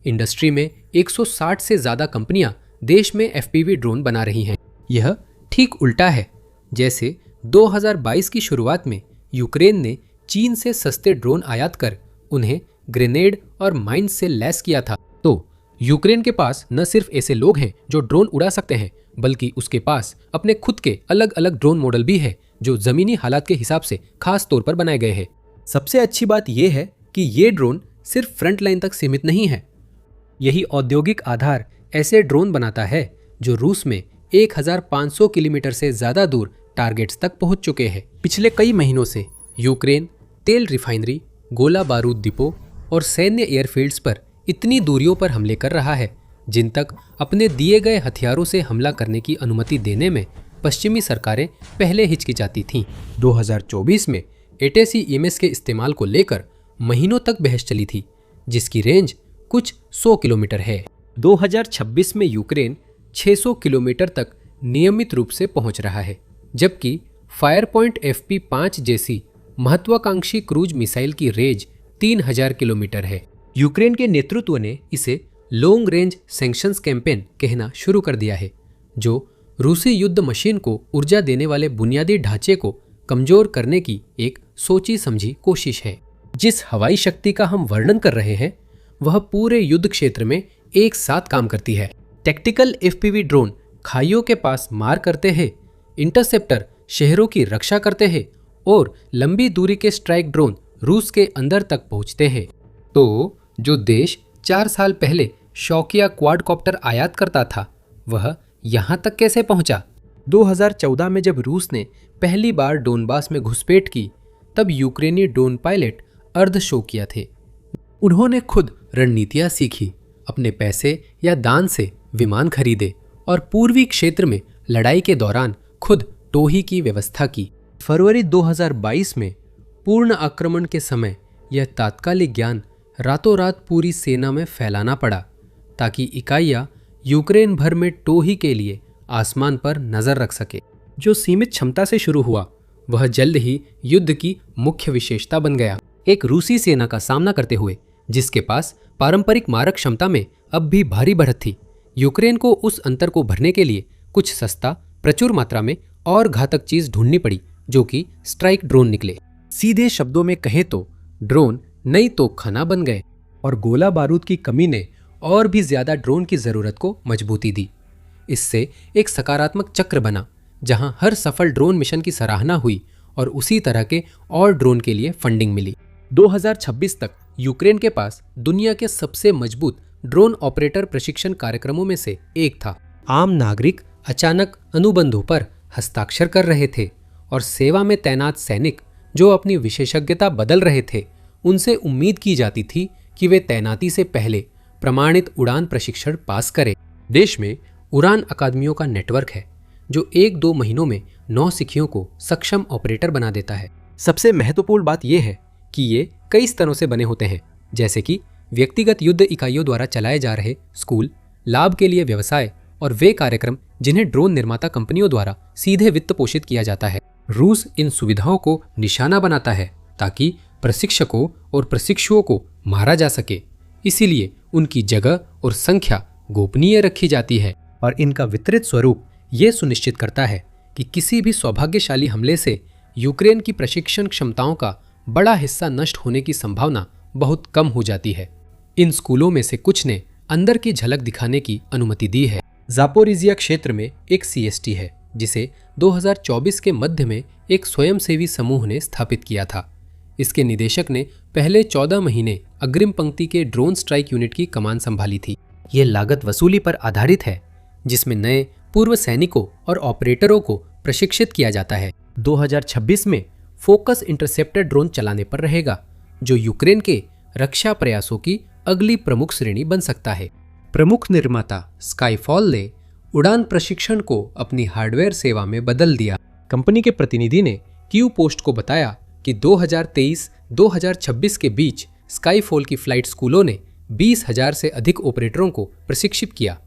इंडस्ट्री में 160 से ज्यादा कंपनियां देश में FPV ड्रोन बना रही हैं। यह ठीक उल्टा है जैसे 2022 की शुरुआत में यूक्रेन ने चीन से सस्ते ड्रोन आयात कर उन्हें ग्रेनेड और माइंस से लैस किया था। तो यूक्रेन के पास न सिर्फ ऐसे लोग हैं जो ड्रोन उड़ा सकते हैं, बल्कि उसके पास अपने खुद के अलग अलग ड्रोन मॉडल भी है जो जमीनी हालात के हिसाब से खास तौर पर बनाए गए हैं। सबसे अच्छी बात यह है कि ये ड्रोन सिर्फ फ्रंट लाइन तक सीमित नहीं है। यही औद्योगिक आधार ऐसे ड्रोन बनाता है जो रूस में 1500 किलोमीटर से ज्यादा दूर टारगेट्स तक पहुंच चुके हैं। पिछले कई महीनों से यूक्रेन तेल रिफाइनरी, गोला बारूद डिपो और सैन्य एयरफील्ड्स पर इतनी दूरियों पर हमले कर रहा है जिन तक अपने दिए गए हथियारों से हमला करने की अनुमति देने में पश्चिमी सरकारें पहले हिचकिचाती थीं। 2024 में ATACMS के इस्तेमाल को लेकर महीनों तक बहस चली थी, जिसकी रेंज कुछ 100 किलोमीटर है। 2026 में यूक्रेन 600 किलोमीटर तक नियमित रूप से पहुंच रहा है, जबकि फायरपॉइंट FP5 जैसी महत्वाकांक्षी क्रूज मिसाइल की रेंज 3000 किलोमीटर है। यूक्रेन के नेतृत्व ने इसे लॉन्ग रेंज सैंक्शंस कैंपेन कहना शुरू कर दिया है, जो रूसी युद्ध मशीन को ऊर्जा देने वाले बुनियादी ढांचे को कमजोर करने की एक सोची समझी कोशिश है। जिस हवाई शक्ति का हम वर्णन कर रहे हैं वह पूरे युद्ध क्षेत्र में एक साथ काम करती है। टैक्टिकल FPV ड्रोन खाइयों के पास मार करते हैं, इंटरसेप्टर शहरों की रक्षा करते हैं और लंबी दूरी के स्ट्राइक ड्रोन रूस के अंदर तक पहुंचते हैं। तो जो देश 4 साल पहले शौकिया क्वाडकॉप्टर आयात करता था वह यहां तक कैसे पहुंचा? 2014 में जब रूस ने पहली बार डोनबास में घुसपैठ की तब यूक्रेनी ड्रोन पायलट अर्धशौकिया थे। उन्होंने खुद रणनीतियां सीखी, अपने पैसे या दान से विमान खरीदे और पूर्वी क्षेत्र में लड़ाई के दौरान खुद टोही की व्यवस्था की। फरवरी 2022 में पूर्ण आक्रमण के समय यह तात्कालिक ज्ञान रातों रात पूरी सेना में फैलाना पड़ा ताकि इकाइयां यूक्रेन भर में टोही के लिए आसमान पर नजर रख सके। जो सीमित क्षमता से शुरू हुआ वह जल्द ही युद्ध की मुख्य विशेषता बन गया। एक रूसी सेना का सामना करते हुए जिसके पास पारंपरिक मारक क्षमता में अब भी भारी बढ़त थी, यूक्रेन को उस अंतर को भरने के लिए कुछ सस्ता, प्रचुर मात्रा में और घातक चीज ढूंढनी पड़ी, जो कि स्ट्राइक ड्रोन निकले। सीधे शब्दों में कहे तो ड्रोन नई तोपखाना बन गए और गोला बारूद की कमी ने और भी ज्यादा ड्रोन की जरूरत को मजबूती दी। इससे एक सकारात्मक चक्र बना जहां हर सफल ड्रोन मिशन की सराहना हुई और उसी तरह के और ड्रोन के लिए फंडिंग मिली। 2026 तक यूक्रेन के पास दुनिया के सबसे मजबूत ड्रोन ऑपरेटर प्रशिक्षण कार्यक्रमों में से एक था। आम नागरिक अचानक अनुबंधों पर हस्ताक्षर कर रहे थे और सेवा में तैनात सैनिक जो अपनी विशेषज्ञता बदल रहे थे, उनसे उम्मीद की जाती थी कि वे तैनाती से पहले प्रमाणित उड़ान प्रशिक्षण पास करें। देश में उड़ान अकादमियों का नेटवर्क है जो 1-2 महीनों में नौसिखियों को सक्षम ऑपरेटर बना देता है। सबसे महत्वपूर्ण बात यह है कि ये कई स्तरों से बने होते हैं, जैसे कि व्यक्तिगत युद्ध इकाइयों द्वारा चलाए जा रहे स्कूल, लाभ के लिए व्यवसाय और वे कार्यक्रम जिन्हें ड्रोन निर्माता कंपनियों द्वारा सीधे वित्त पोषित किया जाता है। रूस इन सुविधाओं को निशाना बनाता है ताकि प्रशिक्षकों और प्रशिक्षुओं को मारा जा सके, इसीलिए उनकी जगह और संख्या गोपनीय रखी जाती है और इनका वितरित स्वरूप ये सुनिश्चित करता है कि किसी भी सौभाग्यशाली हमले से यूक्रेन की प्रशिक्षण क्षमताओं का बड़ा हिस्सा नष्ट होने की संभावना बहुत कम हो जाती है। इन स्कूलों में से कुछ ने अंदर की झलक दिखाने की अनुमति दी है। जापोरिजिया क्षेत्र में एक CST है जिसे 2024 के मध्य में एक स्वयंसेवी समूह ने स्थापित किया था। इसके निदेशक ने पहले 14 महीने अग्रिम पंक्ति के ड्रोन स्ट्राइक यूनिट की कमान संभाली थी। ये लागत वसूली पर आधारित है, जिसमें नए पूर्व सैनिकों और ऑपरेटरों को प्रशिक्षित किया जाता है। 2026 में फोकस इंटरसेप्टर ड्रोन चलाने पर रहेगा, जो यूक्रेन के रक्षा प्रयासों की अगली प्रमुख श्रेणी बन सकता है। प्रमुख निर्माता स्काईफॉल ने उड़ान प्रशिक्षण को अपनी हार्डवेयर सेवा में बदल दिया। कंपनी के प्रतिनिधि ने क्यू पोस्ट को बताया कि 2023-2026 के बीच स्काईफॉल की फ्लाइट स्कूलों ने 20,000 से अधिक ऑपरेटरों को प्रशिक्षित किया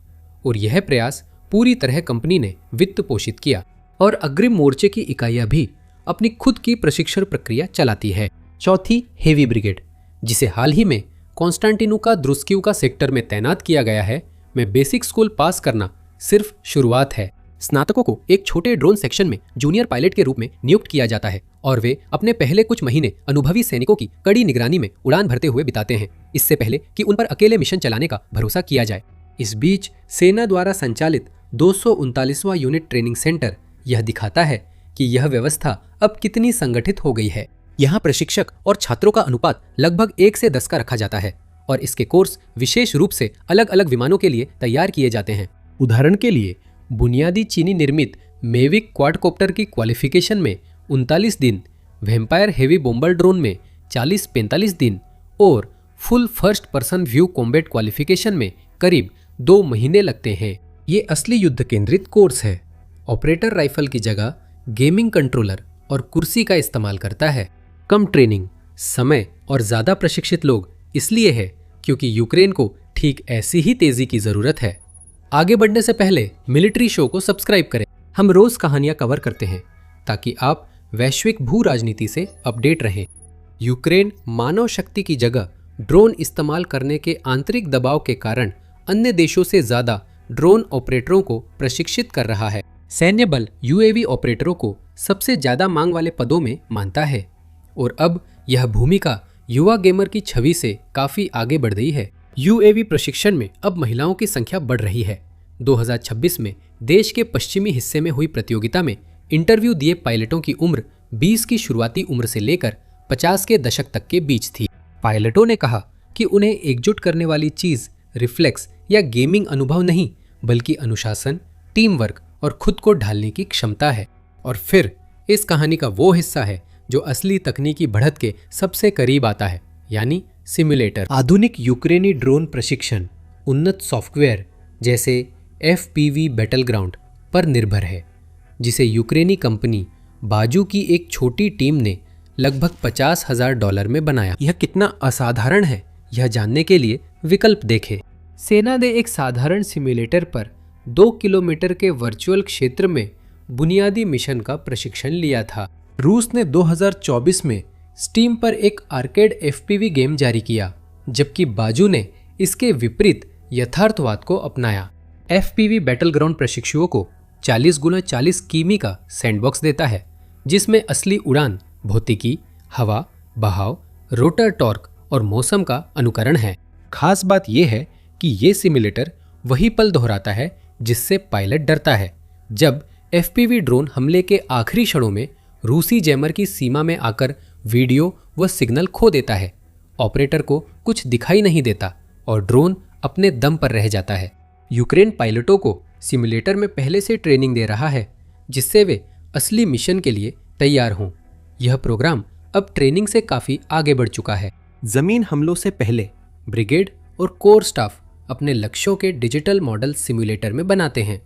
और यह प्रयास पूरी तरह कंपनी ने वित्त पोषित किया और अग्रिम मोर्चे की इकाइयां भी अपनी खुद की प्रशिक्षण प्रक्रिया चलाती है। चौथी, हेवी ब्रिगेड, जिसे हाल ही में कॉन्स्टेंटिनोका द्रुस्किवका सेक्टर में तैनात किया गया है, में बेसिक स्कूल पास करना सिर्फ शुरुआत है। स्नातकों को एक छोटे ड्रोन सेक्शन में जूनियर पायलट के रूप में नियुक्त किया जाता है और वे अपने पहले कुछ महीने अनुभवी सैनिकों की कड़ी निगरानी में उड़ान भरते हुए बिताते हैं, इससे पहले कि उन पर अकेले मिशन चलाने का भरोसा किया जाए। इस बीच सेना द्वारा संचालित 239वां यूनिट ट्रेनिंग सेंटर यह दिखाता है कि यह व्यवस्था अब कितनी संगठित हो गई है। यहाँ प्रशिक्षक और छात्रों का अनुपात लगभग 1 से 10 का रखा जाता है और इसके कोर्स विशेष रूप से अलग अलग विमानों के लिए तैयार किए जाते हैं। उदाहरण के लिए, बुनियादी चीनी निर्मित मेविक क्वाडकॉप्टर की क्वालिफिकेशन में 39 दिन, वैम्पायर हेवी बॉम्बर ड्रोन में 40-45 दिन और full first person view combat qualification में करीब 2 महीने लगते हैं। ये असली युद्ध केंद्रित कोर्स है। ऑपरेटर राइफल की जगह गेमिंग कंट्रोलर और कुर्सी का इस्तेमाल करता है। कम ट्रेनिंग, समय और ज़्यादा प्रशिक्षित लोग इसलिए है क्योंकि यूक्रेन को ठीक ऐसी ही तेजी की ज़रूरत है। आगे बढ़ने से पहले मिलिट्री शो को सब्सक्राइब करें। हम रोज़ कहानियां कवर करते हैं ताकि आप वैश्विक भू राजनीति से अपडेट रहें। यूक्रेन मानव शक्ति की जगह ड्रोन इस्तेमाल करने के आंतरिक दबाव के कारण अन्य देशों से ज़्यादा ड्रोन ऑपरेटरों को प्रशिक्षित कर रहा है। सैन्य बल UAV ऑपरेटरों को सबसे ज़्यादा मांग वाले पदों में मानता है और अब यह भूमिका युवा गेमर की छवि से काफ़ी आगे बढ़ गई है। UAV प्रशिक्षण में अब महिलाओं की संख्या बढ़ रही है। 2026 में देश के पश्चिमी हिस्से में हुई प्रतियोगिता में इंटरव्यू दिए पायलटों की उम्र 20 की शुरुआती उम्र से लेकर 50 के दशक तक के बीच थी। पायलटों ने कहा कि उन्हें एकजुट करने वाली चीज़ रिफ्लेक्स या गेमिंग अनुभव नहीं, बल्कि अनुशासन, टीम वर्क और खुद को ढालने की क्षमता है। और फिर इस कहानी का वो हिस्सा है जो असली तकनीकी बढ़त के सबसे करीब आता है, यानी सिमुलेटर। आधुनिक यूक्रेनी ड्रोन प्रशिक्षण उन्नत सॉफ्टवेयर जैसे FPV बैटलग्राउंड पर निर्भर है, जिसे यूक्रेनी कंपनी बाजू की एक छोटी टीम ने लगभग $50,000 में बनाया। यह कितना असाधारण है, यह जानने के लिए विकल्प देखें। सेना ने एक साधारण सिमुलेटर पर 2 किलोमीटर के वर्चुअल क्षेत्र में बुनियादी मिशन का प्रशिक्षण लिया था। रूस ने 2024 में स्टीम पर एक आर्केड FPV गेम जारी किया, जबकि बाजू ने इसके विपरीत यथार्थवाद को अपनाया। FPV बैटलग्राउंड प्रशिक्षुओं को 40x40 किमी का सैंडबॉक्स देता है, जिसमें असली उड़ान, भौतिकी, हवा, बहाव, रोटर टॉर्क और मौसम का अनुकरण है। खास बात यह है कि ये सिमुलेटर वही पल दोहराता है जिससे पायलट डरता है, जब FPV ड्रोन हमले के आखिरी क्षणों में रूसी जैमर की सीमा में आकर वीडियो व सिग्नल खो देता है। ऑपरेटर को कुछ दिखाई नहीं देता और ड्रोन अपने दम पर रह जाता है। यूक्रेन पायलटों को सिमुलेटर में पहले से ट्रेनिंग दे रहा है, जिससे वे असली मिशन के लिए तैयार हों। यह प्रोग्राम अब ट्रेनिंग से काफ़ी आगे बढ़ चुका है। ज़मीन हमलों से पहले ब्रिगेड और कोर स्टाफ अपने लक्ष्यों के डिजिटल मॉडल सिमुलेटर में बनाते हैं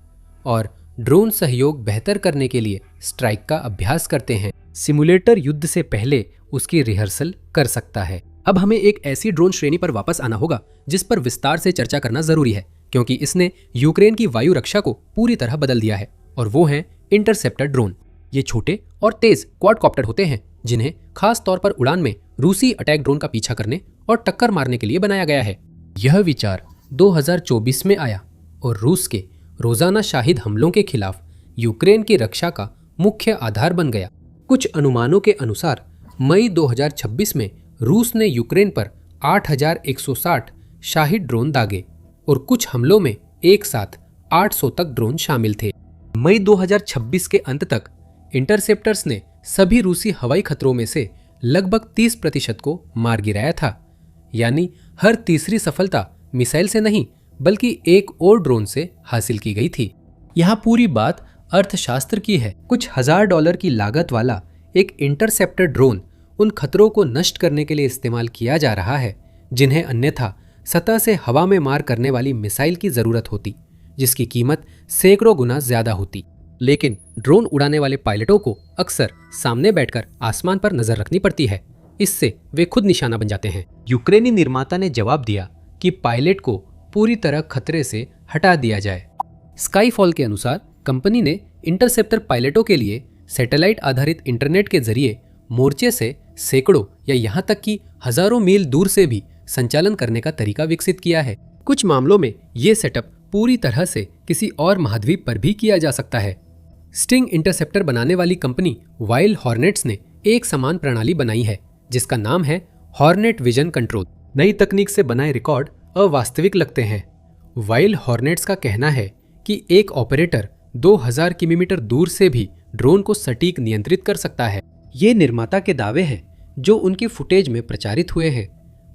और ड्रोन सहयोग बेहतर करने के लिए स्ट्राइक का अभ्यास करते हैं। सिमुलेटर युद्ध से पहले उसकी रिहर्सल कर सकता है। अब हमें एक ऐसी ड्रोन श्रेणी पर वापस आना होगा जिस पर विस्तार से चर्चा करना जरूरी है, क्योंकि इसने यूक्रेन की वायु रक्षा को पूरी तरह बदल दिया है, और वो है इंटरसेप्टर ड्रोन। ये छोटे और तेज क्वाडकॉप्टर होते हैं जिन्हें खास तौर पर उड़ान में रूसी अटैक ड्रोन का पीछा करने और टक्कर मारने के लिए बनाया गया है। यह विचार 2024 में आया और रूस के रोजाना शाहिद हमलों के खिलाफ यूक्रेन की रक्षा का मुख्य आधार बन गया। कुछ अनुमानों के अनुसार मई 2026 में रूस ने यूक्रेन पर 8160 शाहिद ड्रोन दागे और कुछ हमलों में एक साथ 800 तक ड्रोन शामिल थे। मई 2026 के अंत तक इंटरसेप्टर्स ने सभी रूसी हवाई खतरों में से लगभग 30% को मार गिराया था, यानी हर तीसरी सफलता मिसाइल से नहीं बल्कि एक और ड्रोन से हासिल की गई थी। यहाँ पूरी बात अर्थशास्त्र की है। कुछ $1000 की लागत वाला एक इंटरसेप्टर ड्रोन उन खतरों को नष्ट करने के लिए इस्तेमाल किया जा रहा है जिन्हें अन्यथा सतह से हवा में मार करने वाली मिसाइल की जरूरत होती, जिसकी कीमत सैकड़ों गुना ज्यादा होती। लेकिन ड्रोन उड़ाने वाले पायलटों को अक्सर सामने बैठकर आसमान पर नजर रखनी पड़ती है, इससे वे खुद निशाना बन जाते हैं। यूक्रेनी निर्माता ने जवाब दिया कि पायलट को पूरी तरह खतरे से हटा दिया जाए। स्काईफॉल के अनुसार कंपनी ने इंटरसेप्टर पायलटों के लिए सैटेलाइट आधारित इंटरनेट के जरिए मोर्चे से सैकड़ों या यहाँ तक कि हजारों मील दूर से भी संचालन करने का तरीका विकसित किया है। कुछ मामलों में ये सेटअप पूरी तरह से किसी और महाद्वीप पर भी किया जा सकता है। स्टिंग इंटरसेप्टर बनाने वाली कंपनी वाइल्ड हॉर्नेट्स ने एक समान प्रणाली बनाई है जिसका नाम है हॉर्नेट विजन कंट्रोल। नई तकनीक से बनाए रिकॉर्ड अवास्तविक लगते हैं। वाइल्ड हॉर्नेट्स का कहना है कि एक ऑपरेटर 2000 किलोमीटर दूर से भी ड्रोन को सटीक नियंत्रित कर सकता है। ये निर्माता के दावे हैं जो उनकी फुटेज में प्रचारित हुए हैं।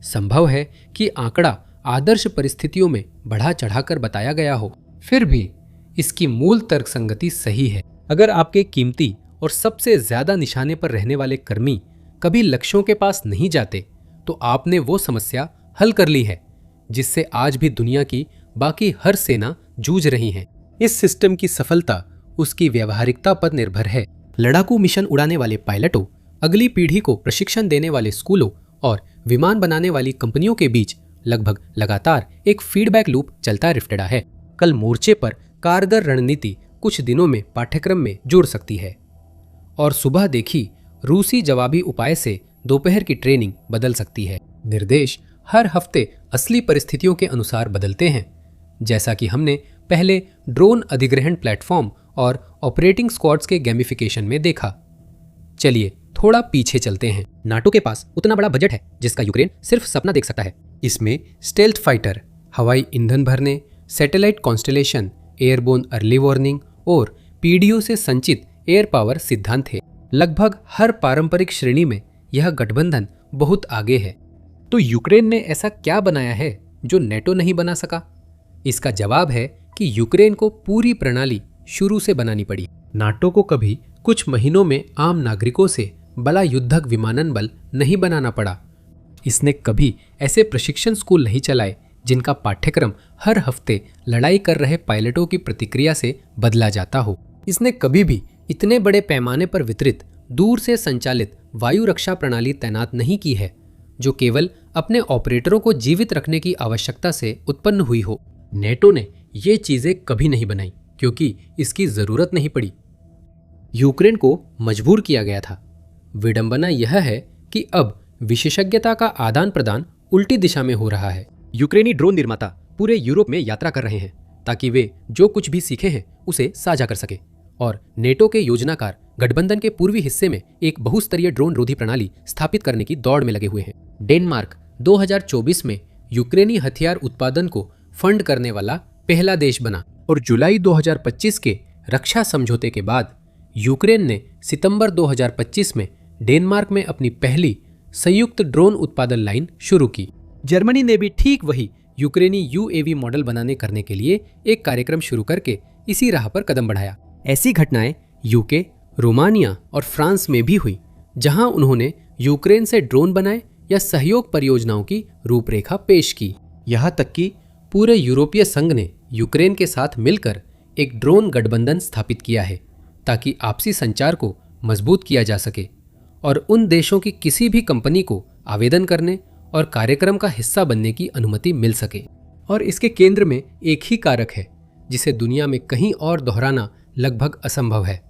संभव है कि आंकड़ा आदर्श परिस्थितियों में बढ़ा चढ़ाकर बताया गया हो, फिर भी इसकी मूल तर्कसंगति सही है। अगर आपके कीमती और सबसे ज्यादा निशाने पर रहने वाले कर्मी कभी लक्ष्यों के पास नहीं जाते, तो आपने वो समस्या हल कर ली है जिससे आज भी दुनिया की बाकी हर सेना जूझ रही है। इस सिस्टम की सफलता उसकी व्यवहारिकता पर निर्भर है। लड़ाकू मिशन उड़ाने वाले पायलटों, अगली पीढ़ी को प्रशिक्षण देने वाले स्कूलों और विमान बनाने वाली कंपनियों के बीच लगभग लगातार एक फीडबैक लूप चलता रिफ्टेडा है। कल मोर्चे पर कारगर रणनीति कुछ दिनों में पाठ्यक्रम में जुड़ सकती है और सुबह देखी रूसी जवाबी उपाय से दोपहर की ट्रेनिंग बदल सकती है। निर्देश हर हफ्ते असली परिस्थितियों के अनुसार बदलते हैं, जैसा कि हमने पहले ड्रोन अधिग्रहण प्लेटफॉर्म और ऑपरेटिंग स्क्वाड्स के गेमिफिकेशन में देखा। चलिए थोड़ा पीछे चलते हैं। नाटो के पास उतना बड़ा बजट है जिसका यूक्रेन सिर्फ सपना देख सकता है। इसमें स्टेल्थ फाइटर, हवाई ईंधन भरने, satellite constellation, airborne early warning और पीढ़ियों से संचित एयर पावर सिद्धांत थे। लगभग हर पारंपरिक श्रेणी में यह गठबंधन बहुत आगे है। तो यूक्रेन ने ऐसा क्या बनाया है जो नेटो नहीं बना सका? इसका जवाब है कि यूक्रेन को पूरी प्रणाली शुरू से बनानी पड़ी। नाटो को कभी कुछ महीनों में आम नागरिकों से बड़ा युद्धक विमानन बल नहीं बनाना पड़ा। इसने कभी ऐसे प्रशिक्षण स्कूल नहीं चलाए जिनका पाठ्यक्रम हर हफ्ते लड़ाई कर रहे पायलटों की प्रतिक्रिया से बदला जाता हो। इसने कभी भी इतने बड़े पैमाने पर वितरित दूर से संचालित वायु रक्षा प्रणाली तैनात नहीं की है जो केवल अपने ऑपरेटरों को जीवित रखने की आवश्यकता से उत्पन्न हुई हो। नेटो ने ये चीजें कभी नहीं बनाई क्योंकि इसकी जरूरत नहीं पड़ी। यूक्रेन को मजबूर किया गया था। विडंबना यह है कि अब विशेषज्ञता का आदान प्रदान उल्टी दिशा में हो रहा है। यूक्रेनी ड्रोन निर्माता पूरे यूरोप में यात्रा कर रहे हैं ताकि वे जो कुछ भी सीखे हैं उसे साझा कर सके, और नेटो के योजनाकार गठबंधन के पूर्वी हिस्से में एक बहुस्तरीय ड्रोन रोधी प्रणाली स्थापित करने की दौड़ में लगे हुए हैं। डेनमार्क 2024 में यूक्रेनी हथियार उत्पादन को फंड करने वाला पहला देश बना और जुलाई 2025 के रक्षा समझौते के बाद यूक्रेन ने सितंबर 2025 में डेनमार्क में अपनी पहली संयुक्त ड्रोन उत्पादन लाइन शुरू की। जर्मनी ने भी ठीक वही यूक्रेनी यूएवी मॉडल बनाने करने के लिए एक कार्यक्रम शुरू करके इसी राह पर कदम बढ़ाया। ऐसी घटनाएं यूके, रोमानिया और फ्रांस में भी हुई जहां उन्होंने यूक्रेन से ड्रोन बनाए या सहयोग परियोजनाओं की रूपरेखा पेश की। यहां तक कि पूरे यूरोपीय संघ ने यूक्रेन के साथ मिलकर एक ड्रोन गठबंधन स्थापित किया है ताकि आपसी संचार को मजबूत किया जा सके और उन देशों की किसी भी कंपनी को आवेदन करने और कार्यक्रम का हिस्सा बनने की अनुमति मिल सके। और इसके केंद्र में एक ही कारक है जिसे दुनिया में कहीं और दोहराना लगभग असंभव है,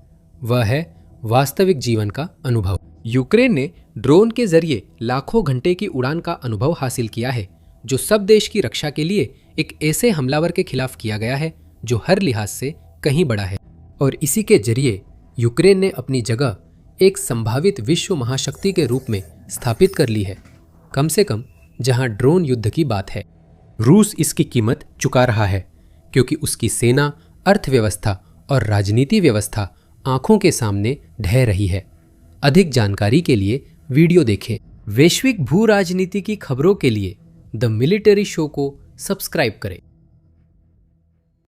वह है वास्तविक जीवन का अनुभव। यूक्रेन ने ड्रोन के जरिए लाखों घंटे की उड़ान का अनुभव हासिल किया है, जो सब देश की रक्षा के लिए एक ऐसे हमलावर के खिलाफ किया गया है जो हर लिहाज से कहीं बड़ा है। और इसी के जरिए यूक्रेन ने अपनी जगह एक संभावित विश्व महाशक्ति के रूप में स्थापित कर ली है, कम से कम जहां ड्रोन युद्ध की बात है। रूस इसकी कीमत चुका रहा है क्योंकि उसकी सेना, अर्थव्यवस्था और राजनीति व्यवस्था आंखों के सामने ढह रही है। अधिक जानकारी के लिए वीडियो देखें। वैश्विक भू राजनीति की खबरों के लिए द मिलिट्री शो को सब्सक्राइब करें।